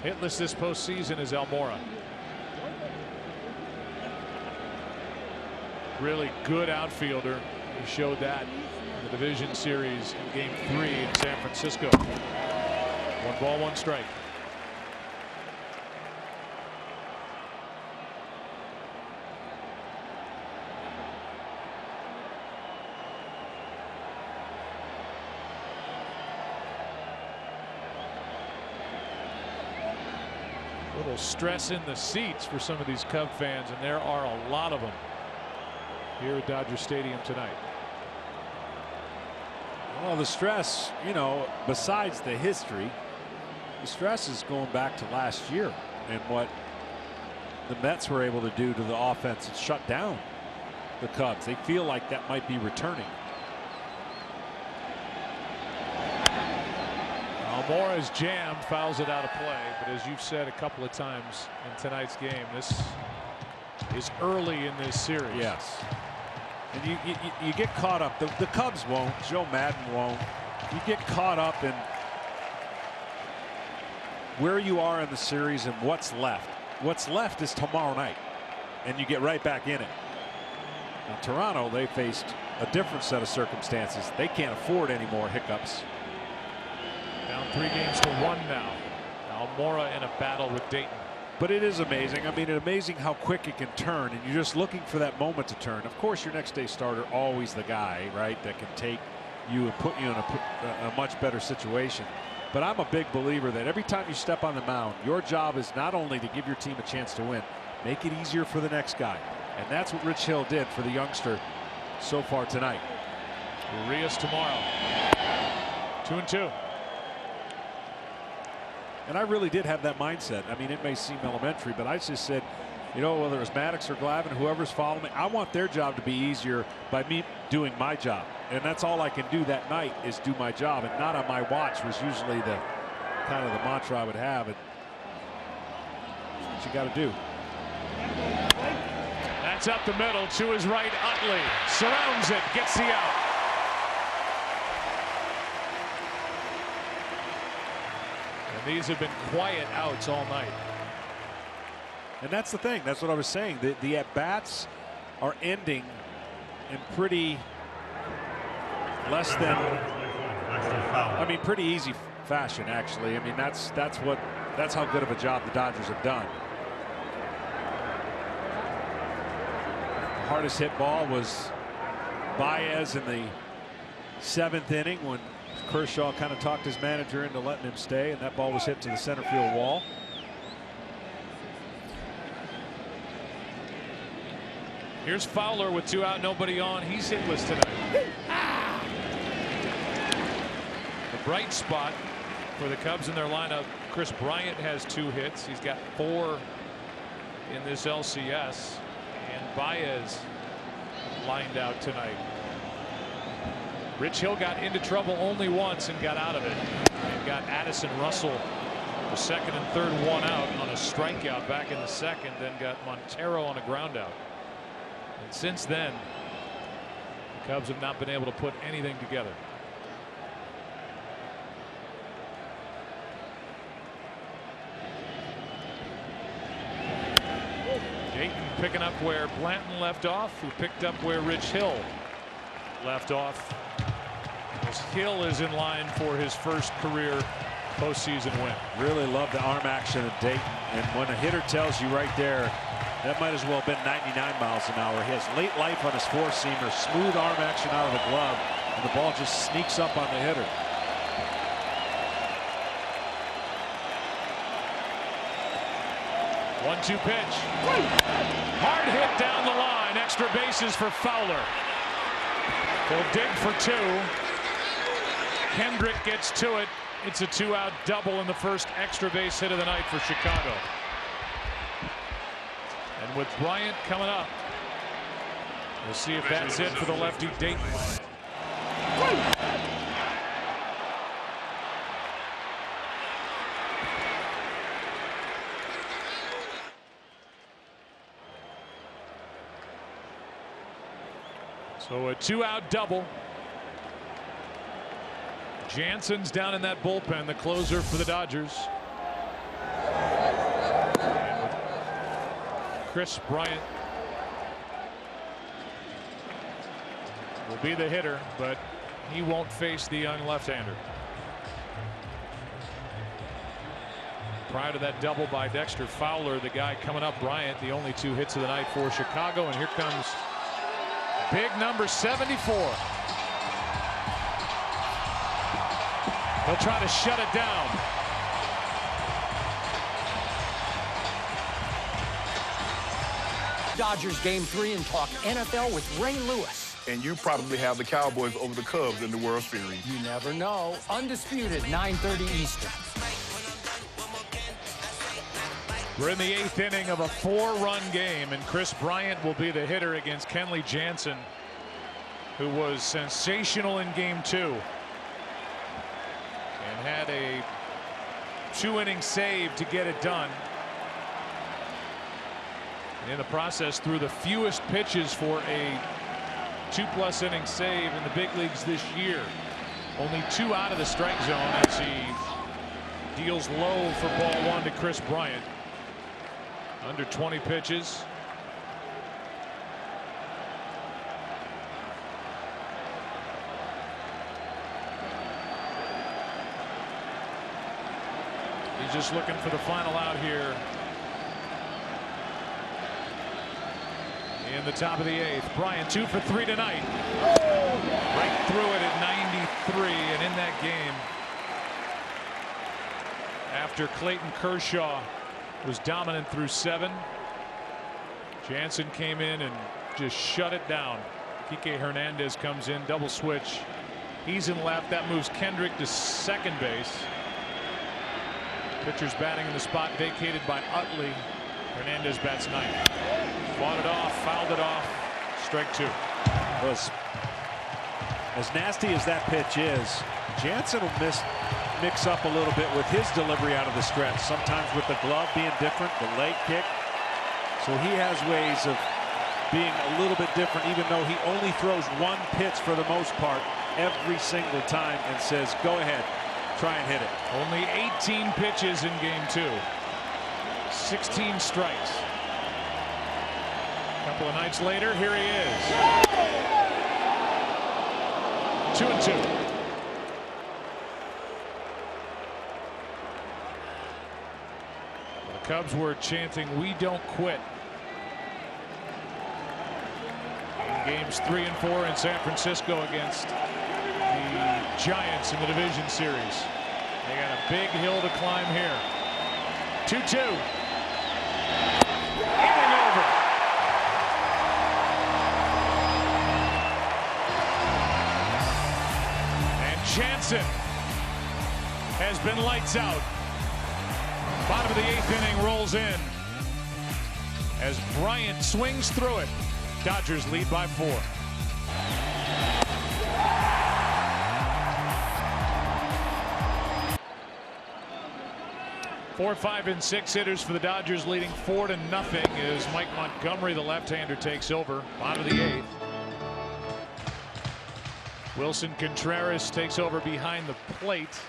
Hitless this postseason is Almora. Really good outfielder. He showed that in the division series in Game 3 in San Francisco. 1 ball, 1 strike. Little stress in the seats for some of these Cub fans, and there are a lot of them here at Dodger Stadium tonight. Well, the stress, you know, besides the history, the stress is going back to last year and what the Mets were able to do to the offense and shut down the Cubs. They feel like that might be returning. Almora is jammed, fouls it out of play, but as you've said a couple of times in tonight's game, this is early in this series. Yes. And you get caught up. The Cubs won't. Joe Madden won't. You get caught up in where you are in the series and what's left. What's left is tomorrow night, and you get right back in it. Now, Toronto, they faced a different set of circumstances. They can't afford any more hiccups. Down 3-1 now. Almora in a battle with Dayton. But it is amazing. I mean, it's amazing how quick it can turn, and you're just looking for that moment to turn. Of course, your next day starter, always the guy, right, that can take you and put you in a much better situation. But I'm a big believer that every time you step on the mound, your job is not only to give your team a chance to win, make it easier for the next guy. And that's what Rich Hill did for the youngster so far tonight. Urias tomorrow. 2-2. And I really did have that mindset. I mean, it may seem elementary, but I just said, you know, whether it's Maddox or Glavine, whoever's following me, I want their job to be easier by me doing my job. And that's all I can do that night is do my job. And not on my watch was usually the kind of the mantra I would have. And that's what you got to do. That's up the middle to his right. Utley surrounds it, gets the out. And these have been quiet outs all night. And that's the thing. That's what I was saying. The at-bats are ending in pretty less than, I mean, pretty easy fashion, actually. I mean, that's how good of a job the Dodgers have done. The hardest hit ball was Baez in the 7th inning when Kershaw kind of talked his manager into letting him stay, and that ball was hit to the center field wall. Here's Fowler with 2 out, nobody on. He's hitless tonight. The bright spot for the Cubs in their lineup, Chris Bryant has 2 hits. He's got 4 in this LCS. And Baez lined out tonight. Rich Hill got into trouble only once and got out of it. And got Addison Russell The second and third, one out on a strikeout back in the second, then got Montero on a ground out. And since then, the Cubs have not been able to put anything together. Dayton picking up where Blanton left off, who picked up where Rich Hill left off. As Hill is in line for his first career postseason win. Really love the arm action of Dayton, and when a hitter tells you right there, that might as well have been 99 miles an hour. He has late life on his four-seamer, smooth arm action out of the glove, and the ball just sneaks up on the hitter. One-two pitch. Hard hit down the line. Extra bases for Fowler. He'll dig for two. Kendrick gets to it. It's a two-out double in the first extra base hit of the night for Chicago. And with Bryant coming up, we'll see if that's it for the lefty Dayton. So a two-out double. Jansen's down in that bullpen, the closer for the Dodgers. And with Chris Bryant will be the hitter, but he won't face the young left-hander. Prior to that double by Dexter Fowler, the guy coming up, Bryant, the only two hits of the night for Chicago. And here comes big number 74. He'll try to shut it down. Dodgers Game 3 and talk NFL with Ray Lewis. And you probably have the Cowboys over the Cubs in the World Series. You never know. Undisputed, 9:30 Eastern. We're in the 8th inning of a 4-run game, and Chris Bryant will be the hitter against Kenley Jansen, who was sensational in Game 2 and had a 2-inning save to get it done. And in the process, threw the fewest pitches for a 2+ inning save in the big leagues this year. Only 2 out of the strike zone as he deals low for ball 1 to Chris Bryant. Under 20 pitches. He's just looking for the final out here in the top of the 8th. Bryant 2 for 3 tonight. Right through it at 93, and in that game, after Clayton Kershaw was dominant through 7, Jansen came in and just shut it down. Kike Hernandez comes in, double switch. He's in left. That moves Kendrick to second base. Pitchers batting in the spot vacated by Utley. Hernandez bats 9th. Fought it off, fouled it off. Strike 2. As nasty as that pitch is, Jansen will mix up a little bit with his delivery out of the stretch, sometimes with the glove being different, the leg kick. So he has ways of being a little bit different, even though he only throws 1 pitch for the most part every single time and says, go ahead, try and hit it. Only 18 pitches in Game 2. 16 strikes. A couple of nights later, here he is. 2-2. The Cubs were chanting, "We don't quit," in Games 3 and 4 in San Francisco against the Giants in the division series. They got a big hill to climb here. 2-2. Inning over. And Jansen has been lights out. Bottom of the 8th inning rolls in as Bryant swings through it. Dodgers lead by 4. 4, 5, and 6 hitters for the Dodgers, leading 4-0 as Mike Montgomery, the left-hander, takes over. Bottom of the 8th. Wilson Contreras takes over behind the plate.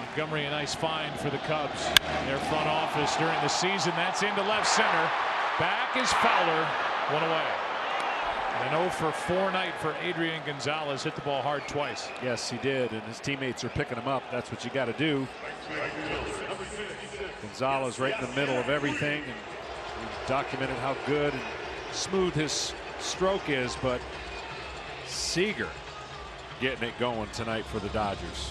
Montgomery, a nice find for the Cubs. Their front office during the season. That's into left center. Back is Fowler. 1 away. And an 0-for-4 night for Adrian Gonzalez. Hit the ball hard twice. Yes, he did, and his teammates are picking him up. That's what you got to do. Gonzalez right in the middle of everything, and we documented how good and smooth his stroke is, but Seager getting it going tonight for the Dodgers.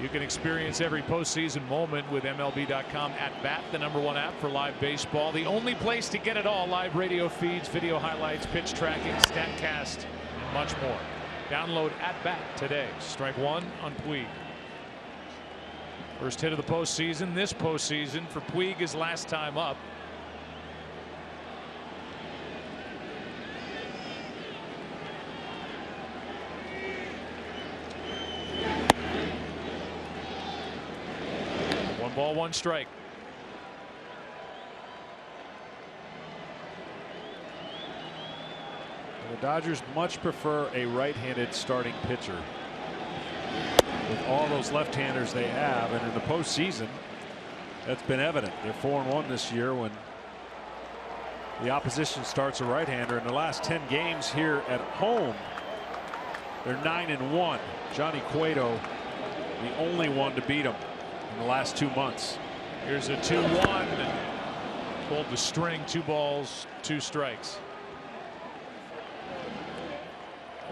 You can experience every postseason moment with MLB.com At Bat, the #1 app for live baseball. The only place to get it all: live radio feeds, video highlights, pitch tracking, StatCast, and much more. Download At Bat today. Strike 1 on Puig. First hit of the postseason. This postseason for Puig is last time up. Ball, 1 strike. The Dodgers much prefer a right-handed starting pitcher with all those left-handers they have, and in the postseason that's been evident. They're 4-1 this year when the opposition starts a right-hander. In the last 10 games here at home, they're 9-1. Johnny Cueto, the only one to beat them in the last 2 months. Here's a 2-1. Pulled the string. 2 balls, 2 strikes.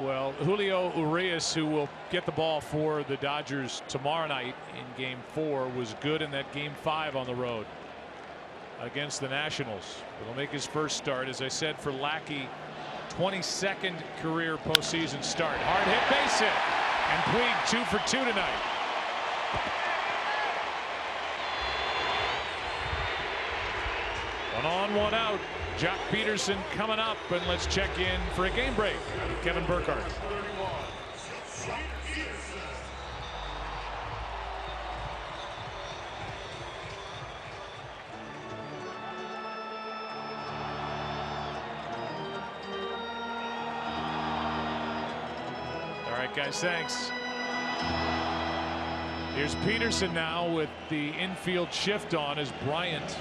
Well, Julio Urias, who will get the ball for the Dodgers tomorrow night in Game 4, was good in that Game 5 on the road against the Nationals. He'll make his first start, as I said, for Lackey. 22nd career postseason start. Hard hit, base hit, and Puig 2 for 2 tonight. One on, one out. Jock Peterson coming up, and let's check in for a game break with Kevin Burkhardt. All right, guys, thanks. Here's Peterson now with the infield shift on as Bryant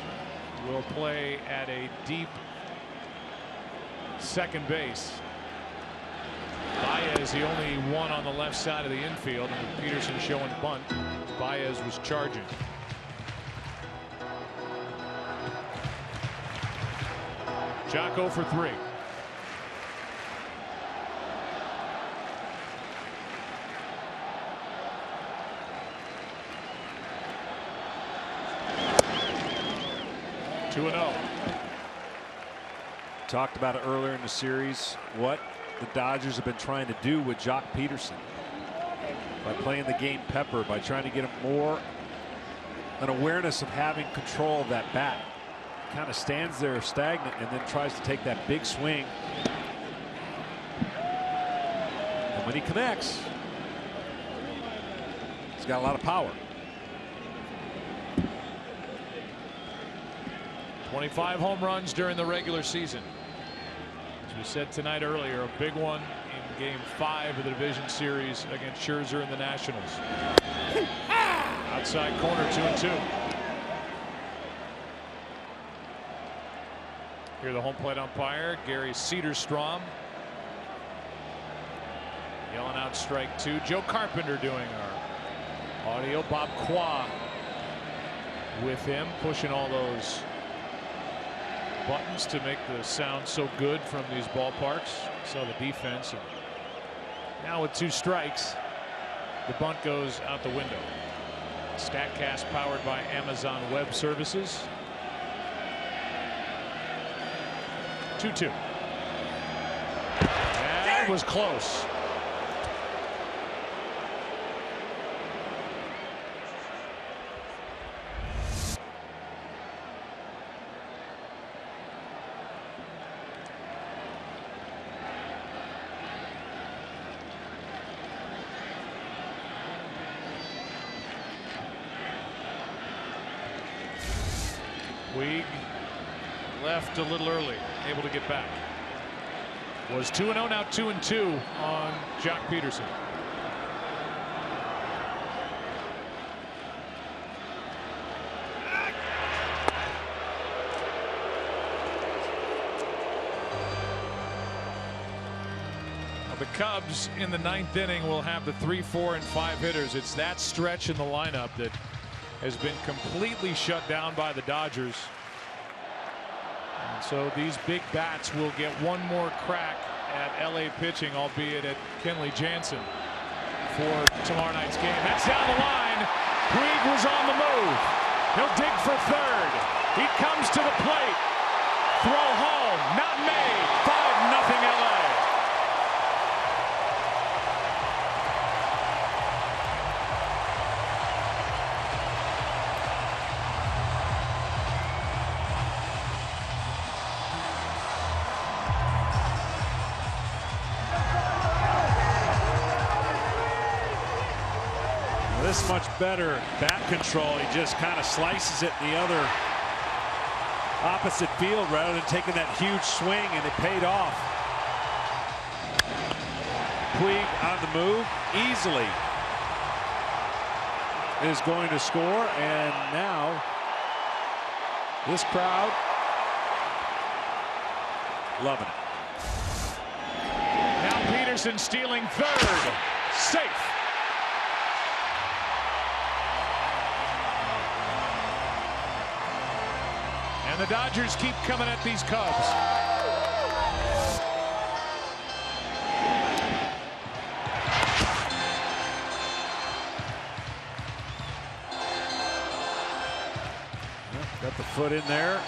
will play at a deep second base. Baez, the only one on the left side of the infield, and with Peterson showing bunt, Baez was charging. Jocko for 3. Talked about it earlier in the series, what the Dodgers have been trying to do with Jock Peterson by playing the game pepper, by trying to get him more an awareness of having control of that bat. Kind of stands there stagnant and then tries to take that big swing. And when he connects, he's got a lot of power. 25 home runs during the regular season. As we said tonight earlier, a big one in Game 5 of the division series against Scherzer and the Nationals. Outside corner, 2-2. Here the home plate umpire, Gary Cederstrom, yelling out strike 2. Joe Carpenter doing our audio. Bob Qua with him, pushing all those buttons to make the sound so good from these ballparks. So the defense. And now with 2 strikes, the bunt goes out the window. StatCast powered by Amazon Web Services. 2-2. That was close. Puig left a little early, able to get back. Was 2-0, now 2-2 on Jock Peterson. The Cubs in the 9th inning will have the 3, 4, and 5 hitters. It's that stretch in the lineup that has been completely shut down by the Dodgers. And so these big bats will get one more crack at LA pitching, albeit at Kenley Jansen for tomorrow night's game. That's down the line. Puig was on the move. He'll dig for third. He comes to the plate. Throw home, not made. 5-0 LA. This much better bat control. He just kind of slices it in the other opposite field rather than taking that huge swing, and it paid off. Puig on the move easily is going to score, and now this crowd loving it. Now Peterson stealing third. Safe. And the Dodgers keep coming at these Cubs. Got the foot in there.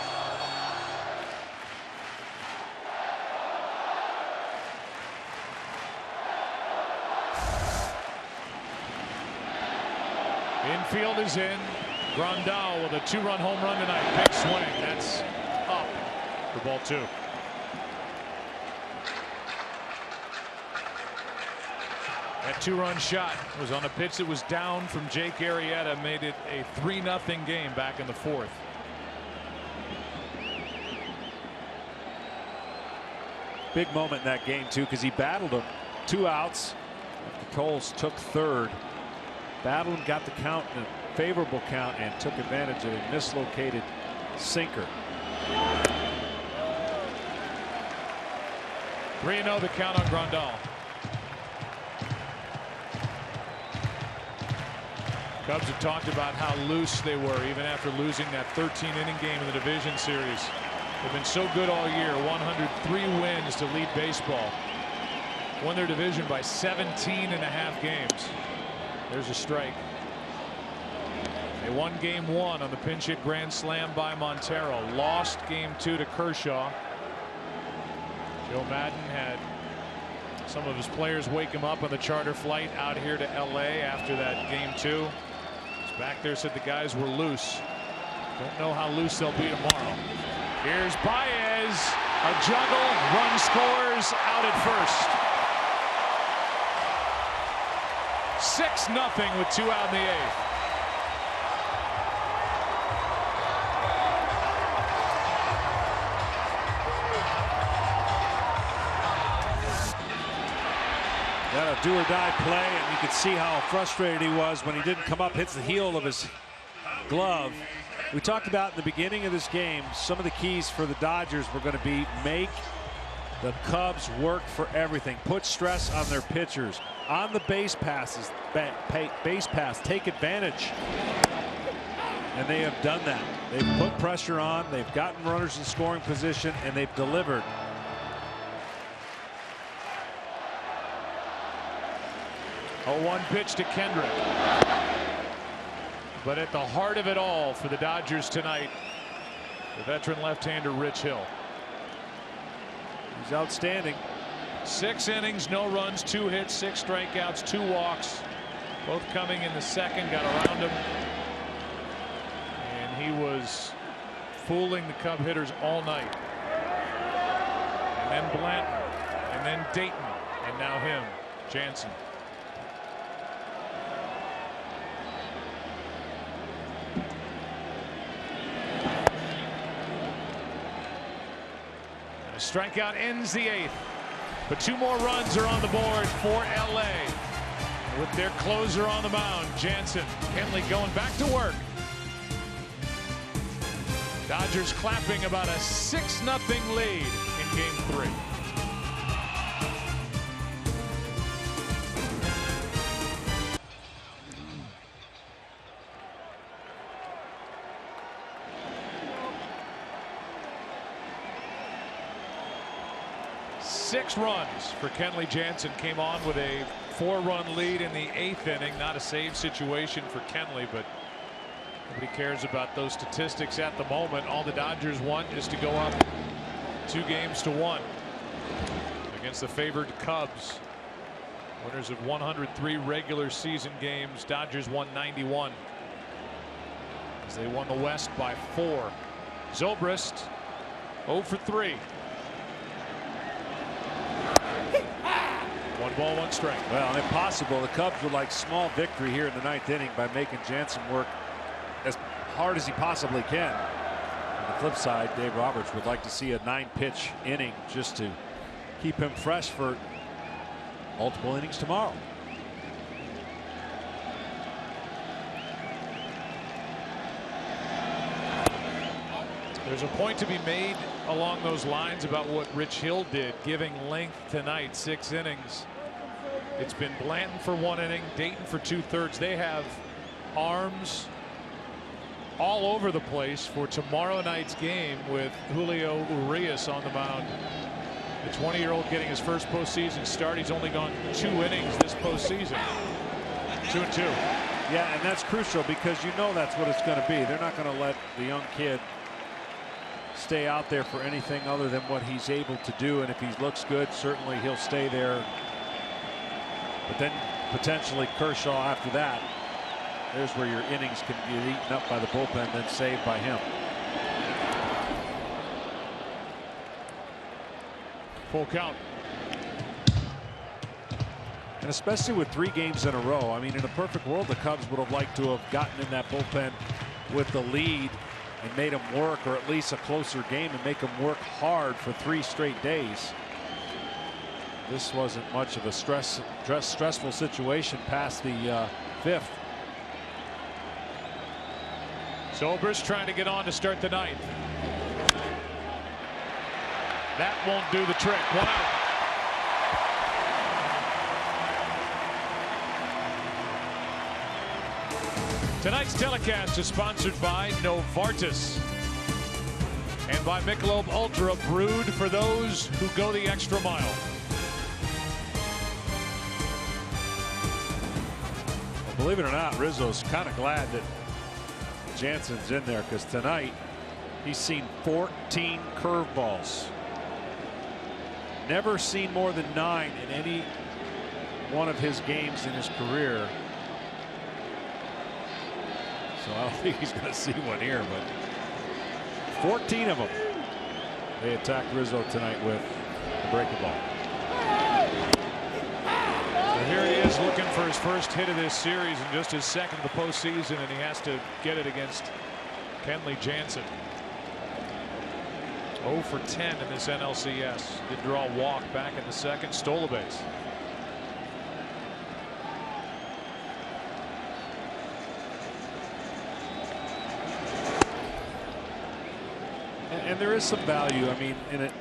Infield is in. Grandal with a 2-run home run tonight. Big swing. That's up for ball 2. That 2-run shot was on a pitch that was down from Jake Arrieta, made it a 3-0 game back in the 4th. Big moment in that game too, because he battled him. 2 outs. Coles took third. Battled and got the count in a favorable count and took advantage of a mislocated sinker. 3-0 the count on Grandal. Cubs have talked about how loose they were even after losing that 13-inning game in the division series. They've been so good all year. 103 wins to lead baseball. Won their division by 17.5 games. There's a strike. They won game 1 on the pinch hit grand slam by Montero. Lost game 2 to Kershaw. Joe Madden had some of his players wake him up on the charter flight out here to LA after that game 2. He's back there, said the guys were loose. Don't know how loose they'll be tomorrow. Here's Baez. A juggle. Run scores out at first. 6-0 with 2 out in the 8th. Got a do-or-die play, and you could see how frustrated he was when he didn't come up, hits the heel of his glove. We talked about in the beginning of this game, some of the keys for the Dodgers were going to be make the Cubs work for everything, put stress on their pitchers, on the base passes, base pass, take advantage. And they have done that. They've put pressure on, they've gotten runners in scoring position, and they've delivered. A 1 pitch to Kendrick. But at the heart of it all for the Dodgers tonight, the veteran left-hander Rich Hill. He's outstanding. 6 innings, no runs, 2 hits, 6 strikeouts, 2 walks, both coming in the 2nd. Got around him, and he was fooling the Cub hitters all night. And then Blanton, and then Dayton, and now him, Jansen. strikeout ends the 8th. But 2 more runs are on the board for LA. With their closer on the mound, Jansen. Kenley going back to work. Dodgers clapping about a 6-0 lead in Game 3. Six runs for Kenley Jansen. Came on with a 4-run lead in the 8th inning. Not a save situation for Kenley, but nobody cares about those statistics at the moment. All the Dodgers want is to go up 2-1 against the favored Cubs. Winners of 103 regular season games. Dodgers won 91 as they won the West by 4. Zobrist 0 for 3. 1 ball, 1 strike. Well, if possible, the Cubs would like small victory here in the 9th inning by making Jansen work as hard as he possibly can. On the flip side, Dave Roberts would like to see a 9-pitch inning just to keep him fresh for multiple innings tomorrow. There's a point to be made along those lines about what Rich Hill did, giving length tonight. 6 innings. It's been Blanton for 1 inning, Dayton for 2/3. They have arms all over the place for tomorrow night's game with Julio Urias on the mound. The 20-year-old getting his first postseason start. He's only gone 2 innings this postseason. 2-2. Yeah, and that's crucial because you know that's what it's going to be. They're not going to let the young kid stay out there for anything other than what he's able to do, and if he looks good, certainly he'll stay there. But then potentially Kershaw after that. There's where your innings can get eaten up by the bullpen, then saved by him. Full count. And especially with 3 games in a row. I mean, in a perfect world, the Cubs would have liked to have gotten in that bullpen with the lead and made them work, or at least a closer game, and make them work hard for 3 straight days. This wasn't much of a stressful situation past the 5th. Zobrist trying to get on to start the 9th. That won't do the trick. 1 out. Tonight's telecast is sponsored by Novartis and by Michelob Ultra, brewed for those who go the extra mile. Well, believe it or not, Rizzo's kind of glad that Jansen's in there, because tonight he's seen 14 curveballs. Never seen more than 9 in any one of his games in his career. So I don't think he's going to see one here, but 14 of them they attacked Rizzo tonight with the breaking ball. So here he is looking for his first hit of this series and just his second of the postseason, and he has to get it against Kenley Jansen. 0 for 10 in this NLCS. Did draw a walk back in the 2nd, stole a base. And there is some value, I mean, in a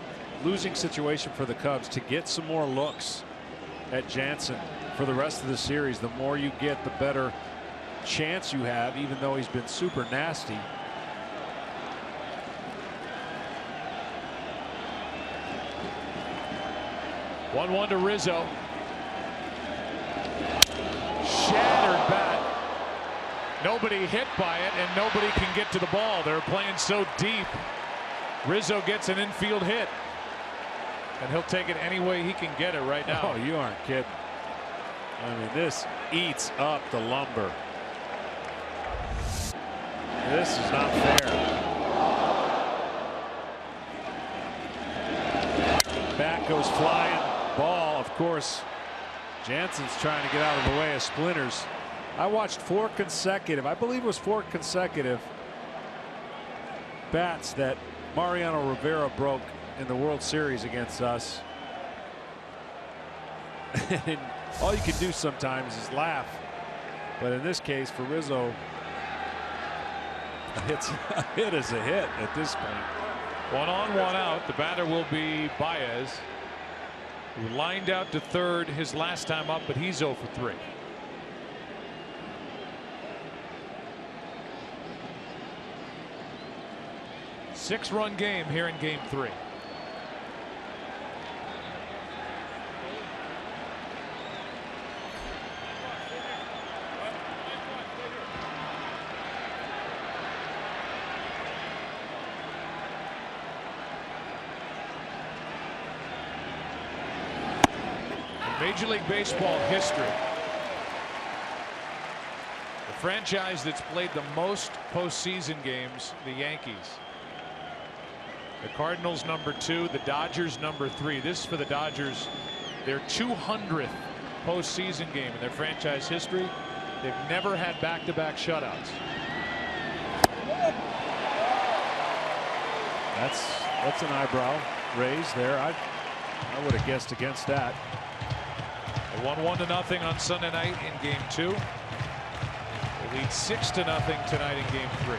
losing situation for the Cubs, to get some more looks at Jansen for the rest of the series. The more you get, the better chance you have, even though he's been super nasty. One to Rizzo. Shattered bat. Nobody hit by it, and nobody can get to the ball. They're playing so deep. Rizzo gets an infield hit, and he'll take it any way he can get it right now. Oh, you aren't kidding. I mean, this eats up the lumber. This is not fair. Bat goes flying. Ball, of course. Jansen's trying to get out of the way of splinters. I watched 4 consecutive, I believe it was 4 consecutive bats that Mariano Rivera broke in the World Series against us. And all you can do sometimes is laugh. But in this case, for Rizzo, a hit is a hit at this point. 1 on, 1 out. The batter will be Baez, who lined out to third his last time up, but he's 0 for 3. Six-run game here in Game 3. Major League Baseball history, the franchise that's played the most postseason games, the Yankees. The Cardinals #2, the Dodgers #3. This is for the Dodgers, their 200th postseason game in their franchise history. They've never had back-to-back shutouts. That's an eyebrow raise there. I would have guessed against that. They won 1-0 on Sunday night in Game 2. They lead 6-0 tonight in Game 3.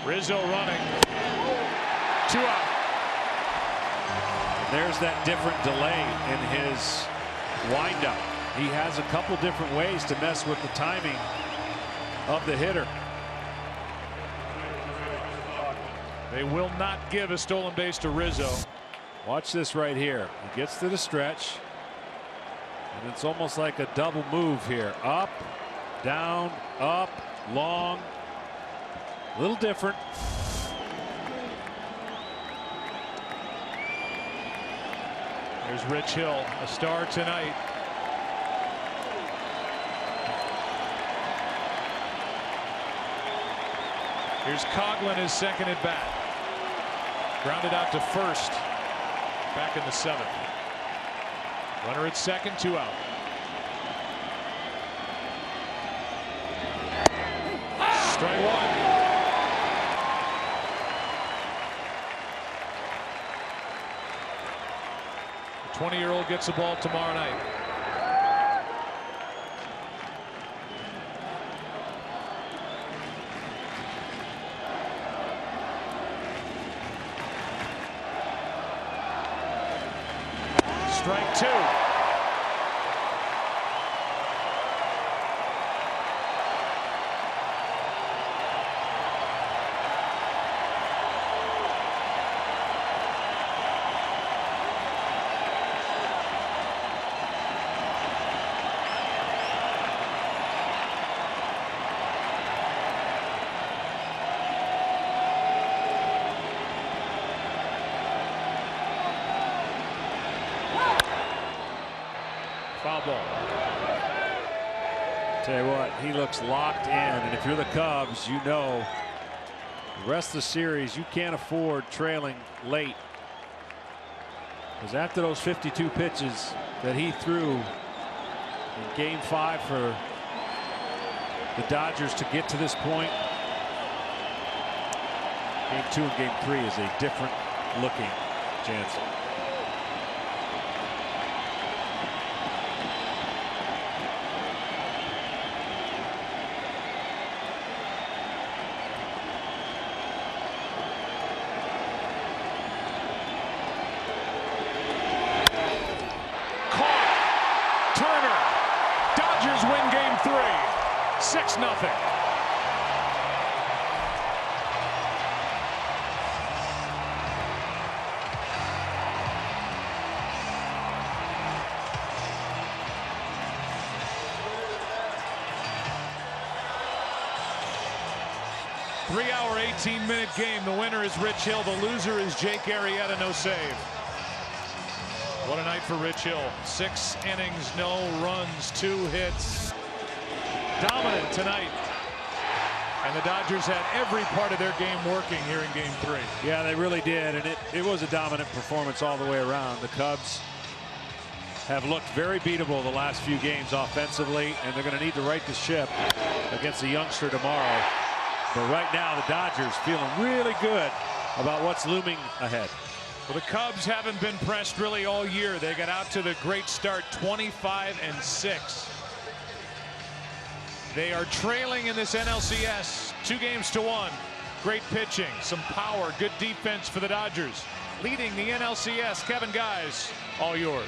Rizzo running. 2 out. There's that different delay in his windup. He has a couple different ways to mess with the timing of the hitter. They will not give a stolen base to Rizzo. Watch this right here. He gets to the stretch, and it's almost like a double move here. Up, down, up, long. A little different. There's Rich Hill, a star tonight. Here's Coughlin, his second at bat. Grounded out to first. Back in the 7th. Runner at second, 2 out. Strike 1. The 20-year-old gets the ball tomorrow night. Strike 2. Foul ball. Tell you what, he looks locked in, and if you're the Cubs, you know the rest of the series you can't afford trailing late, because after those 52 pitches that he threw in Game 5 for the Dodgers to get to this point, Game 2 and Game 3 is a different looking Jansen. Win Game 3, 6-0. Three-hour, 18-minute game. The winner is Rich Hill. The loser is Jake Arrieta. No save. What a night for Rich Hill. 6 innings, no runs, 2 hits. Dominant tonight. And the Dodgers had every part of their game working here in Game 3. Yeah, they really did, and it was a dominant performance all the way around. The Cubs have looked very beatable the last few games offensively, and they're going to need to right the ship against the youngster tomorrow. But right now, the Dodgers feeling really good about what's looming ahead. Well, the Cubs haven't been pressed really all year. They got out to the great start, 25-6. They are trailing in this NLCS 2-1. Great pitching, some power, good defense for the Dodgers. Leading the NLCS, Kevin Guys, all yours.